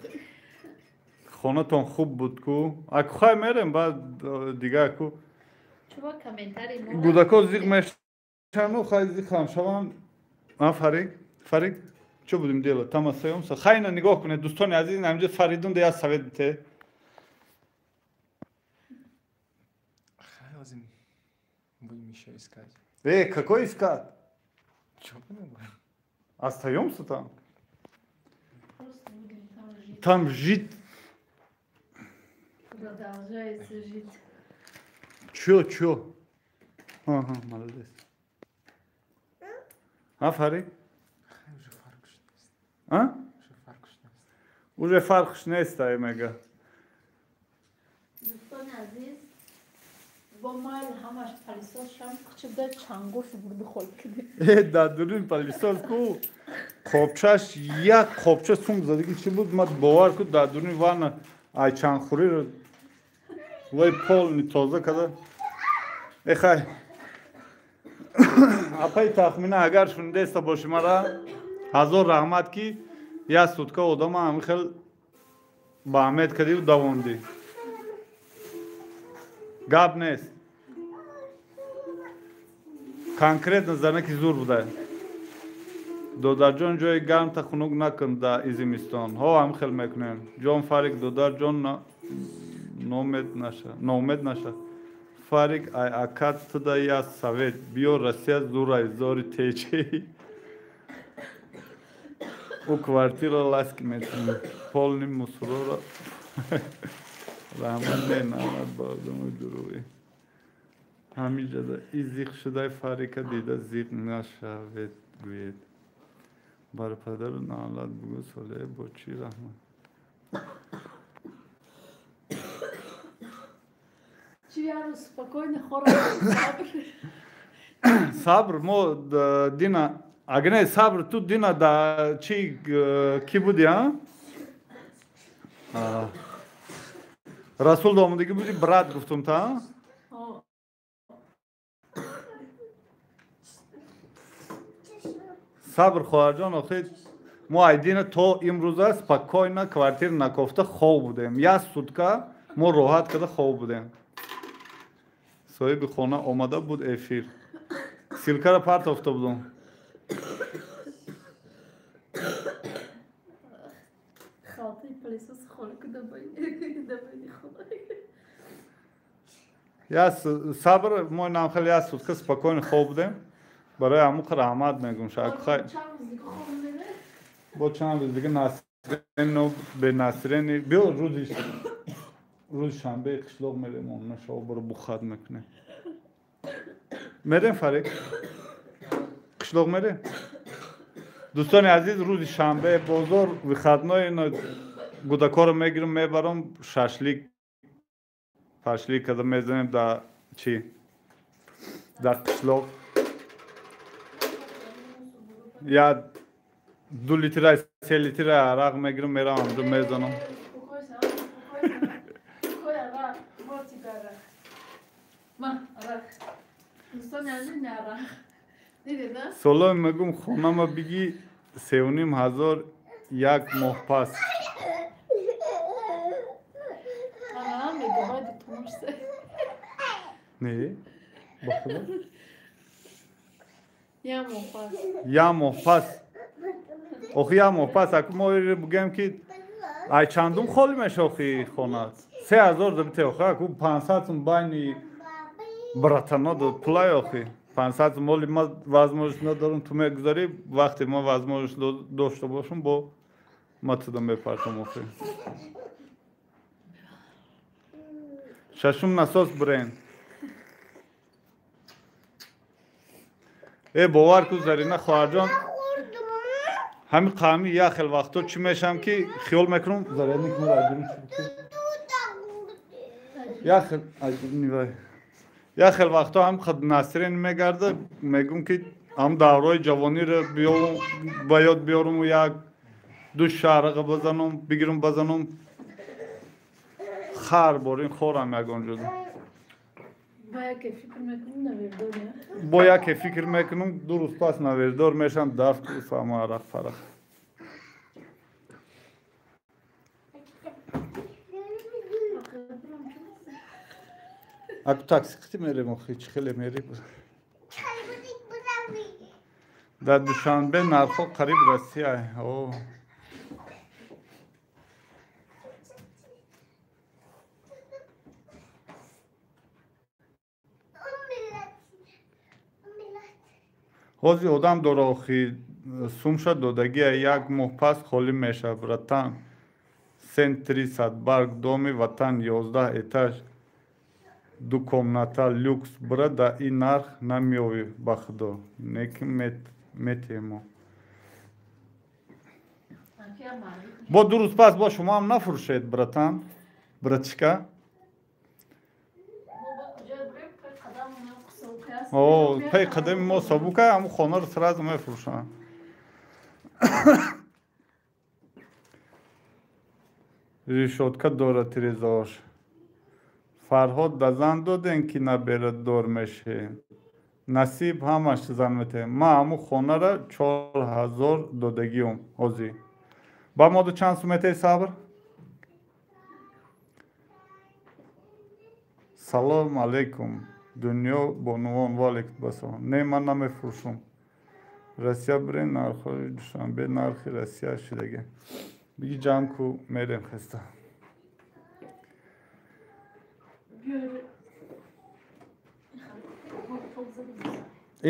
خونه تون خوب بود کو اگه خواهی میریم بعد دیگه کو Çuva komentari mora. گودکو زیغ میشن و خواهی زیغ هم شوان فرید چه بودیم دیلا تماسه سا خیلی نگاه کنه دوستان عزیز نمیجه فریدون دیگه سوید ته Lazım. Будем еще искать. какой искать? Чё понимаю? Остаемся там? Просто будем там жить. Там жить? Продолжается жить. Чё? Ага, молодец. А, Фарид? Уже fark şunayız. А? Уже fark şunayız. Уже fark şnesta emega. Doston aziz. با مایل همش پلیساز شم کچه چنگوش برده خود کده دادورین پلیساز کو خوبچش یک خوبچه سوم زدگی چی بود ما باور کو دادورین وان ای چند خوری رو وای پول نی تازه کده اخای اپای تخمینه اگر شونده است باشی مرا هزار رحمت کی یا سودکا آدم هم خیلی با احمد کدی و دواندی گاب نیست конкретно زنکی زور بوده دودر جان جای گرم تا خنوگ نکن در ازیمستان ها هم خیلی میکنن جان فارق دودر جان نومد نشه فارق ای اکاد تدا یا سوید بیو رسیه زورای زوری تیچه او کوارتیرا لاسکی میتونه پول نیم مسرورا رحمان نه نامد بازم دروی همینجا دا ایزیق شده فاریکا دیده زیق نشود گوید بار پدر نالات بگو ساله با چی رحمان Чи я спокойно хором صبر مو دینا اگه نه صبر تو دینا دا چی کی بودی ها رسول دومدگی بودی برات گفتم تا صبر خواهر جان آخه ما ایدین تو امروزه спокойно کвартир نکفته خوب بودیم یا سودکا ما راحت کده خوب بودیم صاحب خانه آمده بود افیر سیلکه را پرت افته بودم خاطی پلیساز خونه کده باید خونه یا صبر ما نام خیلی یا سودکا спокойно خوب بودیم برای همون رحمت میگم شاید خیلی با چند روز دیگه ناصرین به ناصرین بیا روز شنبه قشلاق میریم اون شما برو بخاد میکنه میریم فریق قشلاق میریم دوستان عزیز روز شنبه بازار و خدنای گودکا رو میگیرم میبرم ششلیک کده میزنیم در چی در قشلاق یا 2 لیتر 3 لیتر عرق میگیرم میرم اونجا میزنم سالا میگم خونم بگی 3,500 یک ماه پس نه بخدا یا ماه پس آخه یا ماه پس اگه ما بگیم که ай чандум холӣ мешохӣ хонат 3000 дабите охи аку 500 сум байни братано дод пулай охи 500 сум моли ма возможность надорам ту мегузарӣ вақте ма возможность дошта бошам бо ма туда мепартам охи шашум насос бренд бовар кӯ Зарина хоҳарҷон ҳамин қавми як хел вақто чӣ мешавам ки хиёл мекунам як хел вақто ҳам насрин мегарда мегӯм ки ҳам давраи ҷавониро ба ёд биёрам як ду шараға базанам бигирам базанам хар борин хорам ягон ҷода бо яке фикр мекунам ду рӯз пас навердор мешавам дафт кусам арақ фарақ аку такси қити мерем охи чӣ хеле мерӣ дар душанбе нархҳо қариб расия ҳозир одам дора охи сумша додагия як моҳ пас холӣ мешавад братан сент 300 барг доми ватан 11 этаж ду комната люкс брат дар ин нарх намеёвӣ ба худо некин метемо бо ду рӯз пас бо шумо ҳам нафурӯшед братан братишка пай қадами мо собука ҳаму хонаро сразу мефурӯшанд решотка дорад резош фарҳод да зан додем ки наберад дор меше насиб ҳамаш зан метем ма ҳаму хонаро 4000 додагиём ҳозир ба моду чанд сум метаи сабр салом алейкум дунё бонувон валейкум басалом не ман намефурӯшам россия бирен нархҳои душанбе нархи россия шидагӣ биги ҷамъку мерем хеста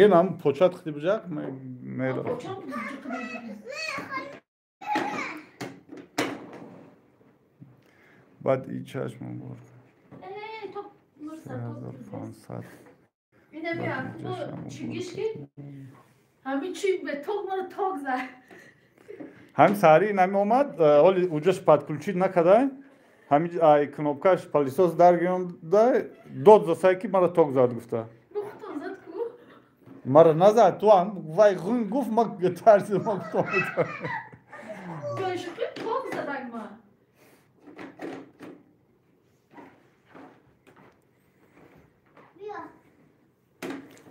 ин ҳам почат хити биҷақ мера баъд и чашмам бор 3500 ҳамин саҳри нами омад ҳоли уҷаш падключи накардай ҳамин кнопкаш палисос даргиёнда дод засай ки мара ток зад гуфта мара назад ту ҳам вай ғун гуфт ма тарсидам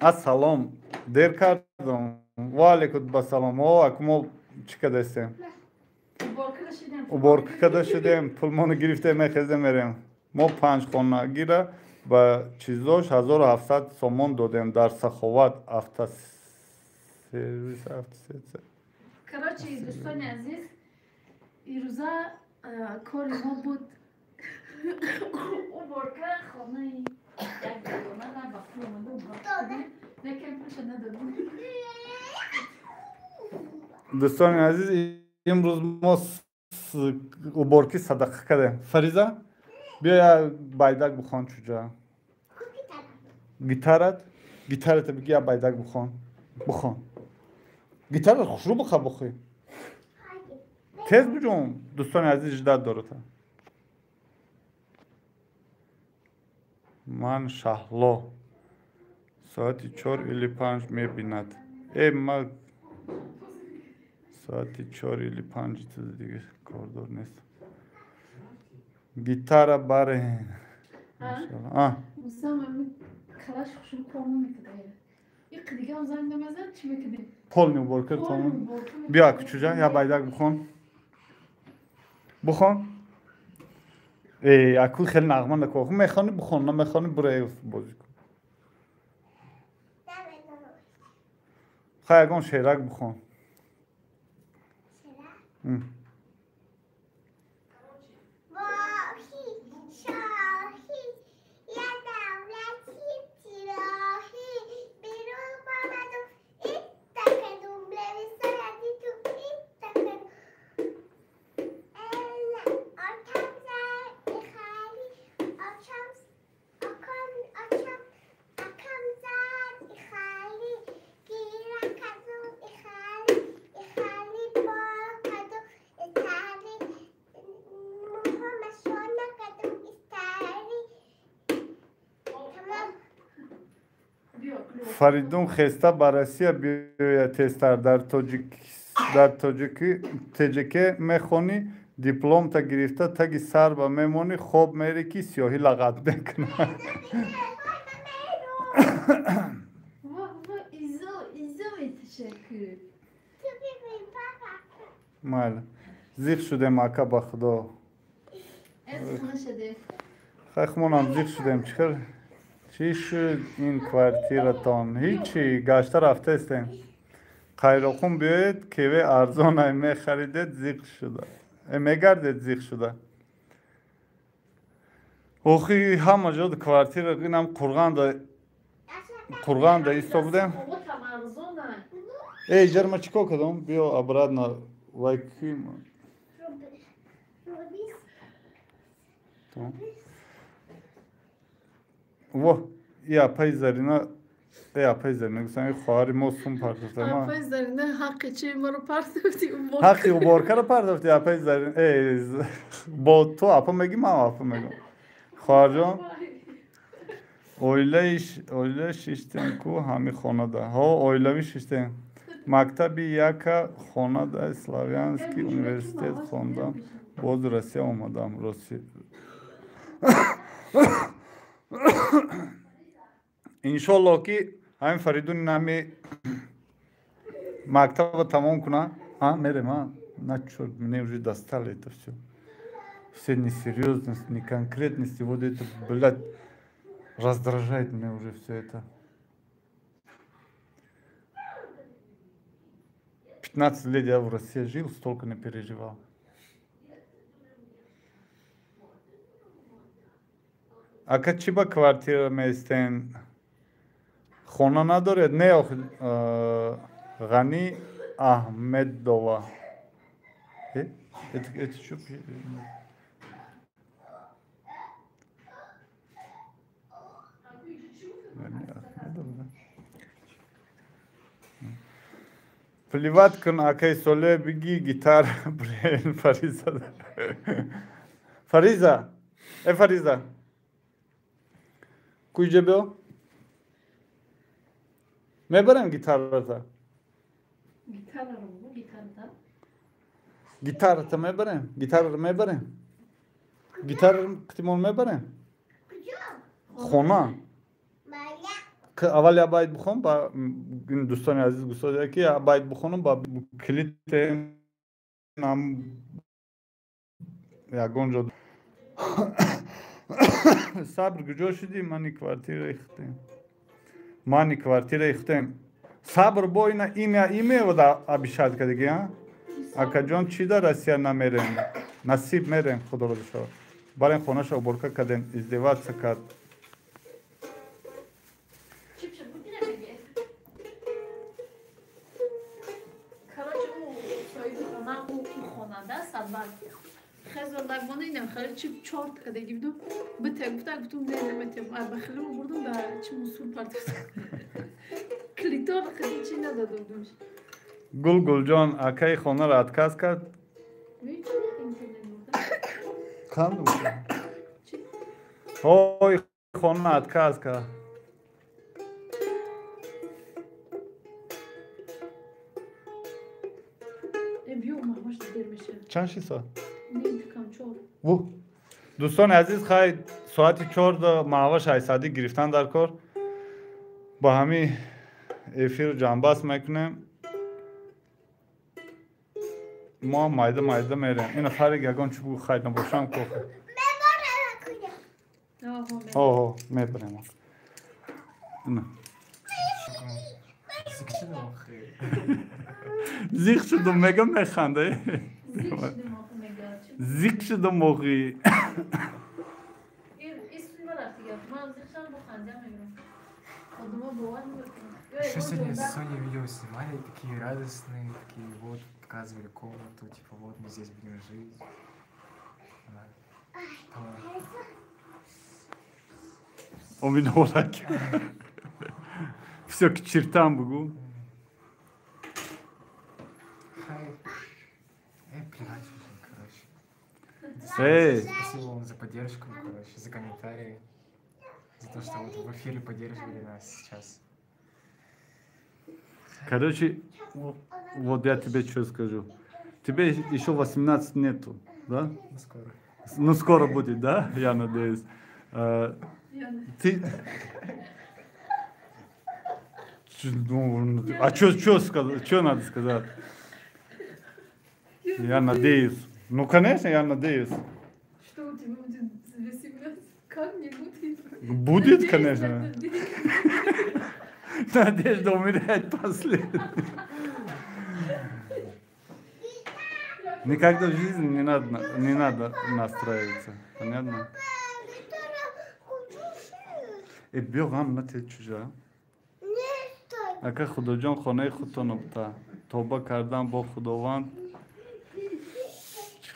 ассалом дер кардам ваалейкум басалом аку мо чӣ кардастем уборка карда шудем пулмоно гирифтем мехезем мерем мо 5 хонагира ба чизош 1700 сомон додем дар саховат автосервис короче дӯстони азиз ирӯза кори мо буд уборка хонаи як дадона ба пул омада уборка лекин пулша надодем дӯстони азиз имрӯз мо уборки садақа кардем фариза бия як байдак бихон чуҷа гитарата биги як байдак бихон гитара хушрӯ биха бихӯй тез биҷом дӯстони азиз жидат дората ман шаҳло соати 4:05 мебинад ма соати 4:05 чизи дига кордор нест гитара баре полни уборка бия кучуҷа я байдак бихон акул хеле нағма накун мехони бихон намехони буре бозӣ кун хай ягон шерак бихон Фаридун хеста ба Россия биёяд тестар дар тоҷике мехонӣ, дипломта гирифта таги сар ба мемонӣ, хоб мери ки сиёҳӣ лағат мекунад. Майли. Зиқ шудем ака ба худо. Хахмонам зиқ шудем чихел. Чӣ шуд ин квартиратон? Ҳичи гашта рафтаистем. Қайроқун биёед кеве арзонай мехаридед зиқ шуда. Мегардед зиқ шуда. Охи ҳама ҷо квартира инам қурғанда исто будем. Эй, ҷарма чӣ кор кардам? Биё обратно вайким. Во, я апай Зарина гусам хоҳари мо сум пардохта. Апай Зарина ҳаққи чӣ моро пардохти? Ҳаққи уборкаро пардохти апай Зарина. Бо ту апа мегӣ, ман апа мегӯм. Хоҳарҷон, оила шиштем ку ҳами хонада. Ҳо, оилави шиштем. Мактаби яка хонада Славянский университет хондам. Боз Россия омадам. Иншоллоҳ ки ҳамин Фаридун нами мактаба тамом куна. Мерем, начо, мне уже достало это все. Все несерьезность, неконкретность. И вот это, блядь, раздражает меня уже все это. 15 лет я в России жил, столько не переживал. Ака чӣ ба квартира меистен? Хона надоред? Не, Ғани Аҳмедова. Это что? Плевать кун акай соле биги гитар брен Фариза. Фариза. Фариза. Куйҷа биё. Мебарем гитарата. Гитарата мебарем. Гитараро мебарем. Гитараро ихтимол мебарем. Хона. Аввал я байт бихонам ба дӯстони азиз гӯштода ки я байт бихонам ба клите нам ягон ҷо. Сабр куҷо шудӣ? Мани квартира ихтем. Сабр бо ина имеода абишад кадиги. Акаҷон чӣ дар Россия намерем? Насиб мерем худоро дошава. Барем хонаша уборка кардем, издеваться кард. Хезорлармона инам хали чип чорт кадаги бидум бите гуфтум не неметем бахилим бурдум ба чи мусул пардохтам клитор хали чи нададум. Гулгулҷон акаи хонаро отказ кард. Ой, хона отказ кард. Чанд ши соат? дӯстони азиз, хай соати 4 маҳва шайсадӣ гирифтан дар кор. Ба ҳамин эфир ҷамъбаст мекунем. мо майда мерем. Ина Фарид ягон чӣ бугӯ хай набошам кофе. Мебарем. Зиқ шудум мегам механда. Зиқ шудум моғӣ. Еще сегодня с Соней видео снимали, такие радостные, такие вот, показывали комнату, типа вот мы здесь будем жить. Уминолак. Все к чертам бугу. Плевать уже, короче. Спасибо вам за поддержку, короче, за комментарии, за то, что вот в эфире поддерживали нас сейчас. Короче, вот я тебе что скажу. Тебе еще 18 нету, да? Ну, скоро. Ну, скоро будет, да? Я надеюсь. Ты... А что надо сказать? Я надеюсь. Ну, конечно, я надеюсь. Что у тебя будет за 18? Как не будет? Будет, конечно. Надежда умирает последней. Никогда в жизни не надо настраиваться. Понятно? Бег на те чужа. Ака худоҷон хонаи худтон бта. Тоба кардан бо худованд.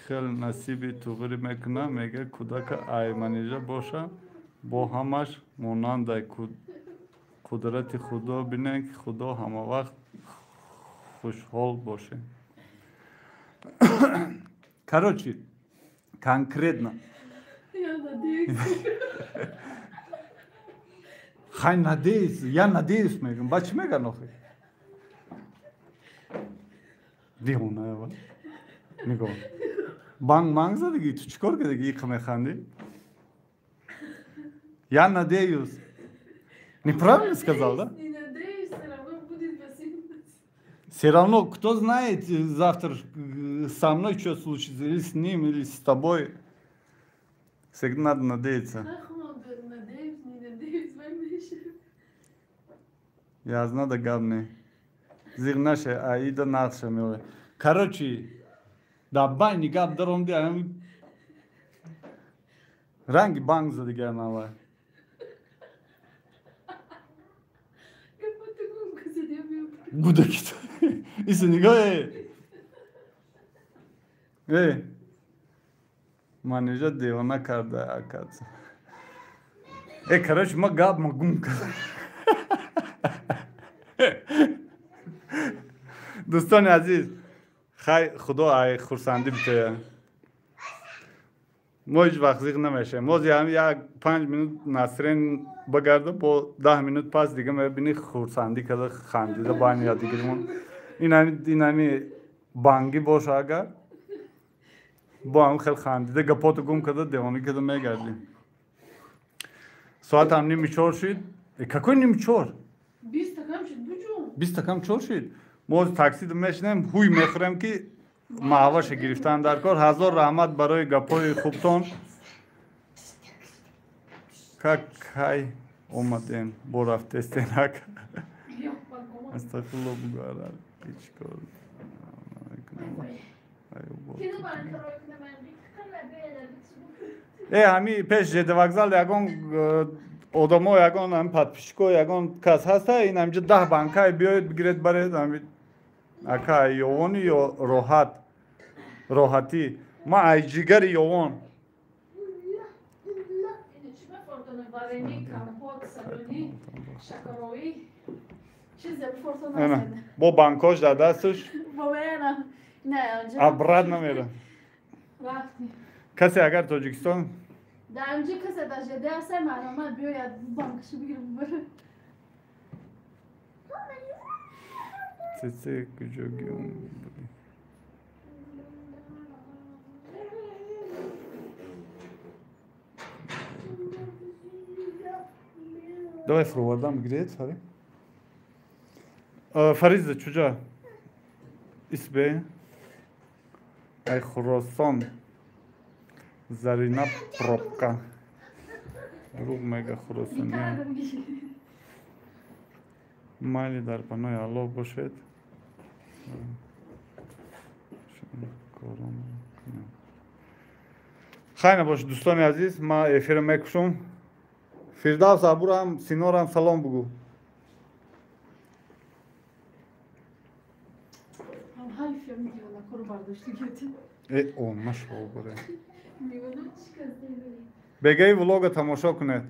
Хел насиби туғри мекуна мега кудака айманижа боша. Бо ҳамаш монандай қудрати худо бинен ки худо ҳама вақт хушҳол боше. Короче, конкретно. Я надеюсь. Хай надеюсь, я надеюсь мегам. Бачи меган охи. Дивона ева. Нигоҳ. Банг задиги, ту чикор кардиги иқ механди? Я надеюсь. Неправильно сказал, да? Не надеюсь, все равно будет 18. Все равно, кто знает завтра со мной что случится, или с ним, или с тобой. Всегда надо надеяться. Надеюсь, не надеюсь, воймешь. Я знаю, да гавны. Зигнаше, а ида надше миле. Короче, да бай не гав даром де. Ранги банг за дига нава. Капота гумка седем. Гуда кит. Иса не гае. Манежа девана карда акаца. Короче, ма габ ма гумка. دوستان عزیز خیلی خدا خورسندی بته ما هیچ وقت زیغ نمیشه ما هم یک 5 minut نسرین بگرده با 10 minut پس دیگه میبینی خورسندی که خندیده با این یادگیریمون اینانی بانگی باشه اگر با هم خیلی خندیده گپاتو گم کرده دیوانی کرده میگردیم ساعت هم نیمی چور شد какой نیمی چور 20 стакан شد بجون 20 стакан چور شد ما تاکسی میشنیم هوی میخوریم که معاوش گرفتن در کار هزار رحمت برای گپای خوبتون کای اومدین با رفت استینک استغفرالله بگاره هیچ کار همی پیش جده وگزال یکون آدمو یکون هم پادپیشکو یکون کس هسته این همجا 10 بانکای بیاید بگیرید برید همی اکا یوانی یا راحتی ما ای جگر یوان با بانکاش در دستش ابرد نمیره کسی اگر تاجیکستان دانجی کسی در جده هسته معلومات بیاید بانکشو بگیرم بره Це кujogиум. Давай фровардам грет, Фари. Фариза чужа. Исбе. Ай Хурасан. Зарина пробка. Друг мега Хурасан. Мали дар панои Аллоҳ бошед. خیلی باش دوستان عزیز ما افیر میکشم فردوس ابورم سینارم سلام بگو او ماشاءالله بره بگی ولوگ تماشا کنید